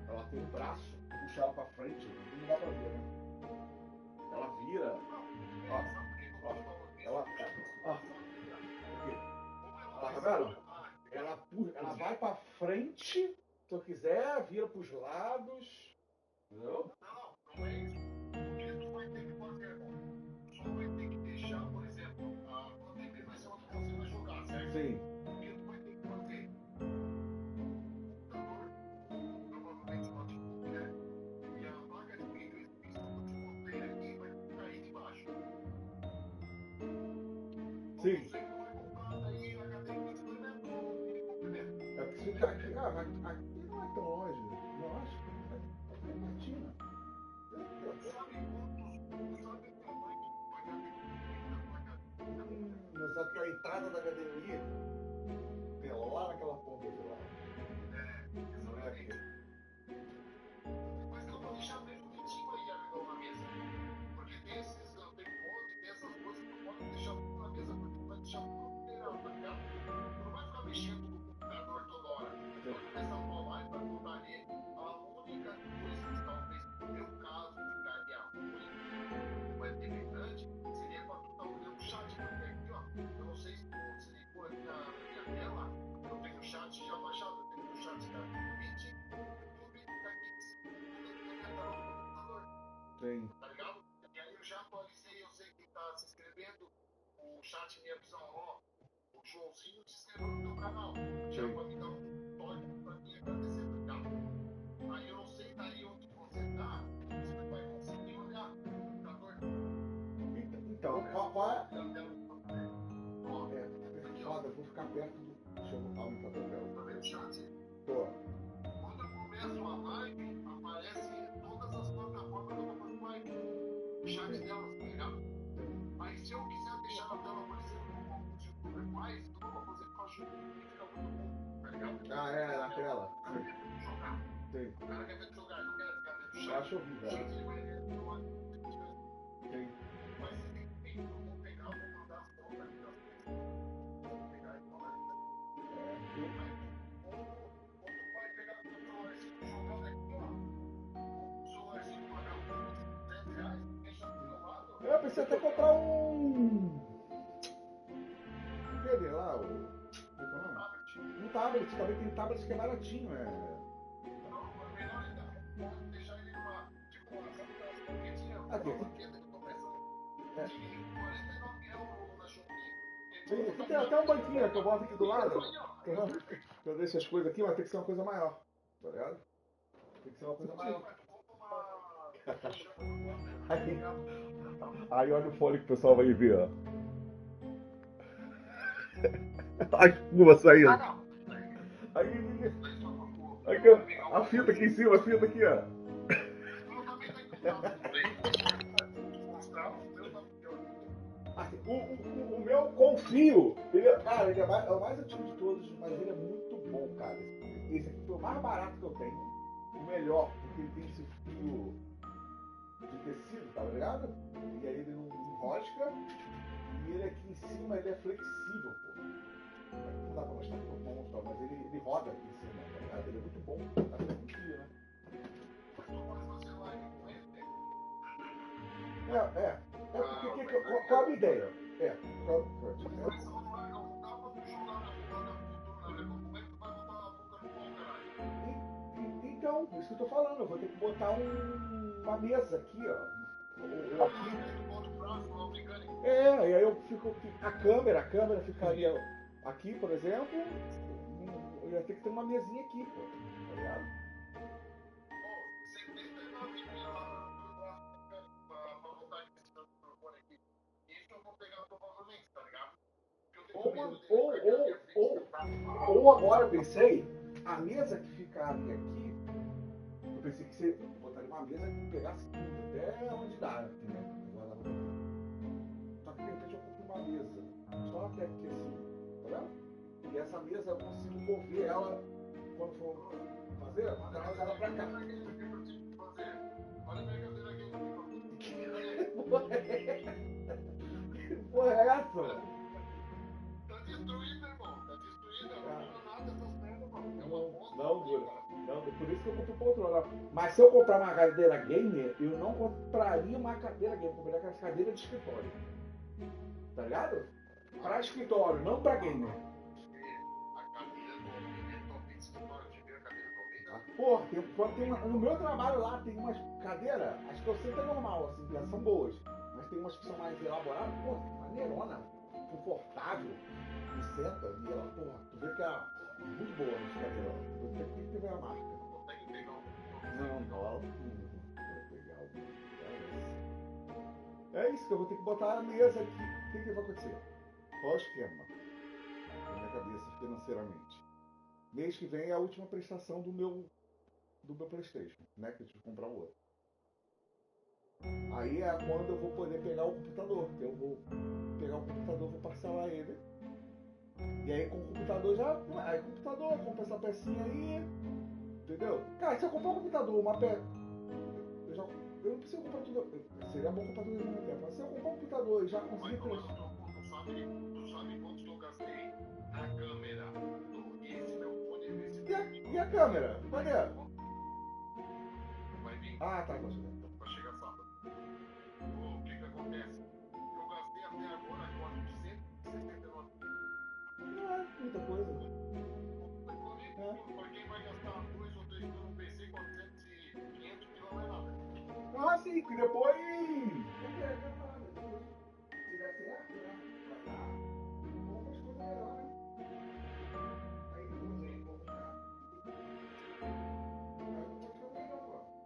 Ela tem um braço, puxa ela pra frente, não dá pra ver, né? Ela vira. Ó. Ela. Ó. Aqui. Tá vendo? Ela vai pra frente, se eu quiser, vira pros lados. Entendeu? Não é isso. O que tu vai ter que fazer, irmão? Tu só vai ter que deixar, por exemplo, a TV vai ser onde você vai jogar, certo? Sim. O que tu vai ter que fazer? Computador, provavelmente notebook, né? E a placa de vídeo, esse pixel que eu te mostrei aqui, vai ficar aí debaixo. Sim. Você que vai comprar daí HD pixel, né? É porque se ficar aqui, aqui não é tão longe. Eu acho que é Platina. Sabe o tamanho do HD? dele ir, tem lá naquela ponta de lá. Não é aqui. Mas eu vou deixar bem bonitinho aí, amigão, na mesa. Porque tem esses pontos e tem essas coisas que eu posso deixar tudo na mesa, porque vai deixar tudo liberado, tá ligado? Não vai ficar mexendo no computador toda hora. Quando começar a falar, vai botar ali. A única coisa que talvez, no meu caso, ficaria ruim, vai ter grande, seria quando tu tá olhando o chat, porque aqui, ó, eu não sei se você ligou aqui na minha tela, eu tenho o chat já baixado, eu tenho o chat da Twitch, YouTube, da Geeks, tudo aqui na minha tela do computador. Sim. Tá ligado? E aí eu já atualizei, eu sei que tá se inscrevendo, o chat me avisou, ó, o Joãozinho te inscreveu no teu canal. Já vai me dar um toque pra mim agradecer, tá ligado? Aí eu não sei daí onde você tá, você vai conseguir olhar no computador. Então, qual é? Foda, vou ficar perto do. Deixa eu aumentar a tela. Tá vendo o chat? Tô. Quando eu começo a live, aparece todas as plataformas que eu tô fazendo live. O chat delas, tá ligado? Aí se eu quiser deixar a tela aparecendo como alguns youtubers faz, eu não vou fazer porque eu acho que fica muito bom, tá ligado? Ah, é, na tela. O cara quer ver jogar. Sim. O cara quer ver jogar, ele não quer ficar vendo o Eu chat. acho horrível. O chat ele vai ver. Sim. Mas você tem que ver, eu vou pegar, vou mandar as fotos ali das coisas. Vou pegar e mandar. Quando vai pegar o celularzinho jogando aqui, ó. O celularzinho pagar R$200, deixa do seu lado. Eu pensei até comprar um. Aquele lá, o. Um tablet, também tem tablet que é baratinho, é. Não, é melhor ainda. Pode deixar ele numa. Tipo, sabe aquelas banquetinhas? Uma Aqui. banqueta que começa de €49 na Shopee. Sim, aqui tem até um banquinho que eu boto aqui do lado. Eu deixo as coisas aqui, mas tem que ser uma coisa maior. Tá ligado? Tem que ser uma coisa maior. Aí olha o fone que o pessoal vai ver, ó. A espuma saindo. Aqui, ó. A fita aqui em cima, a fita aqui, ó. O meu confio, ele, cara, ele é o mais antigo de todos, mas ele é muito bom, cara. Esse aqui foi o mais barato que eu tenho, o melhor, porque ele tem esse fio de tecido, tá ligado? E aí ele não enrosca, e ele aqui em cima ele é flexível, pô. Não dá pra mostrar porque eu vou mostrar, mas ele roda aqui em cima, tá ligado? Ele é muito bom, tá muito fio, né? Qual a minha ideia? Então, isso que eu tô falando, eu vou ter que botar uma mesa aqui, ó. Aqui. E aí eu fico. A câmera ficaria aqui, por exemplo. Eu ia ter que ter uma mesinha aqui, pô. Tá ligado? Ou agora eu pensei, a mesa que ficaria aqui, eu pensei que você botaria uma mesa que pegasse tudo, até onde dá, entendeu? Só que de repente eu compro uma mesa, só até aqui assim, tá vendo? E essa mesa eu consigo mover ela quando for fazer, mandar ela pra cá. Que porra é essa? Tá destruído, irmão. Tá destruído. Não dura nada essas merdas, mano. É uma bosta. Não dura. Não, por isso que eu compro o controle. Mas se eu comprar uma cadeira gamer, eu não compraria uma cadeira gamer. Eu compraria aquelas cadeiras de escritório. Tá ligado? Pra escritório, não pra gamer. A cadeira do homem é top de escritório. Já viu a cadeira do homem? Porra, no meu trabalho lá tem umas cadeiras, as que eu sei que é normal, assim, elas são boas. Mas tem umas que são mais elaboradas, porra, maneirona, confortável. E senta e ela, porra, tu vê que é muito boa essa cadeira. Você tem que ver a marca. Consegue pegar um. Não, vai pegar o. É isso que eu vou ter que botar a mesa aqui. O que vai acontecer? Qual é o esquema? Na minha cabeça, financeiramente. Mês que vem é a última prestação do meu PlayStation, né? Que eu tive que comprar um outro. Aí é quando eu vou poder pegar o computador. Eu vou pegar o computador, vou parcelar ele. E aí com o computador já. Aí computador, compra essa pecinha aí. Entendeu? Cara, se eu comprar um computador, uma peça. Eu não preciso comprar tudo. Seria bom comprar tudo ao mesmo tempo. Mas se eu comprar um computador e já conseguir prestar. Tu sabe quanto eu gastei na câmera esse meu fone desse. E a câmera? Cadê? Vai vir. Ah, tá, vai chegar. Vai chegar sábado. O que que acontece? Eu gastei até agora 469. Não é muita coisa. Pra quem vai gastar 2 ou 3 mil no PC, 400 e 500 mil não é nada. Ah, sim, que depois. Se der certo, né? Vai dar. Outras coisas melhores. Aí depois vem comprar. Aí eu vou ficar melhor, tipo, cara, eu tô.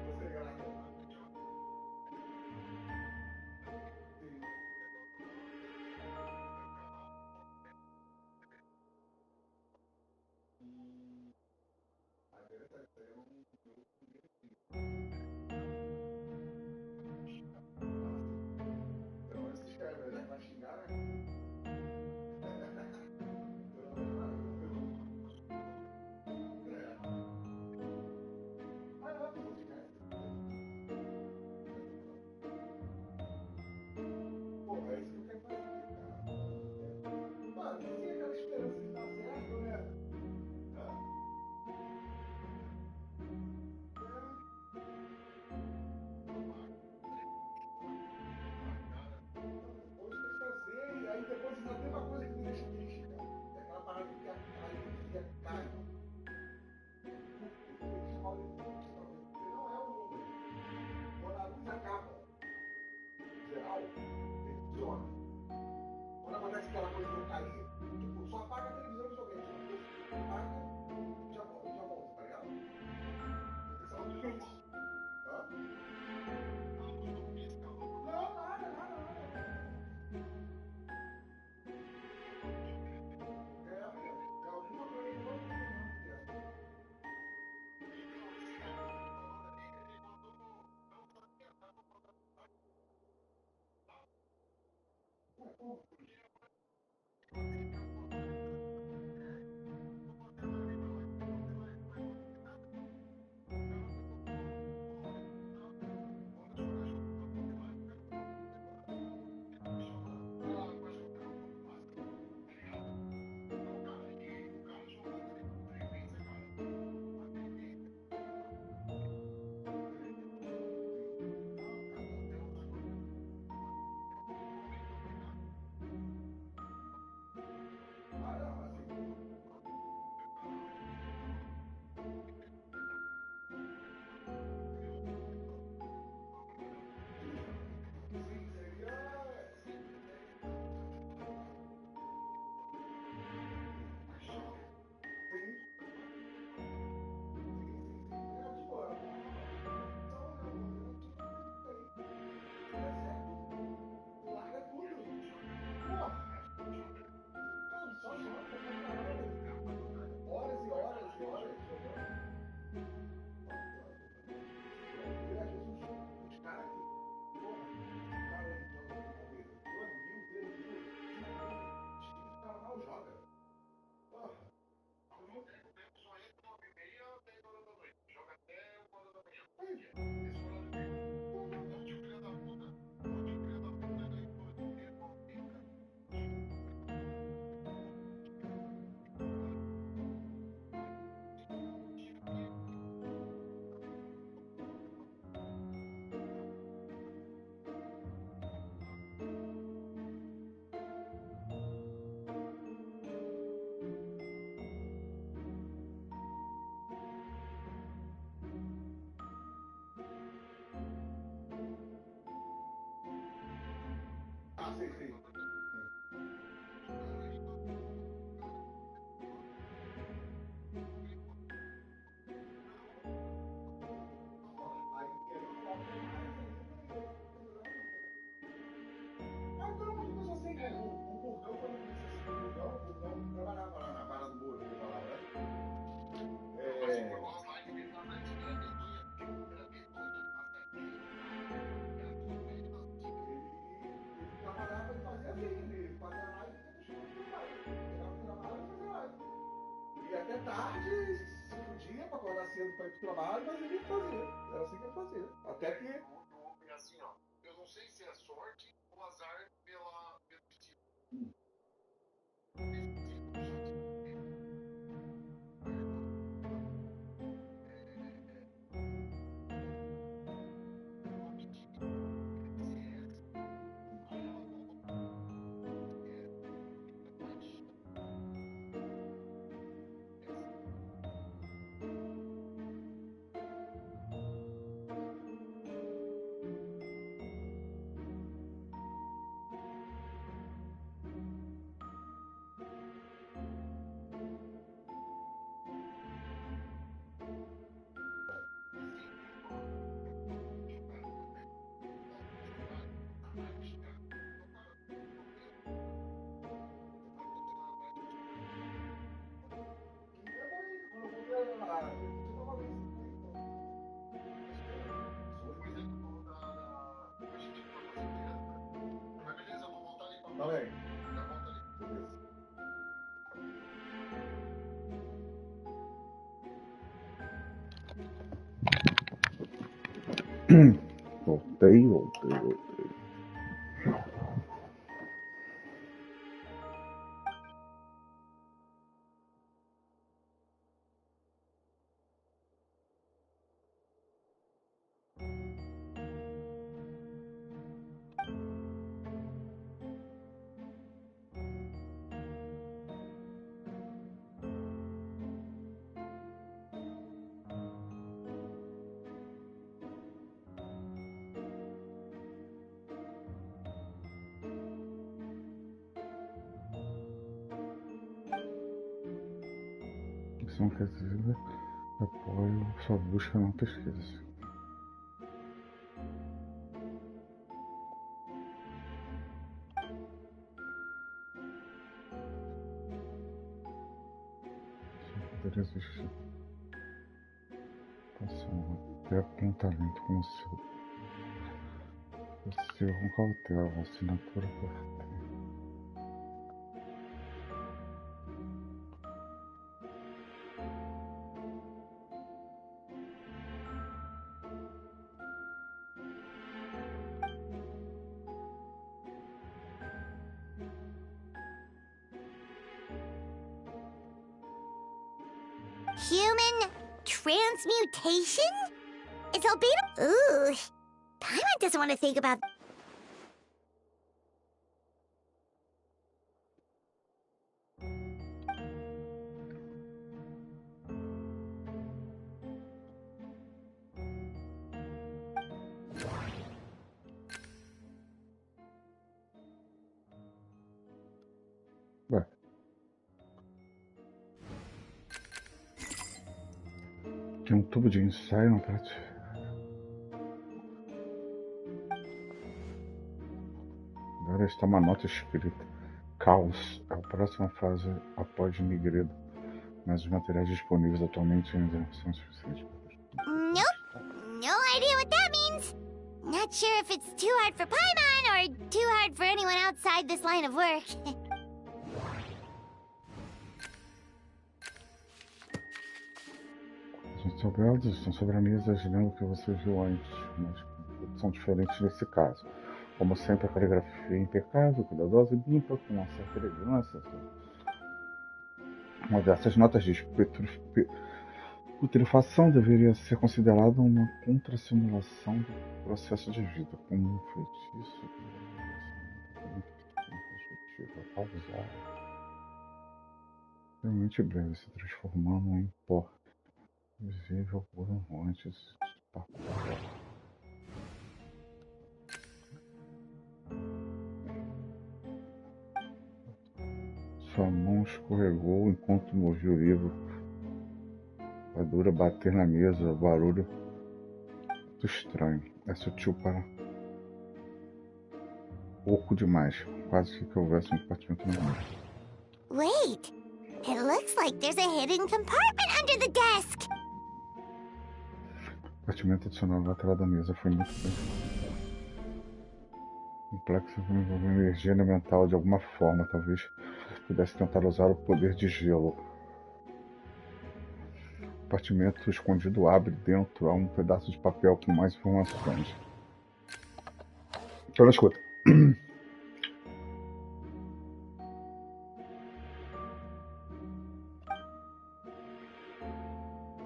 Você grava. Pelo menos se inscreve, né? Vai xingar, né? Pelo menos vai. É. Mas não, não esquece. Pô, é isso que eu quero fazer, cara. Mano, se aquela esperança de dar certo, né? Ah, sei, sei. Ah, então não começou assim, né? O Burgão, quando começou assim, o Burgão trabalhava lá na Barra do Boi, que eu falava, né? Ele trabalhava, ele fazia assim, ele fazia live e depois chegava do trabalho. Chegava do trabalho e fazia live. E até tarde, se podia, pra acordar cedo pra ir pro trabalho, mas ele fazia. Era assim que ele fazia. Até que. É assim, ó. Eu não sei se é sorte ou azar pelo estilo. Fala aí. Beleza. Voltei. Isso não quer dizer apoio sua busca na pesquisa. Poderia existir até com talento como o seu. Possível com cautela, assinatura por. Human transmutation? Is Albedo? Ooh. Paimon doesn't want to think about. Ué. Tem um tubo de ensaio no prato. Agora está uma nota escrita. Caos é a próxima fase após Migredo, mas os materiais disponíveis atualmente ainda são suficientes. Nope. No idea what that means. Not sure if it's too hard for Paimon or too hard for anyone outside this line of work. A gente Os objetos estão sobre a mesa, lembro que você viu antes, mas são diferentes nesse caso. Como sempre, a caligrafia é impecável, cuidadosa e limpa, com uma certa elegância. Uma dessas notas diz: putrefação deveria ser considerada uma contrassimulação do processo de vida, como um feitiço. Pausar. Realmente breve, se transformando em pó visível por antes de papel. Sua mão escorregou enquanto movia o livro. A dura bater na mesa, o barulho muito estranho. É sutil para pouco demais, quase que houvesse um compartimento no meio. Wait, it looks like there's a hidden compartment under the desk. O compartimento adicional lateral da mesa foi muito bem. Complexo envolvendo energia elemental de alguma forma, talvez pudesse tentar usar o poder de gelo. O compartimento escondido abre dentro a um pedaço de papel com mais informações. Então, escuta.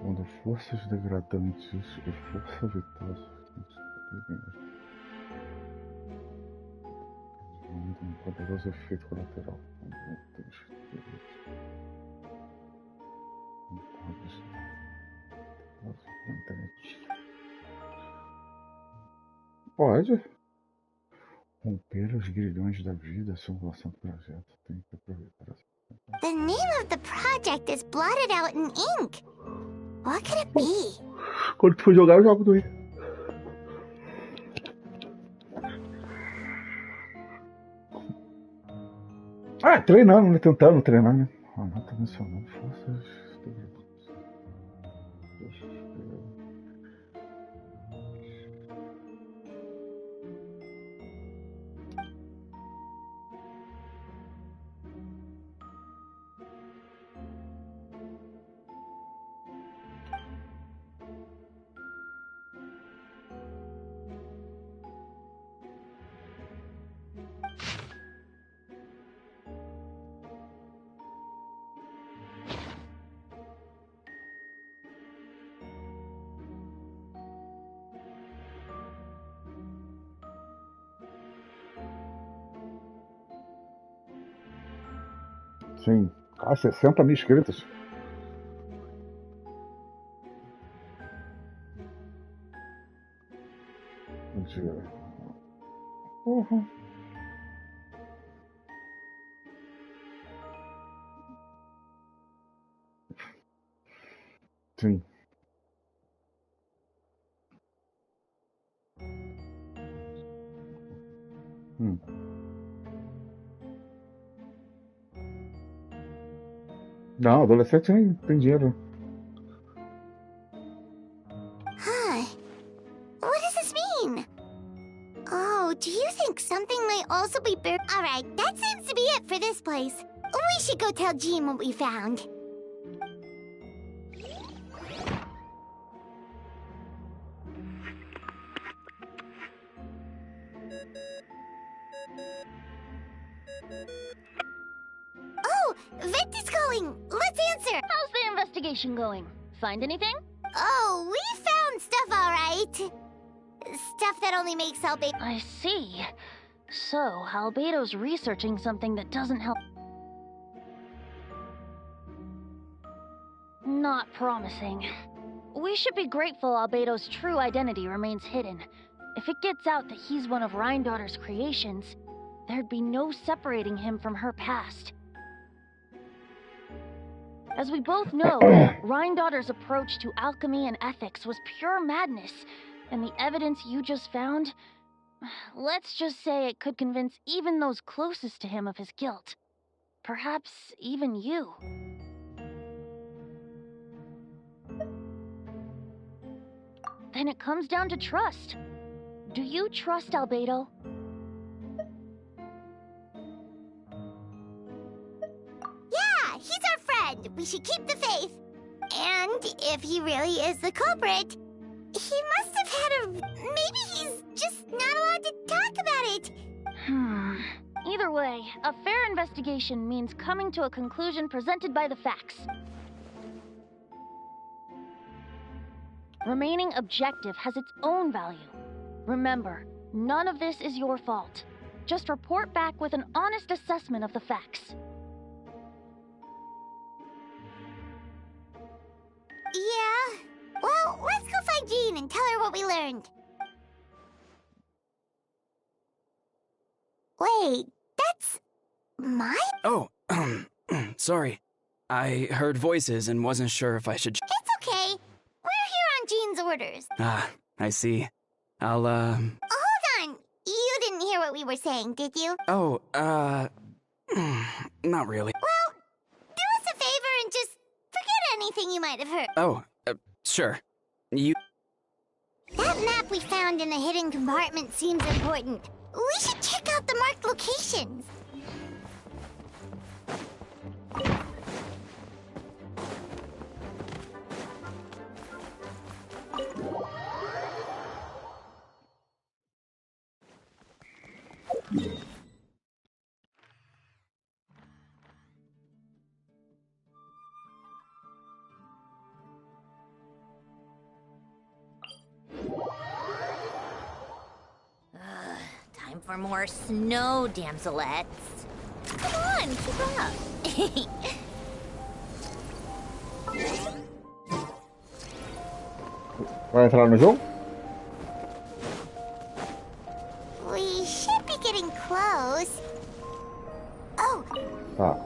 Quando forças degradantes e força vital um poderoso efeito colateral. Pode romper os grilhões da vida, a simulação do projeto. Tem que aproveitar essa. The name of the project is blotted out in ink. What could it be? Quando tu for jogar, eu jogo do Wii. Ah, treinando, né? Tentando treinar, né? Ah, não tá mencionando forças. Sim, 60 mil inscritos. Mentira. Uhum. Sim. Não, adolescente tem dinheiro. Huh. What does this mean? Oh, do you think something might also be buried? Alright, that seems to be it for this place. We should go tell Jean what we found. Oh, Vent is calling! Let's answer! How's the investigation going? Find anything? Oh, we found stuff, alright. Stuff that only makes Albedo. I see. So, Albedo's researching something that doesn't help. Not promising. We should be grateful Albedo's true identity remains hidden. If it gets out that he's one of Rhindaughter's creations, there'd be no separating him from her past. As we both know, Rhindaughter's approach to alchemy and ethics was pure madness, and the evidence you just found, let's just say it could convince even those closest to him of his guilt. Perhaps even you. Then it comes down to trust. Do you trust Albedo? Yeah, he's our friend. We should keep the faith. And if he really is the culprit, he must have had a... Maybe he's just not allowed to talk about it. Either way, a fair investigation means coming to a conclusion presented by the facts. Remaining objective has its own value. Remember, none of this is your fault. Just report back with an honest assessment of the facts. Yeah. Well, let's go find Jean and tell her what we learned. Wait, that's... mine? Oh, sorry. I heard voices and wasn't sure if I should... It's okay. We're here on Jean's orders. Ah, I see. I'll, Hold on. You didn't hear what we were saying, did you? Oh, not really. Well, do us a favor and just forget anything you might have heard. Oh, sure. You... That map we found in the hidden compartment seems important. We should check out the marked locations. Time for more snow, damselettes. Come on, keep up. Vai entrar no jogo? We should be getting close. Oh, Tá.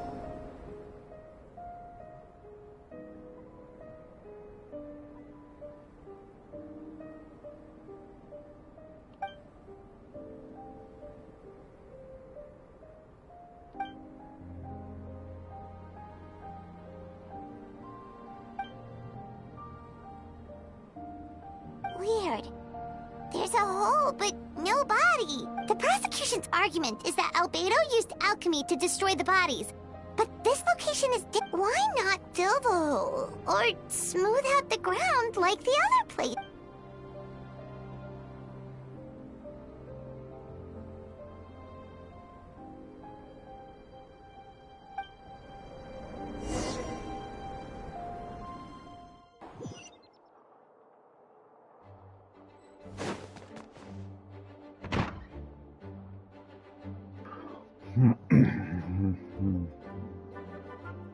weird. There's a hole, but no body. The prosecution's argument is that Albedo used alchemy to destroy the bodies. But this location is why not fill the hole? Or smooth out the ground like the other place?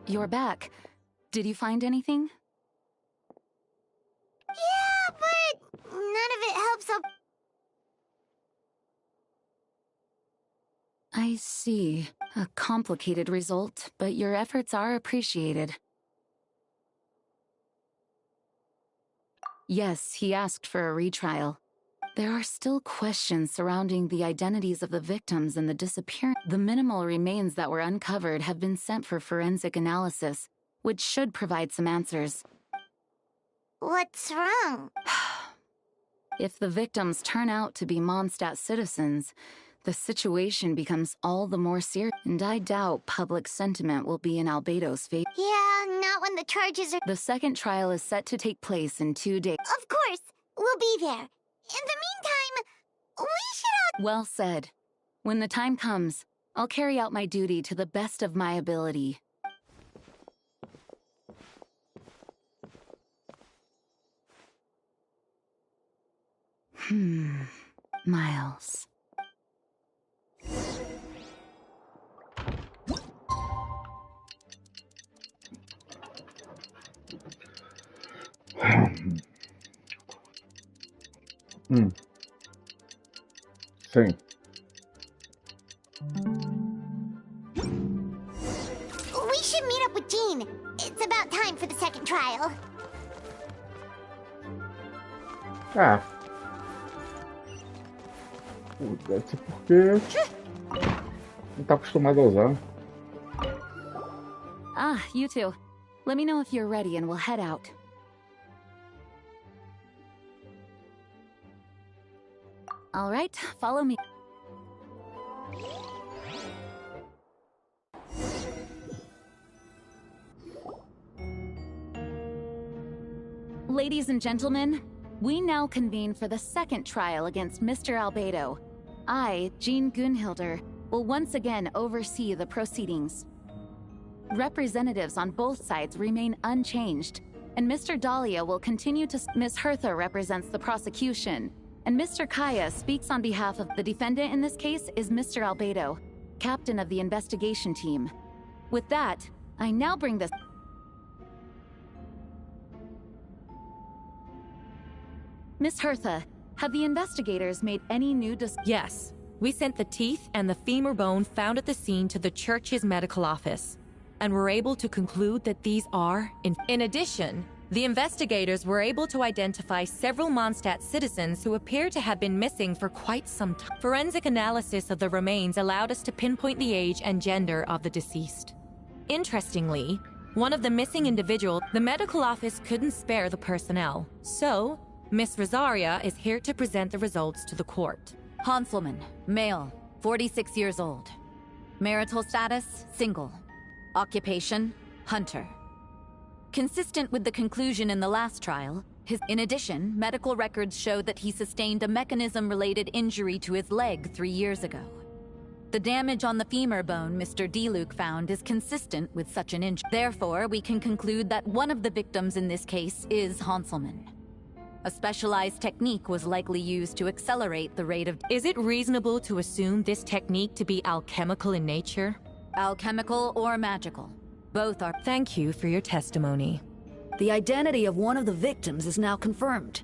You're back. Did you find anything? Yeah, but none of it helps up. I see. A complicated result, but your efforts are appreciated. Yes, he asked for a retrial. There are still questions surrounding the identities of the victims and the disappearance. The minimal remains that were uncovered have been sent for forensic analysis, which should provide some answers. What's wrong? If the victims turn out to be Mondstadt citizens, the situation becomes all the more serious, and I doubt public sentiment will be in Albedo's favor. Yeah, not when the charges are... The second trial is set to take place in 2 days. Of course, we'll be there. In the meantime, we should... Well said. When the time comes, I'll carry out my duty to the best of my ability. Miles. Sim. We should meet up with Jean. It's about time for the second trial. Ah. Deve ser porque não tá acostumado a usar. Ah, you two. Let me know if you're ready and we'll head out. All right, follow me. Ladies and gentlemen, we now convene for the second trial against Mr. Albedo. I, Jean Gunhilder, will once again oversee the proceedings. Representatives on both sides remain unchanged, and Mr. Dahlia will continue to... Ms. Hertha represents the prosecution, and Mr. Kaya speaks on behalf of the defendant in this case is Mr. Albedo, captain of the investigation team. With that, I now bring this... Miss Hertha, have the investigators made any new Yes. We sent the teeth and the femur bone found at the scene to the church's medical office, and were able to conclude that these are... In addition, the investigators were able to identify several Mondstadt citizens who appear to have been missing for quite some time. Forensic analysis of the remains allowed us to pinpoint the age and gender of the deceased. Interestingly, one of the missing individuals, the medical office couldn't spare the personnel, so Miss Rosaria is here to present the results to the court. Hanselman, male, 46 years old. Marital status, single. Occupation, hunter. Consistent with the conclusion in the last trial, in addition, medical records show that he sustained a mechanism-related injury to his leg 3 years ago. The damage on the femur bone Mr. Diluc found is consistent with such an injury. Therefore, we can conclude that one of the victims in this case is Hanselman. A specialized technique was likely used to accelerate the rate of... Is it reasonable to assume this technique to be alchemical in nature? Alchemical or magical. Both are... Thank you for your testimony. The identity of one of the victims is now confirmed.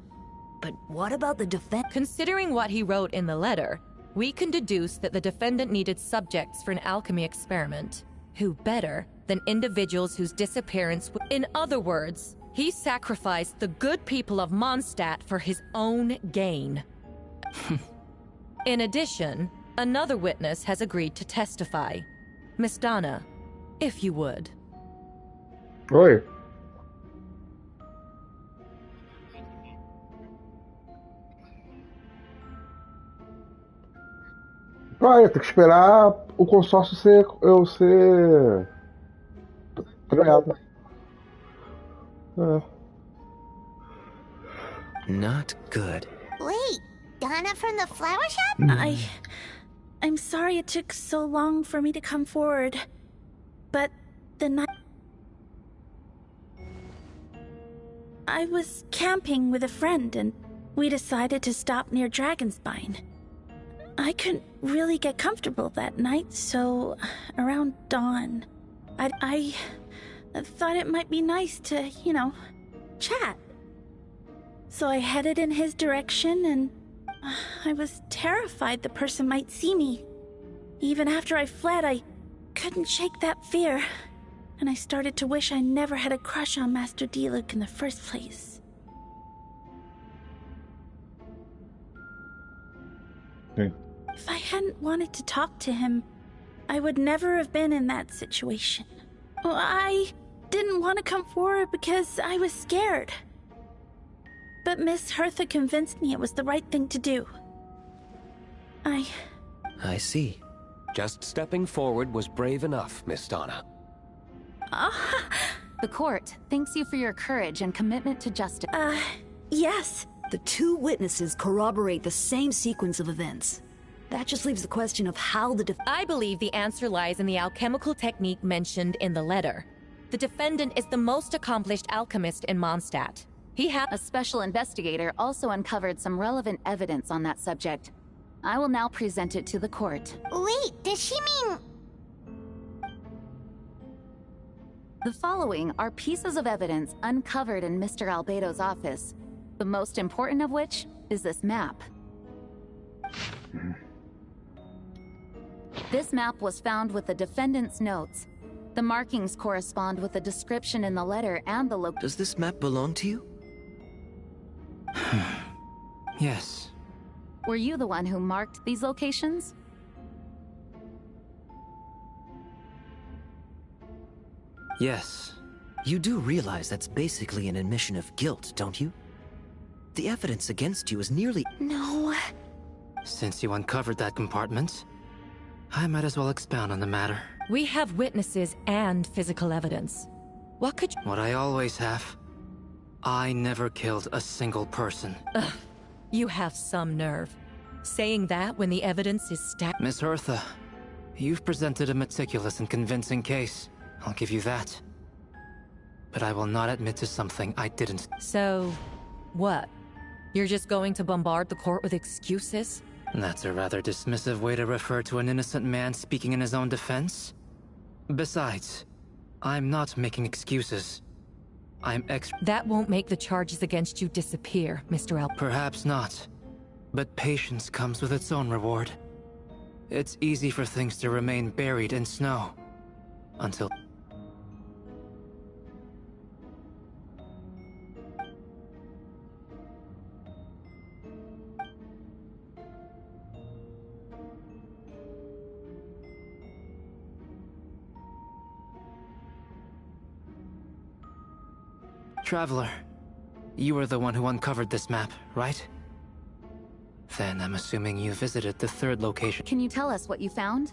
But what about the defendant? Considering what he wrote in the letter, we can deduce that the defendant needed subjects for an alchemy experiment. Who better than individuals whose disappearance... In other words, he sacrificed the good people of Mondstadt for his own gain. In addition, another witness has agreed to testify. Miss Donna, if you would. Oi. Tem que esperar o consórcio ser criado. Not good. Wait, Donna from the flower shop? I'm sorry it took so long for me to come forward. But the night... I was camping with a friend and we decided to stop near Dragonspine. I couldn't really get comfortable that night, so around dawn, I thought it might be nice to, chat. So I headed in his direction and I was terrified the person might see me. Even after I fled, I couldn't shake that fear, and I started to wish I never had a crush on Master Diluc in the first place. If I hadn't wanted to talk to him, I would never have been in that situation. Well, I didn't want to come forward because I was scared. But Miss Hertha convinced me it was the right thing to do. I see. Just stepping forward was brave enough, Miss Donna. The court thanks you for your courage and commitment to justice. Yes. The two witnesses corroborate the same sequence of events. That just leaves the question of how the I believe the answer lies in the alchemical technique mentioned in the letter. The defendant is the most accomplished alchemist in Mondstadt. A special investigator also uncovered some relevant evidence on that subject. I will now present it to the court. Wait, does she mean... The following are pieces of evidence uncovered in Mr. Albedo's office, the most important of which is this map. This map was found with the defendant's notes. The markings correspond with the description in the letter and the location. Does this map belong to you? Yes. Were you the one who marked these locations? Yes. You do realize that's basically an admission of guilt, don't you? The evidence against you is nearly... No. Since you uncovered that compartment, I might as well expound on the matter. We have witnesses and physical evidence. What could you... What I always have. I never killed a single person. Ugh, you have some nerve. Saying that when the evidence is stacked. Miss Hertha, you've presented a meticulous and convincing case. I'll give you that. But I will not admit to something I didn't. So, what? You're just going to bombard the court with excuses? That's a rather dismissive way to refer to an innocent man speaking in his own defense. Besides, I'm not making excuses. That won't make the charges against you disappear, Mr. L. Perhaps not. But patience comes with its own reward. It's easy for things to remain buried in snow. Until... Traveler, you were the one who uncovered this map, right? Then I'm assuming you visited the third location. Can you tell us what you found?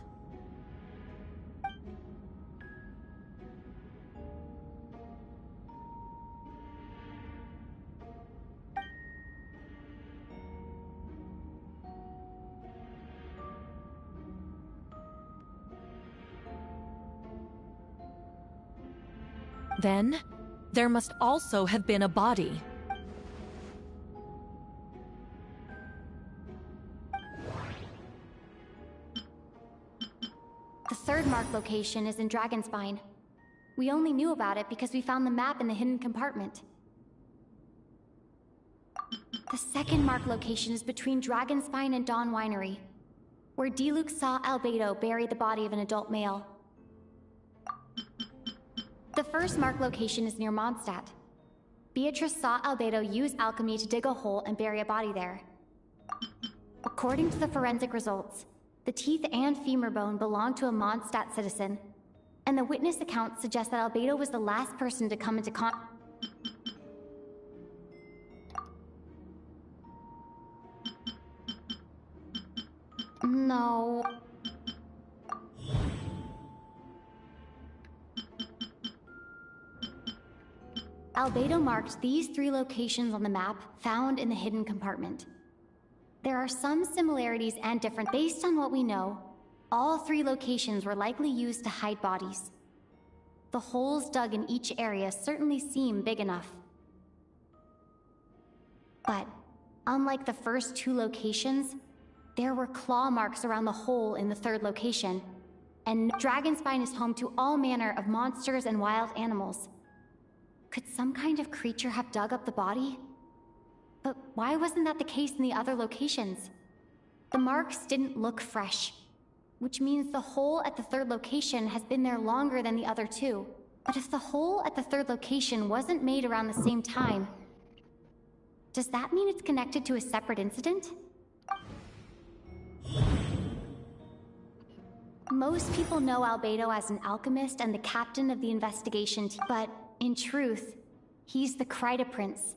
Then, there must also have been a body. The third marked location is in Dragonspine. We only knew about it because we found the map in the hidden compartment. The second marked location is between Dragonspine and Dawn Winery, where Diluc saw Albedo bury the body of an adult male. The first marked location is near Mondstadt. Beatrice saw Albedo use alchemy to dig a hole and bury a body there. According to the forensic results, the teeth and femur bone belong to a Mondstadt citizen, and the witness account suggests that Albedo was the last person to come into No. Albedo marked these 3 locations on the map found in the hidden compartment. There are some similarities and different. Based on what we know, all 3 locations were likely used to hide bodies. The holes dug in each area certainly seem big enough. But, unlike the first 2 locations, there were claw marks around the hole in the third location, and Dragonspine is home to all manner of monsters and wild animals. Could some kind of creature have dug up the body? But why wasn't that the case in the other locations? The marks didn't look fresh, which means the hole at the third location has been there longer than the other 2. But if the hole at the third location wasn't made around the same time, does that mean it's connected to a separate incident? Most people know Albedo as an alchemist and the captain of the investigation team, but in truth, he's the Kryta Prince,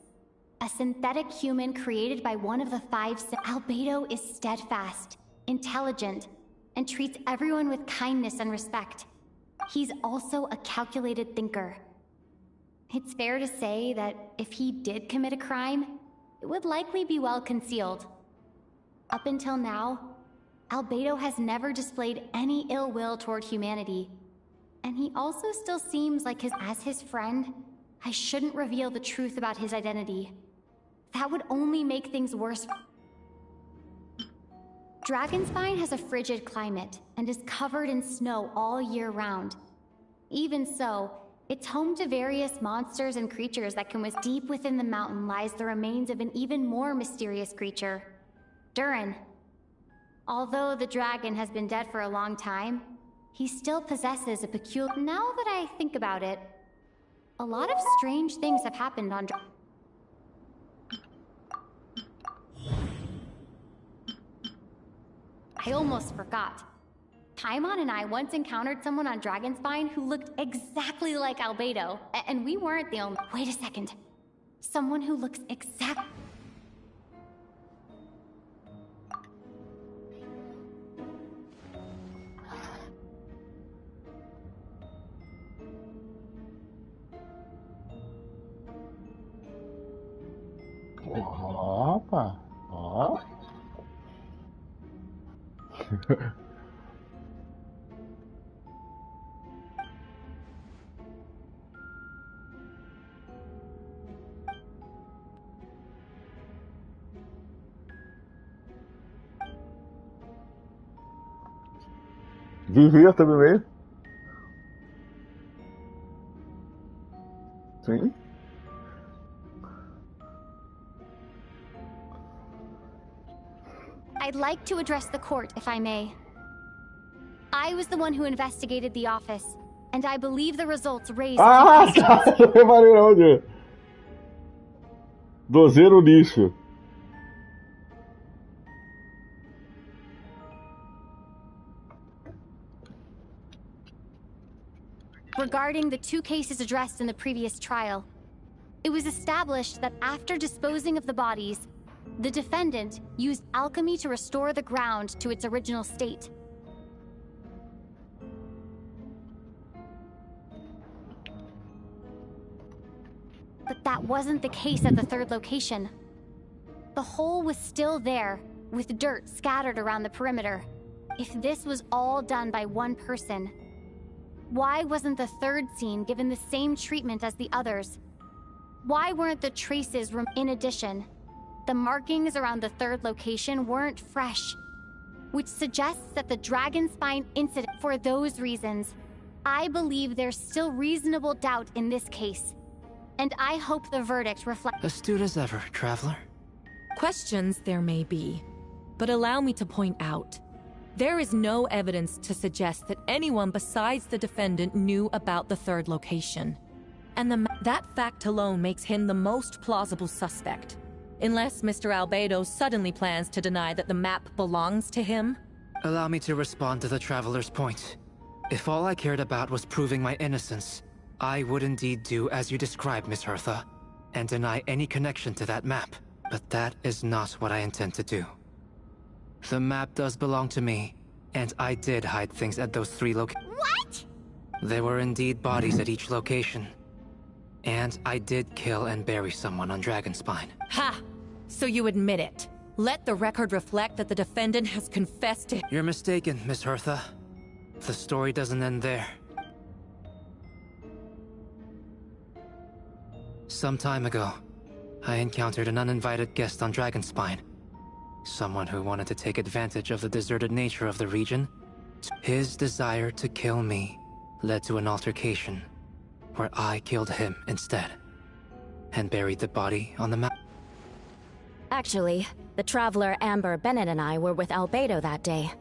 a synthetic human created by one of the 5 Albedo is steadfast, intelligent, and treats everyone with kindness and respect. He's also a calculated thinker. It's fair to say that if he did commit a crime, it would likely be well concealed. Up until now, Albedo has never displayed any ill will toward humanity. And he also still seems like as his friend, I shouldn't reveal the truth about his identity. That would only make things worse. Dragonspine has a frigid climate and is covered in snow all year round. Even so, it's home to various monsters and creatures that can withstand. Deep within the mountain lies the remains of an even more mysterious creature, Durin. Although the dragon has been dead for a long time, he still possesses a peculiar... Now that I think about it, a lot of strange things have happened on I almost forgot. Paimon and I once encountered someone on Dragonspine who looked exactly like Albedo, and we weren't the only... Wait a second. Someone who looks exact... Opa! Ó! Vivia também. Sim. I'd like to address the court, if I may. I was the one who investigated the office, and I believe the results raise a few Ah, questions. tá! Eu reparei onde? Dozeiro lixo. Regarding the 2 cases addressed in the previous trial, it was established that after disposing of the bodies, the defendant used alchemy to restore the ground to its original state. But that wasn't the case at the 3rd location. The hole was still there, with dirt scattered around the perimeter. If this was all done by one person, why wasn't the 3rd scene given the same treatment as the others? Why weren't the traces in addition? The markings around the 3rd location weren't fresh, which suggests that the dragon spine incident. For those reasons, I believe there's still reasonable doubt in this case, and I hope the verdict reflects. Astute as ever, Traveler. Questions there may be, but allow me to point out, there is no evidence to suggest that anyone besides the defendant knew about the 3rd location. And that fact alone makes him the most plausible suspect. Unless Mr. Albedo suddenly plans to deny that the map belongs to him. Allow me to respond to the Traveler's point. If all I cared about was proving my innocence, I would indeed do as you described, Miss Hertha, and deny any connection to that map. But that is not what I intend to do. The map does belong to me, and I did hide things at those 3 locations. What? There were indeed bodies at each location. And I did kill and bury someone on Dragonspine. Ha! So you admit it. Let the record reflect that the defendant has confessed to— You're mistaken, Miss Hertha. The story doesn't end there. Some time ago, I encountered an uninvited guest on Dragonspine. Someone who wanted to take advantage of the deserted nature of the region. His desire to kill me led to an altercation, where I killed him instead, and buried the body on the mountain. Actually, the traveler Amber Bennett and I were with Albedo that day.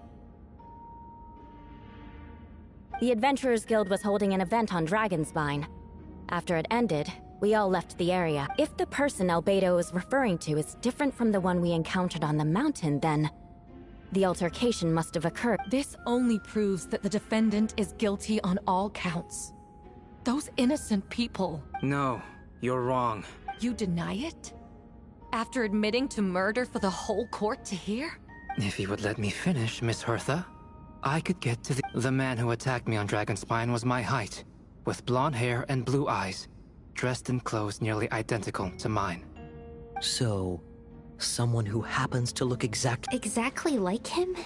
The Adventurers Guild was holding an event on Dragonspine. After it ended, we all left the area. If the person Albedo is referring to is different from the one we encountered on the mountain, then the altercation must have occurred. This only proves that the defendant is guilty on all counts. Those innocent people. No, you're wrong. You deny it? After admitting to murder for the whole court to hear? If you would let me finish, Miss Hertha, I could get to the man who attacked me on Dragonspine was my height, with blonde hair and blue eyes, dressed in clothes nearly identical to mine. So, someone who happens to look exactly like him?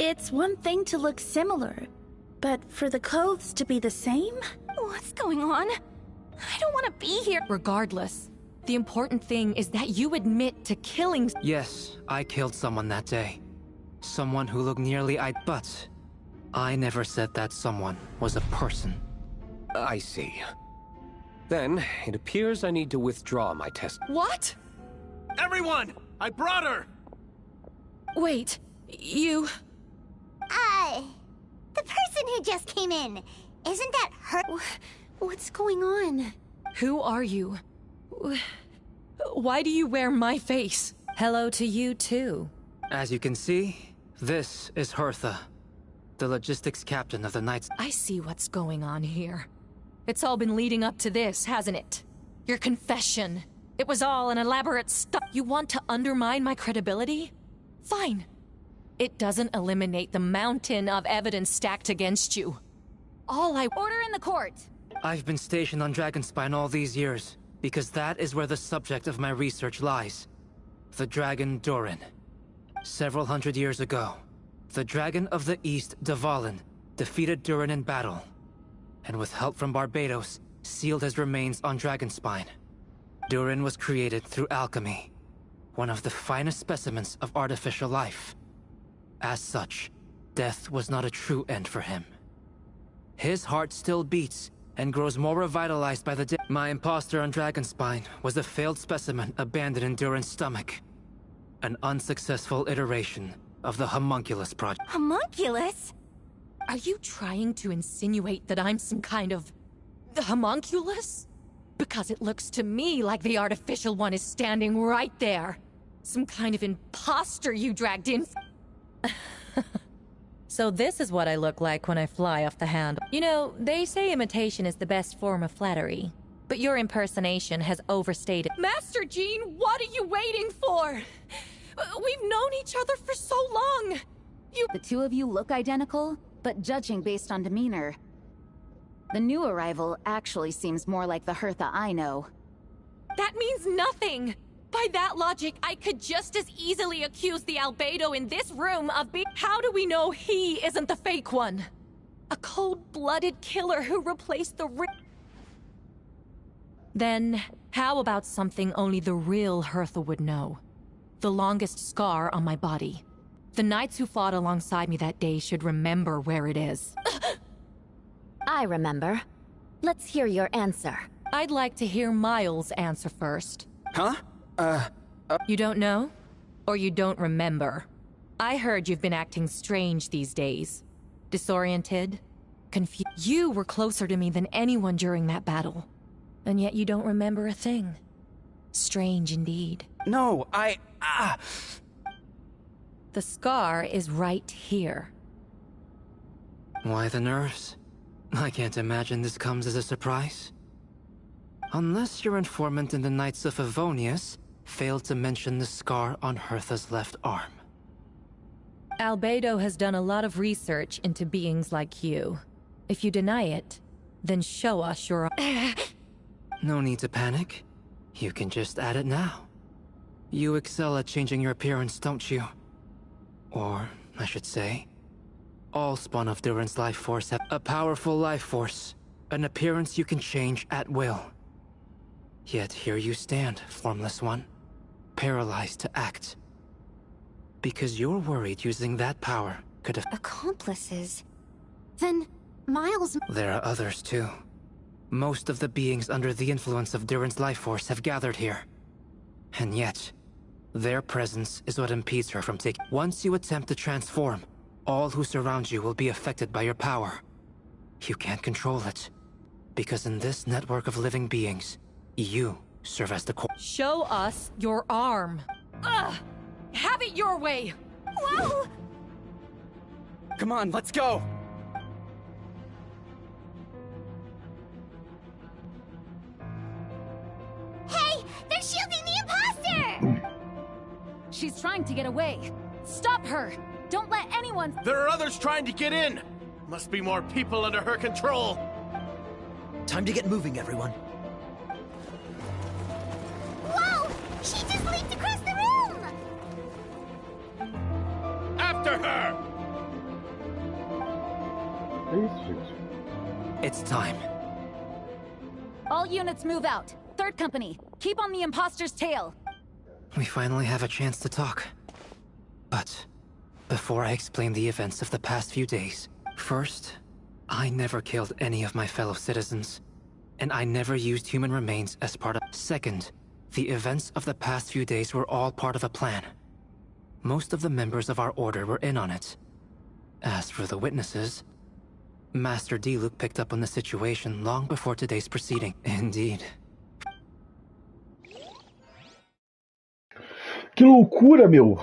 It's one thing to look similar, but for the clothes to be the same? What's going on? I don't want to be here. Regardless, the important thing is that you admit to killing— Yes, I killed someone that day. Someone who looked nearly but I never said that someone was a person. I see. Then, it appears I need to withdraw my test. What? Everyone! I brought her! Wait, you... The person who just came in, isn't that her? What's going on? Who are you? Why do you wear my face? Hello to you too. As you can see, this is Hertha, the logistics captain of the Knights. I see what's going on here. It's all been leading up to this, hasn't it? Your confession. It was all an elaborate stunt. You want to undermine my credibility? Fine. It doesn't eliminate the mountain of evidence stacked against you. all I— Order in the court! I've been stationed on Dragonspine all these years, because that is where the subject of my research lies. The dragon Durin. Several hundred years ago, the dragon of the East, Dvalin, defeated Durin in battle, and with help from Barbados, sealed his remains on Dragonspine. Durin was created through alchemy, one of the finest specimens of artificial life. As such, death was not a true end for him. His heart still beats and grows more revitalized by the day. My imposter on Dragonspine was a failed specimen abandoned in Durin's stomach. An unsuccessful iteration of the homunculus project. Homunculus? Are you trying to insinuate that I'm some kind of homunculus? Because it looks to me like the artificial one is standing right there. Some kind of imposter you dragged in. So this is what I look like when I fly off the handle. You know, they say imitation is the best form of flattery, but your impersonation has overstated. Master Jean, what are you waiting for? We've known each other for so long. The two of you look identical, but judging based on demeanor, the new arrival actually seems more like the Hertha I know. That means nothing! By that logic, I could just as easily accuse the Albedo in this room of being— How do we know he isn't the fake one? A cold-blooded killer who replaced the Then, how about something only the real Hertha would know? The longest scar on my body. The knights who fought alongside me that day should remember where it is. I remember. Let's hear your answer. I'd like to hear Miles' answer first. Huh? You don't know? Or you don't remember? I heard you've been acting strange these days. Disoriented? Confused? You were closer to me than anyone during that battle. And yet you don't remember a thing. Strange indeed. No, The scar is right here. Why the nerves? I can't imagine this comes as a surprise. Unless your informant in the Knights of Favonius failed to mention the scar on Hertha's left arm. Albedo has done a lot of research into beings like you. If you deny it, then show us your— No need to panic. You can just add it now. You excel at changing your appearance, don't you? Or, I should say, all spawn of Durin's life force have a powerful life force, an appearance you can change at will. Yet here you stand, formless one, paralyzed to act. Because you're worried using that power could have— Accomplices? Then, Miles— There are others too. Most of the beings under the influence of Durin's life force have gathered here. And yet, their presence is what impedes her from taking— Once you attempt to transform, all who surround you will be affected by your power. You can't control it, because in this network of living beings, you serve as the core. Show us your arm. Ugh! Have it your way! Whoa! Come on, let's go! Hey! They're shielding the imposter! She's trying to get away. Stop her! Don't let anyone— There are others trying to get in! Must be more people under her control! Time to get moving, everyone. Whoa! She just leaped across the room! After her! It's time. All units move out. Third company, keep on the imposter's tail. We finally have a chance to talk. But before I explain the events of the past few days, first, I never killed any of my fellow citizens, and I never used human remains as part of— Second, the events of the past few days were all part of a plan. Most of the members of our order were in on it. As for the witnesses, Master Diluc picked up on the situation long before today's proceeding. Indeed. Que loucura, meu!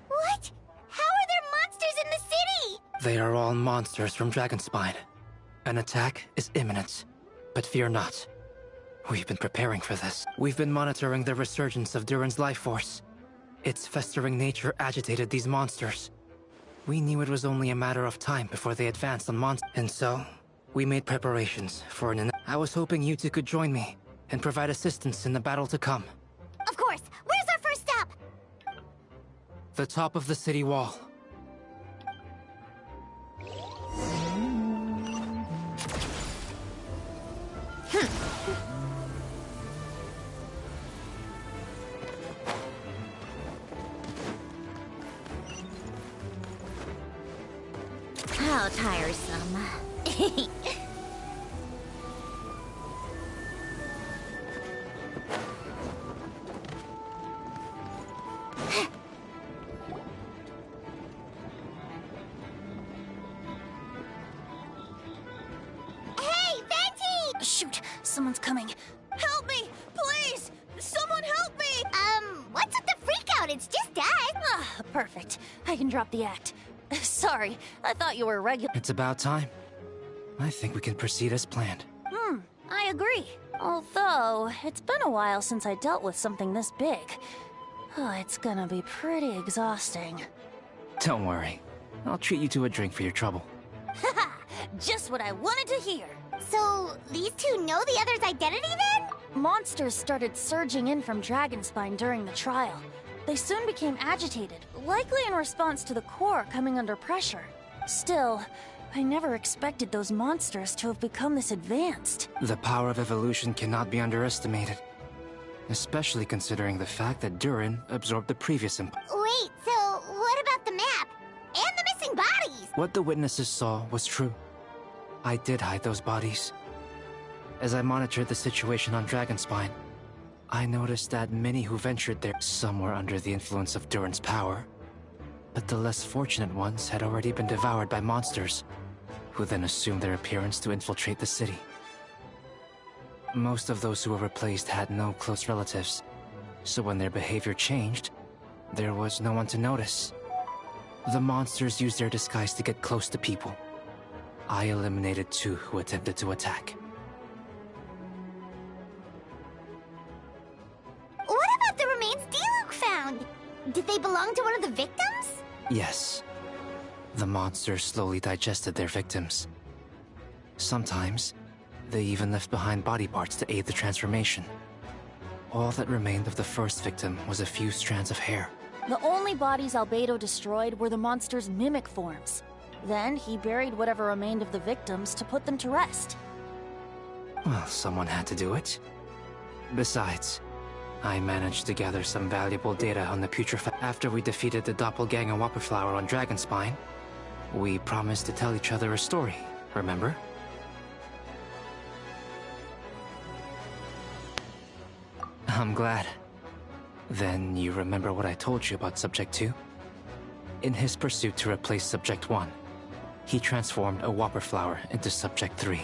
What? How are there monsters in the city? They are all monsters from Dragonspine. An attack is imminent, but fear not. We've been preparing for this. We've been monitoring the resurgence of Durin's life force. Its festering nature agitated these monsters. We knew it was only a matter of time before they advanced on monsters. And so, we made preparations for an... I was hoping you two could join me and provide assistance in the battle to come. Of course. Where's our first stop? The top of the city wall. How tiresome. Shoot, someone's coming. Help me, please! Someone help me! What's with the freak out? It's just us. Ah, perfect. I can drop the act. Sorry, I thought you were regular. It's about time. I think we can proceed as planned. I agree. Although, it's been a while since I dealt with something this big. Oh, it's gonna be pretty exhausting. Don't worry. I'll treat you to a drink for your trouble. Haha! Just what I wanted to hear. So, these two know the other's identity then? Monsters started surging in from Dragonspine during the trial. They soon became agitated, likely in response to the core coming under pressure. Still, I never expected those monsters to have become this advanced. The power of evolution cannot be underestimated. Especially considering the fact that Durin absorbed the previous Wait, so what about the map? And the missing bodies? What the witnesses saw was true. I did hide those bodies. As I monitored the situation on Dragonspine, I noticed that many who ventured there somewhere under the influence of Durin's power. But the less fortunate ones had already been devoured by monsters, who then assumed their appearance to infiltrate the city. Most of those who were replaced had no close relatives, so when their behavior changed, there was no one to notice. The monsters used their disguise to get close to people. I eliminated 2 who attempted to attack. What about the remains Diluc found? Did they belong to one of the victims? Yes. The monsters slowly digested their victims. Sometimes, they even left behind body parts to aid the transformation. All that remained of the first victim was a few strands of hair. The only bodies Albedo destroyed were the monster's mimic forms. Then he buried whatever remained of the victims to put them to rest. Well, someone had to do it. Besides, I managed to gather some valuable data on the putrefact. After we defeated the doppelganger Whopperflower on Dragonspine, we promised to tell each other a story, remember? I'm glad. Then you remember what I told you about Subject 2? In his pursuit to replace Subject 1, he transformed a Whopperflower into Subject 3.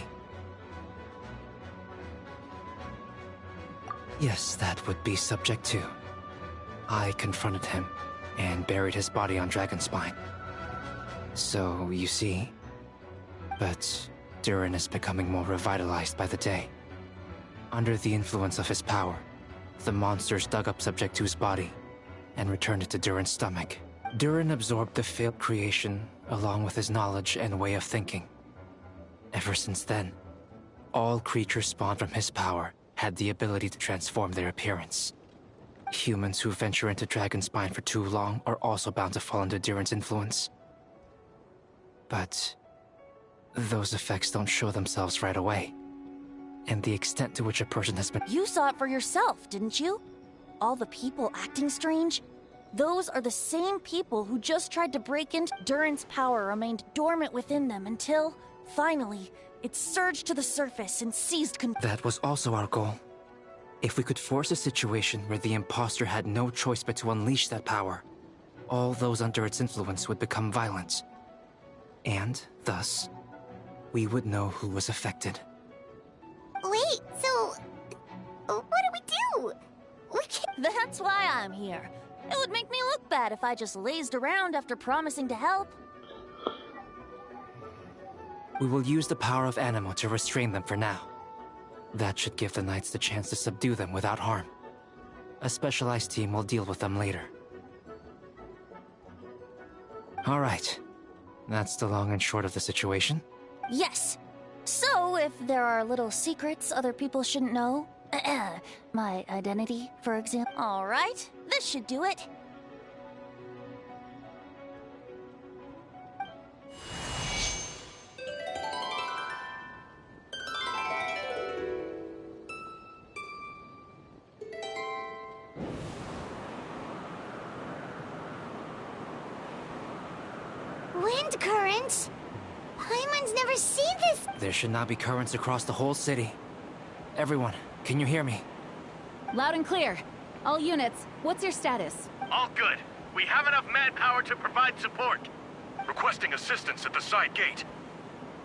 Yes, that would be Subject 2. I confronted him and buried his body on Dragonspine. So, you see... But Durin is becoming more revitalized by the day. Under the influence of his power, the monsters dug up Subject 2's body and returned it to Durin's stomach. Durin absorbed the failed creation along with his knowledge and way of thinking. Ever since then, all creatures spawned from his power had the ability to transform their appearance. Humans who venture into Dragonspine for too long are also bound to fall under Durin's influence. But those effects don't show themselves right away. And the extent to which a person has been... You saw it for yourself, didn't you? All the people acting strange? Those are the same people who just tried to break into... Durin's power remained dormant within them until, finally, it surged to the surface and seized control. That was also our goal. If we could force a situation where the imposter had no choice but to unleash that power, all those under its influence would become violent. And, thus, we would know who was affected. Wait, so... what do we do? We can't... That's why I'm here. It would make me look bad if I just lazed around after promising to help. We will use the power of Animo to restrain them for now. That should give the Knights the chance to subdue them without harm. A specialized team will deal with them later. All right. That's the long and short of the situation. Yes. So, if there are little secrets other people shouldn't know, my identity, for example. All right, this should do it. Wind currents? Paimon's never seen this. There should not be currents across the whole city. Everyone, can you hear me? Loud and clear. All units, what's your status? All good. We have enough manpower to provide support. Requesting assistance at the side gate.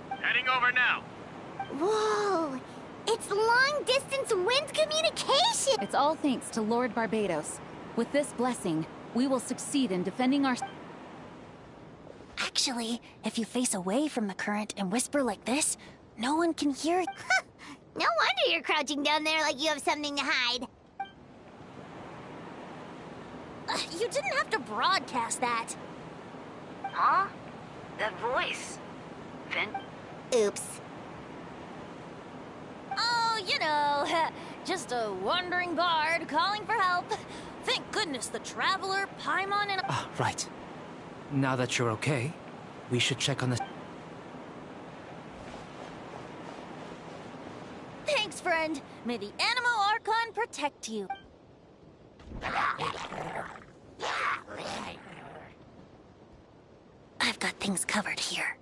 Heading over now. Whoa! It's long-distance wind communication! It's all thanks to Lord Barbados. With this blessing, we will succeed in defending our... Actually, if you face away from the current and whisper like this, no one can hear it. No wonder you're crouching down there like you have something to hide. You didn't have to broadcast that. Huh? That voice. Oops. Oh, you know, just a wandering bard calling for help. Thank goodness the Traveler, Paimon, and... Ah, right. Now that you're okay, we should check on the... Thanks, friend. May the Animo Archon protect you. I've got things covered here.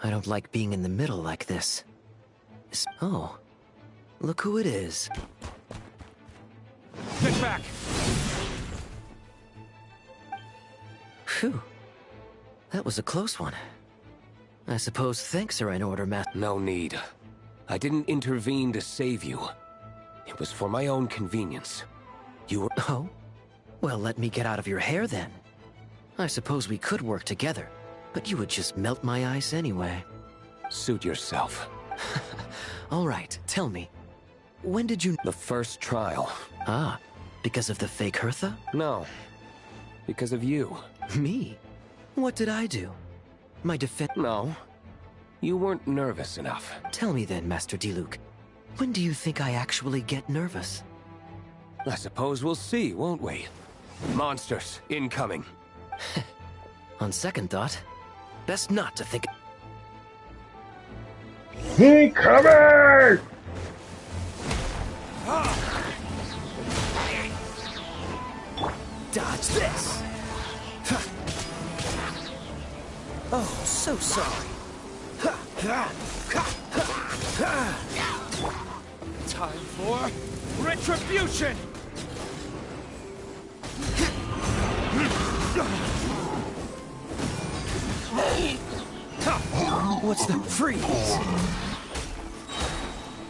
I don't like being in the middle like this. Oh, look who it is. Get back! Phew. That was a close one. I suppose thanks are in order, Matt. No need. I didn't intervene to save you. It was for my own convenience. You were... Oh? Well, let me get out of your hair then. I suppose we could work together, but you would just melt my ice anyway. Suit yourself. All right, tell me. When did you... The first trial. Ah, because of the fake Hertha? No. Because of you. Me? What did I do? My defense... No. You weren't nervous enough. Tell me then, Master Diluc. When do you think I actually get nervous? I suppose we'll see, won't we? Monsters, incoming. On second thought, best not to think... Incoming! Dodge this! Oh, so sorry. Time for retribution! What's the freeze?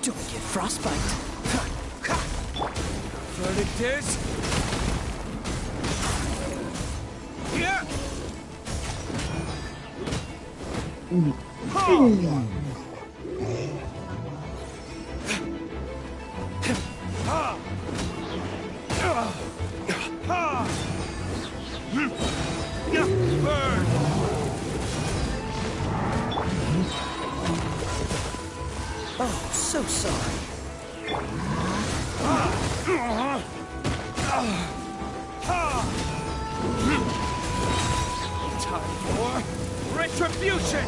Don't get frostbite. Verdict is... Yeah! Burn! Oh, so sorry. Time for retribution!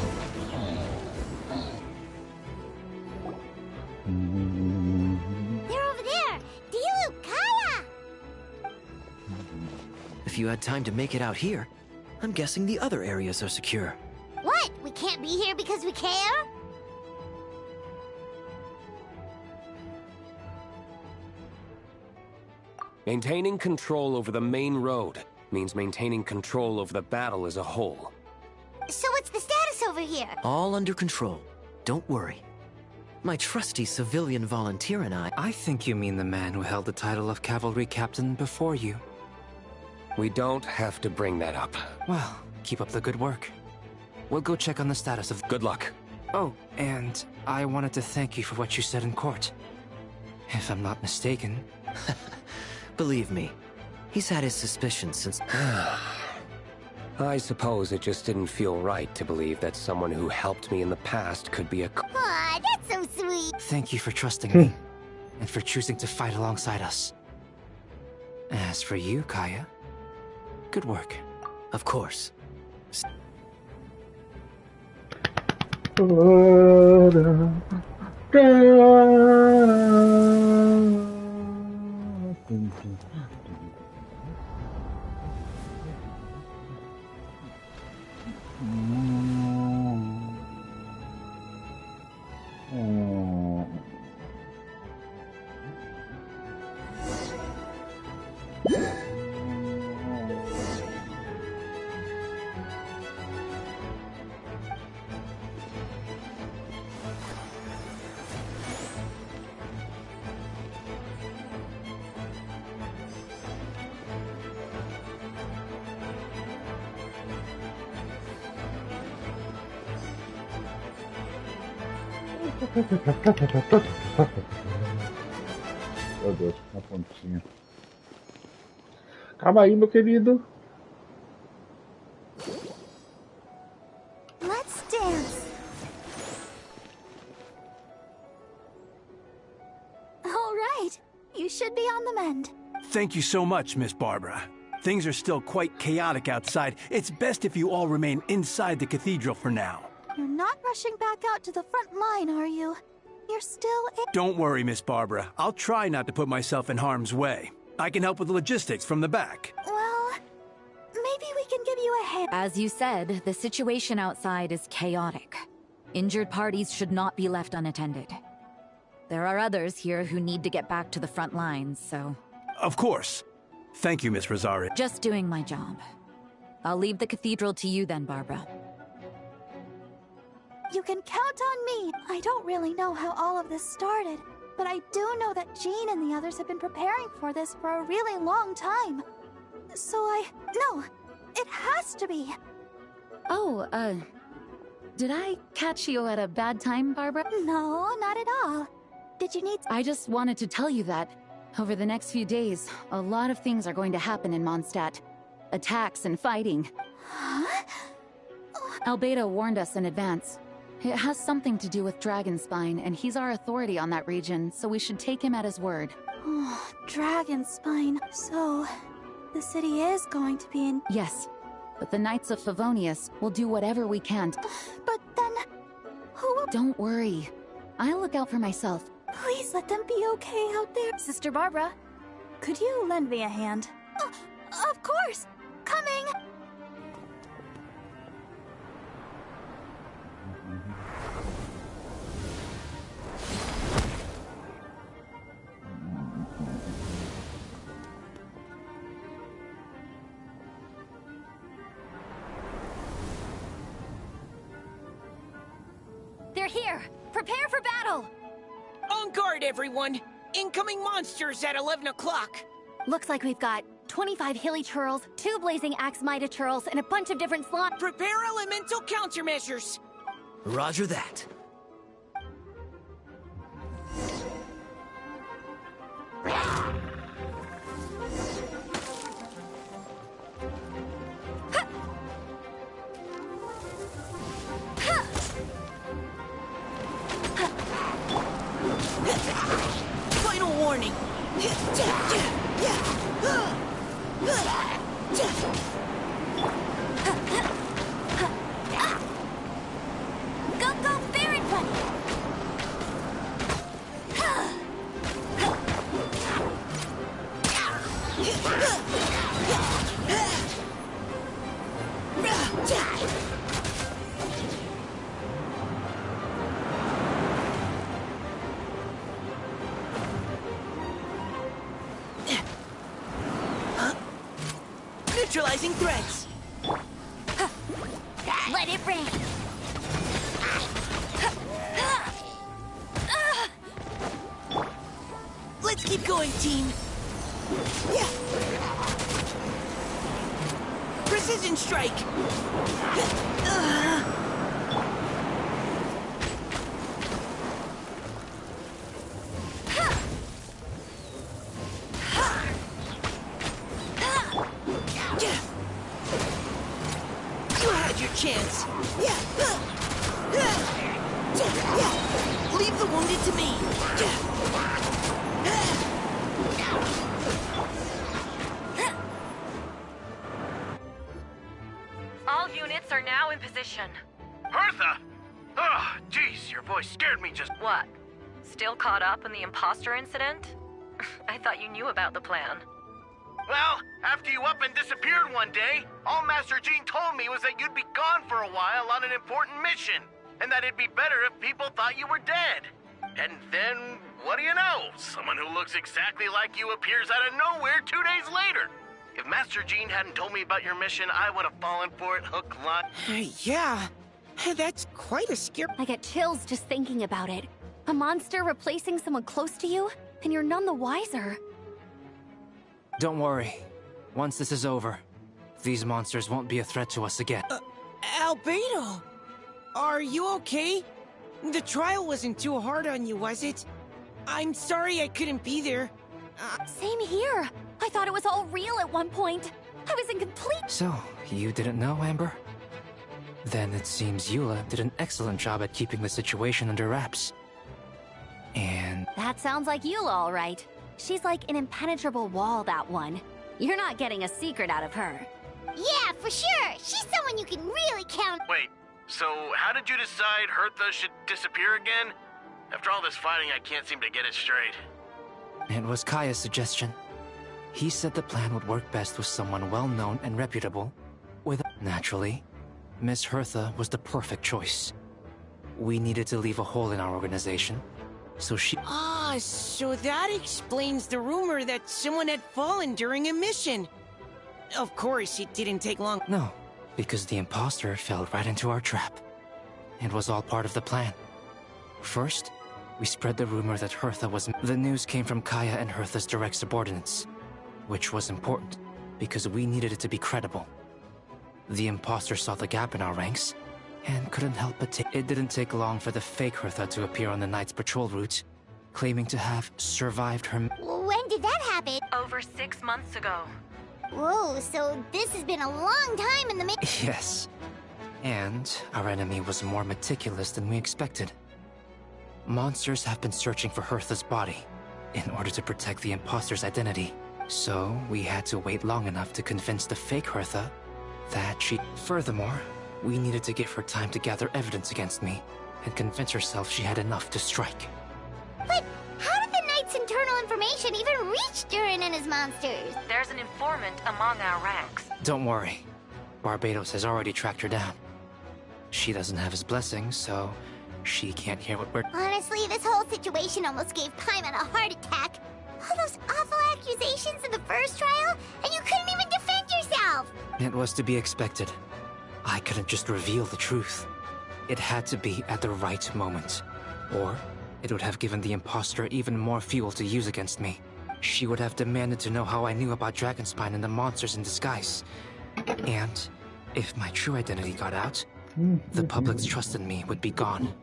They're over there! Diluc, Kaya! If you had time to make it out here, I'm guessing the other areas are secure. What? We can't be here because we care? Maintaining control over the main road means maintaining control over the battle as a whole. So what's the status over here? All under control. Don't worry. My trusty civilian volunteer and I... I think you mean the man who held the title of cavalry captain before you. We don't have to bring that up. Well, keep up the good work. We'll go check on the status of... Good luck. Oh, and I wanted to thank you for what you said in court. If I'm not mistaken... Believe me, he's had his suspicions since... I suppose it just didn't feel right to believe that someone who helped me in the past could be a... Aw, that's so sweet. Thank you for trusting me, and for choosing to fight alongside us. As for you, Kaya, good work. Of course. Meu Deus, uma pontinha. Calma aí, meu querido. Let's dance. All right. You should be on the mend. Thank you so much, Miss Barbara. Things are still quite chaotic outside. It's best if you all remain inside the cathedral for now. You're not rushing back out to the front line, are you? You're still in... Don't worry, Miss Barbara. I'll try not to put myself in harm's way. I can help with the logistics from the back. Well, maybe we can give you a hand. As you said, the situation outside is chaotic. Injured parties should not be left unattended. There are others here who need to get back to the front lines, so... Of course. Thank you, Miss Rosario. Just doing my job. I'll leave the cathedral to you then, Barbara. You can count on me. I don't really know how all of this started, but I do know that Jean and the others have been preparing for this for a really long time. So No, it has to be. Oh, did I catch you at a bad time, Barbara? No, not at all. Did you need... I just wanted to tell you that over the next few days, a lot of things are going to happen in Mondstadt. Attacks and fighting. Huh? Albedo warned us in advance. It has something to do with Dragonspine, and he's our authority on that region, so we should take him at his word. Oh, Dragonspine. So, the city is going to be in... Yes, but the Knights of Favonius will do whatever we can. But then... who will... Don't worry. I'll look out for myself. Please let them be okay out there. Sister Barbara, could you lend me a hand? Of course! Coming! They're here! Prepare for battle! On guard, everyone! Incoming monsters at 11 o'clock! Looks like we've got 25 hilly churls, 2 blazing axmita churls, and a bunch of different slime. Prepare elemental countermeasures! Roger that. Final warning! Go, go, Baron Punch! Neutralizing threats! Let it rain! Let's keep going, team! Precision strike! You had your chance. Leave the wounded to me. All units are now in position. Hertha! Oh, jeez, your voice scared me just... What? Still caught up in the imposter incident? I thought you knew about the plan. Well, after you up and disappeared one day, all Master Jean told me was that you'd be gone for a while on an important mission, and that it'd be better if people thought you were dead. And then, what do you know? Someone who looks exactly like you appears out of nowhere 2 days later. If Master Jean hadn't told me about your mission, I would have fallen for it hook, line... Yeah, that's quite a scare. I get chills just thinking about it. A monster replacing someone close to you, and you're none the wiser. Don't worry. Once this is over, these monsters won't be a threat to us again. Albedo! Are you okay? The trial wasn't too hard on you, was it? I'm sorry I couldn't be there. Same here. I thought it was all real at one point. I was in complete... So, you didn't know, Amber? Then it seems Eula did an excellent job at keeping the situation under wraps. And... That sounds like Eula, all right. She's like an impenetrable wall, that one. You're not getting a secret out of her. Yeah, for sure. She's someone you can really count. Wait, so how did you decide Hertha should disappear again? After all this fighting, I can't seem to get it straight. It was Kaya's suggestion. He said the plan would work best with someone well-known and reputable. Naturally, Miss Hertha was the perfect choice. We needed to leave a hole in our organization, so she... So that explains the rumor that someone had fallen during a mission. Of course, it didn't take long. No, because the imposter fell right into our trap. It was all part of the plan. First, we spread the rumor that Hertha was... The news came from Kaya and Hertha's direct subordinates, which was important, because we needed it to be credible. The imposter saw the gap in our ranks, and couldn't help but It didn't take long for the fake Hertha to appear on the night's patrol route, claiming to have survived her... When did that happen? Over 6 months ago. Whoa, so this has been a long time in the making. Yes. And our enemy was more meticulous than we expected. Monsters have been searching for Hertha's body in order to protect the imposter's identity. So we had to wait long enough to convince the fake Hertha that she... Furthermore, we needed to give her time to gather evidence against me and convince herself she had enough to strike. But how did the Knight's internal information even reach Durin and his monsters? There's an informant among our ranks. Don't worry. Barbados has already tracked her down. She doesn't have his blessing, so she can't hear what we're... Honestly, this whole situation almost gave Paimon a heart attack. All those awful accusations in the first trial, and you couldn't even defend yourself! It was to be expected. I couldn't just reveal the truth. It had to be at the right moment. Or it would have given the imposter even more fuel to use against me. She would have demanded to know how I knew about Dragonspine and the monsters in disguise. And if my true identity got out, the public's trust in me would be gone.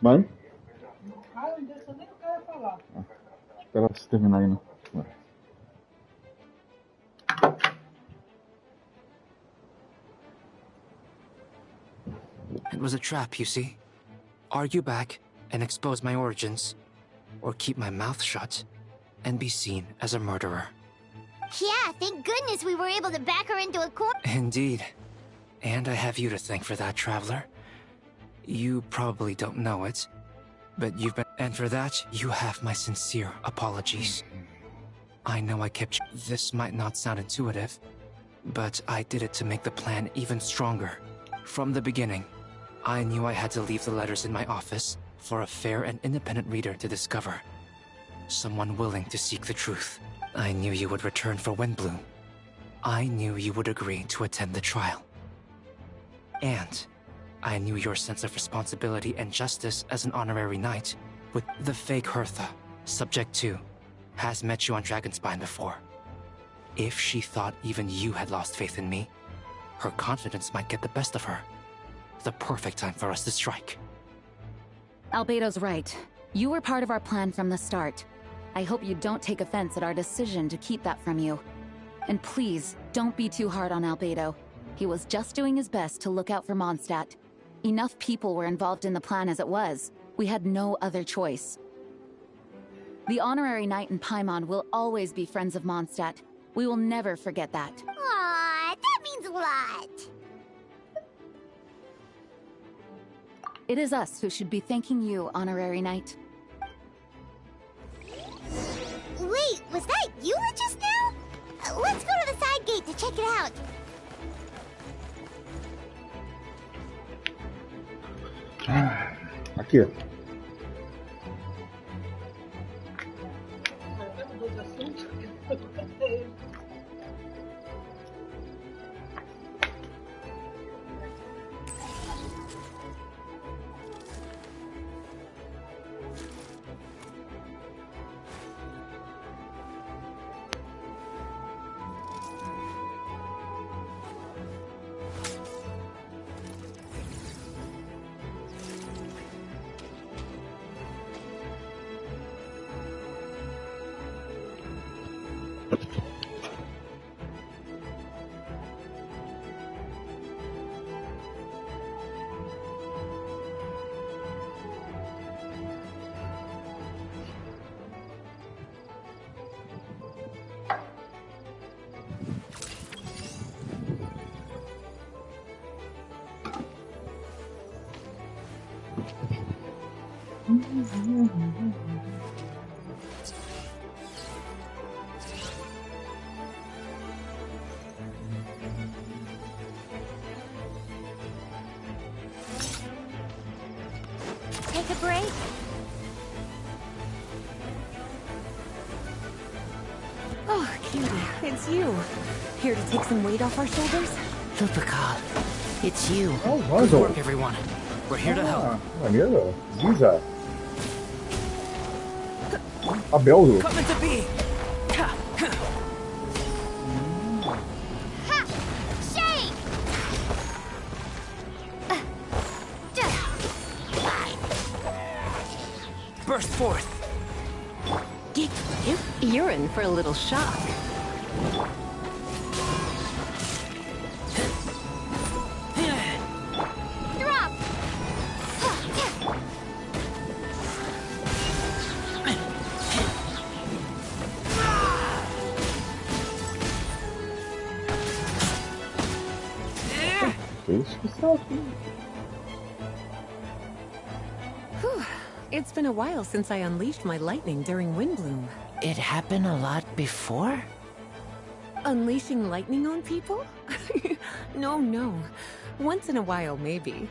Vai? Espera se terminar aí, né? It was a trap, you see. Argue back and expose my origins, or keep my mouth shut and be seen as a murderer. Yeah, thank goodness we were able to back her into a corner. Indeed. And I have you to thank for that, Traveler. You probably don't know it, but you've been... And for that, you have my sincere apologies. I know I kept... This might not sound intuitive, but I did it to make the plan even stronger. From the beginning, I knew I had to leave the letters in my office for a fair and independent reader to discover. Someone willing to seek the truth. I knew you would return for Windbloom. I knew you would agree to attend the trial. And I knew your sense of responsibility and justice as an honorary knight with the fake Hertha, Subject 2, has met you on Dragonspine before. If she thought even you had lost faith in me, her confidence might get the best of her. The perfect time for us to strike. Albedo's right. You were part of our plan from the start. I hope you don't take offense at our decision to keep that from you. And please, don't be too hard on Albedo. He was just doing his best to look out for Mondstadt. Enough people were involved in the plan as it was. We had no other choice. The honorary knight and Paimon will always be friends of Mondstadt. We will never forget that. Aw, that means a lot. It is us who should be thanking you, honorary knight. Wait, was that you just now? Let's go to the side gate to check it out. Aqui. Take a break? Oh, cutie, it's you. Here to take some weight off our shoulders? Lupercal, it's you. Oh, Good work, everyone. We're here to help. Maneiro. Ziza. Abeldo. Come into being. Burst forth. You're in for a little shock. Drop! Whew. It's been a while since I unleashed my lightning during Windbloom. It happened a lot before? Unleashing lightning on people? No. Once in a while, maybe.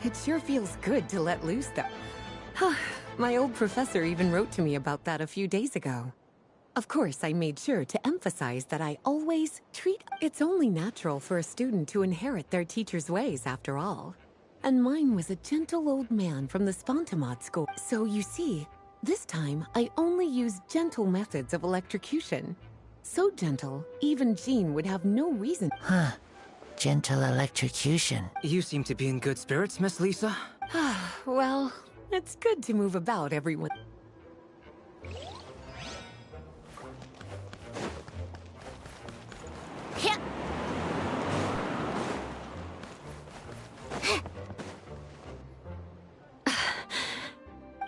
It sure feels good to let loose, though. My old professor even wrote to me about that a few days ago. Of course, I made sure to emphasize that I always treat... It's only natural for a student to inherit their teacher's ways, after all. And mine was a gentle old man from the Spontamod school. So you see, this time I only used gentle methods of electrocution. So gentle, even Jean would have no reason. Huh. Gentle electrocution. You seem to be in good spirits, Miss Lisa. Well, it's good to move about everyone.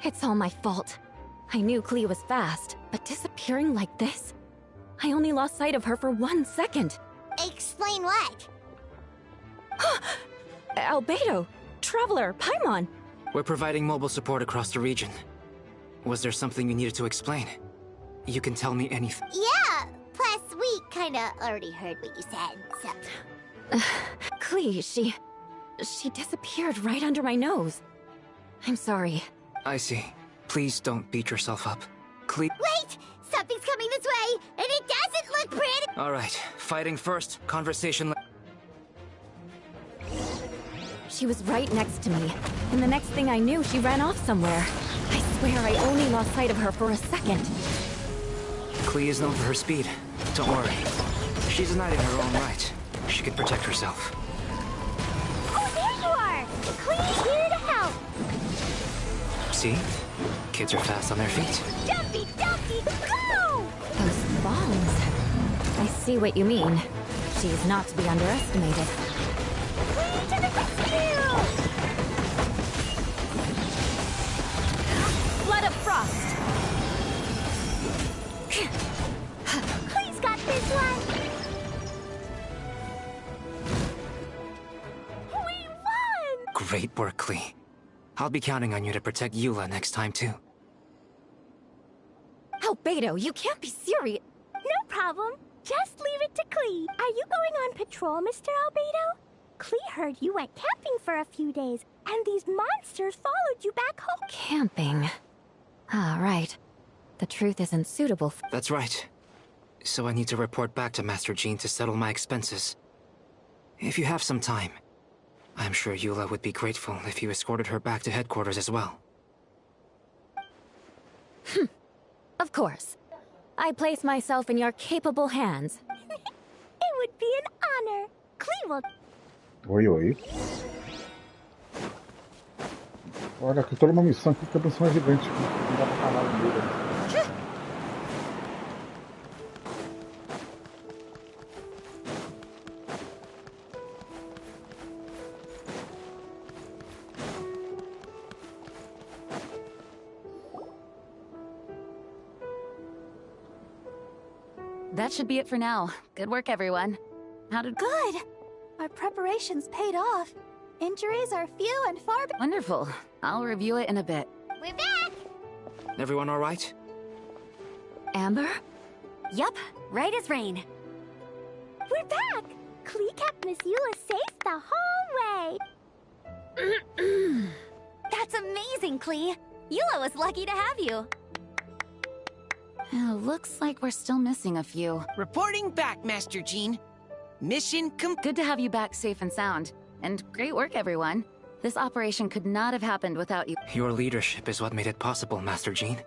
It's all my fault. I knew Clea was fast, but disappearing like this? I only lost sight of her for 1 second. Explain what? Albedo, Traveler, Paimon. We're providing mobile support across the region. Was there something you needed to explain? You can tell me anything. Yeah, plus we kinda already heard what you said, so... Clea, she disappeared right under my nose. I'm sorry. I see. Please don't beat yourself up. Wait! Something's coming this way! way, and it doesn't look pretty. Alright, fighting first, conversation. She was right next to me, and the next thing I knew, she ran off somewhere. I swear I only lost sight of her for a second. Klee is known for her speed. Don't worry. She's a knight in her own right. She can protect herself. Oh, there you are! Klee's here to help! See? Kids are fast on their feet. Jumpy, jumpy, go! Those balls. I see what you mean. She is not to be underestimated. Klee to the rescue! Blood of Frost! Klee's got this one! We won! Great work, Klee. I'll be counting on you to protect Eula next time, too. Albedo, you can't be serious. No problem. Just leave it to Klee. Are you going on patrol, Mr. Albedo? Klee heard you went camping for a few days, and these monsters followed you back home. Camping. Ah, right. The truth isn't suitable for— That's right. So I need to report back to Master Jean to settle my expenses. If you have some time, I'm sure Eula would be grateful if you escorted her back to headquarters as well. Of course. I place myself in your capable hands. It would be an honor. Klee will... Oi, oi. Olha, aqui toda uma missão aqui que a missão é gigante. Não dá pra caralho no meio. That should be it for now. Good work, everyone. How did... Good! Our preparations paid off. Injuries are few and far... Wonderful. I'll review it in a bit. We're back! Everyone all right? Amber? Yup, right as rain. We're back! Klee kept Miss Eula safe the whole way. That's amazing, Klee. Eula was lucky to have you. Looks like we're still missing a few. Reporting back, Master Jean. Mission Good to have you back safe and sound. And great work, everyone. This operation could not have happened without you. Your leadership is what made it possible, Master Jean.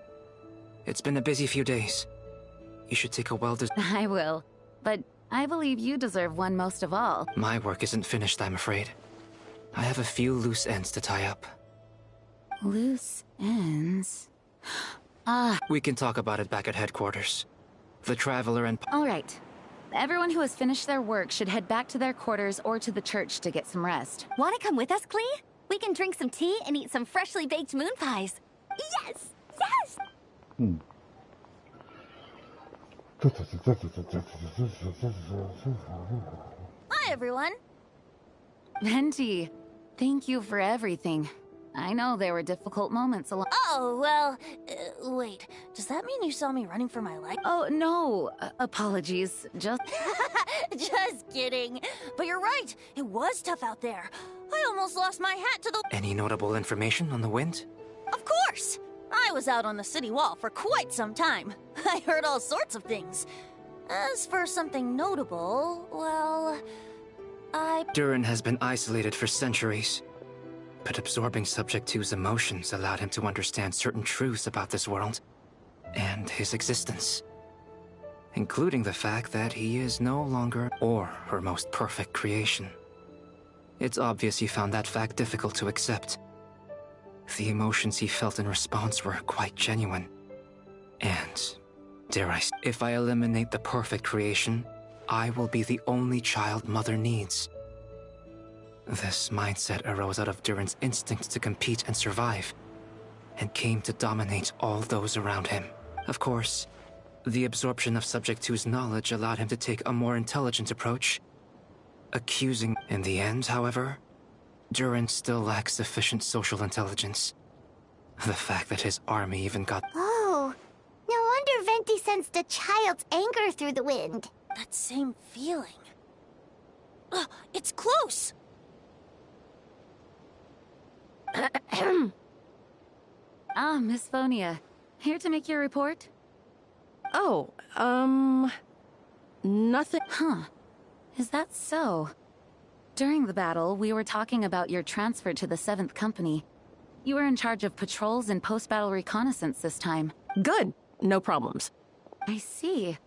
It's been a busy few days. You should take a well-deserved... I will. But I believe you deserve one most of all. My work isn't finished, I'm afraid. I have a few loose ends to tie up. Loose ends? We can talk about it back at headquarters. The Traveler and... All right. Everyone who has finished their work should head back to their quarters or to the church to get some rest. Want to come with us, Klee? We can drink some tea and eat some freshly baked moon pies. Yes! Yes! Hi, everyone. Venti, thank you for everything. I know there were difficult moments along... Oh, well, wait. Does that mean you saw me running for my life? Oh, no. Apologies. Just... Just kidding. But you're right. It was tough out there. I almost lost my hat to the... Any notable information on the wind? Of course! I was out on the city wall for quite some time. I heard all sorts of things. As for something notable, well... Durin has been isolated for centuries. But absorbing Subject 2's emotions allowed him to understand certain truths about this world and his existence, including the fact that he is no longer or her most perfect creation. It's obvious he found that fact difficult to accept. The emotions he felt in response were quite genuine. And, dare I say, if I eliminate the perfect creation, I will be the only child Mother needs. This mindset arose out of Durin's instinct to compete and survive, and came to dominate all those around him. Of course, the absorption of Subject 2's knowledge allowed him to take a more intelligent approach, accusing... In the end, however, Durin still lacks sufficient social intelligence. The fact that his army even got... Oh, no wonder Venti sensed a child's anger through the wind. That same feeling. It's close! Miss Phonia. Here to make your report? Oh, nothing. Huh. Is that so? During the battle, we were talking about your transfer to the 7th Company. You were in charge of patrols and post-battle reconnaissance this time. Good. No problems. I see.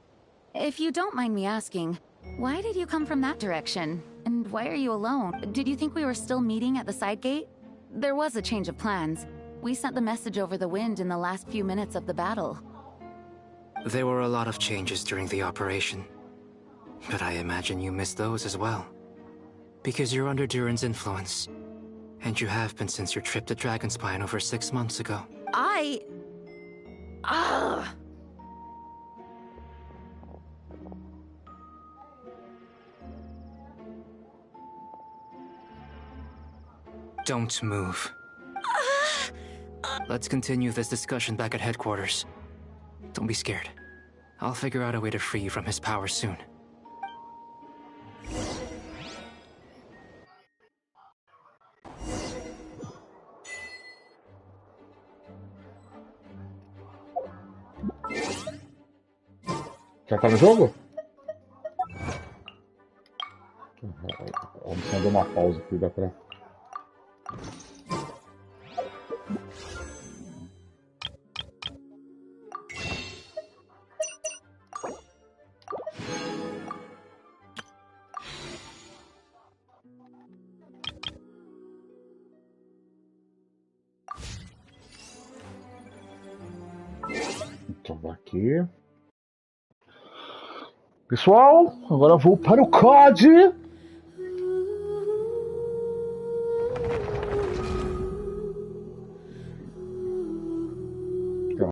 If you don't mind me asking, why did you come from that direction? And why are you alone? Did you think we were still meeting at the side gate? There was a change of plans. We sent the message over the wind in the last few minutes of the battle. There were a lot of changes during the operation. But I imagine you missed those as well. Because you're under Duran's influence. And you have been since your trip to Dragonspine over 6 months ago. Don't move. Let's continue this discussion back at headquarters. Don't be scared. I'll figure out a way to free you from his power soon. Já tá no jogo? Vamos fazer uma pausa aqui, dá pra... Então, aqui. Pessoal, agora eu vou para o COD.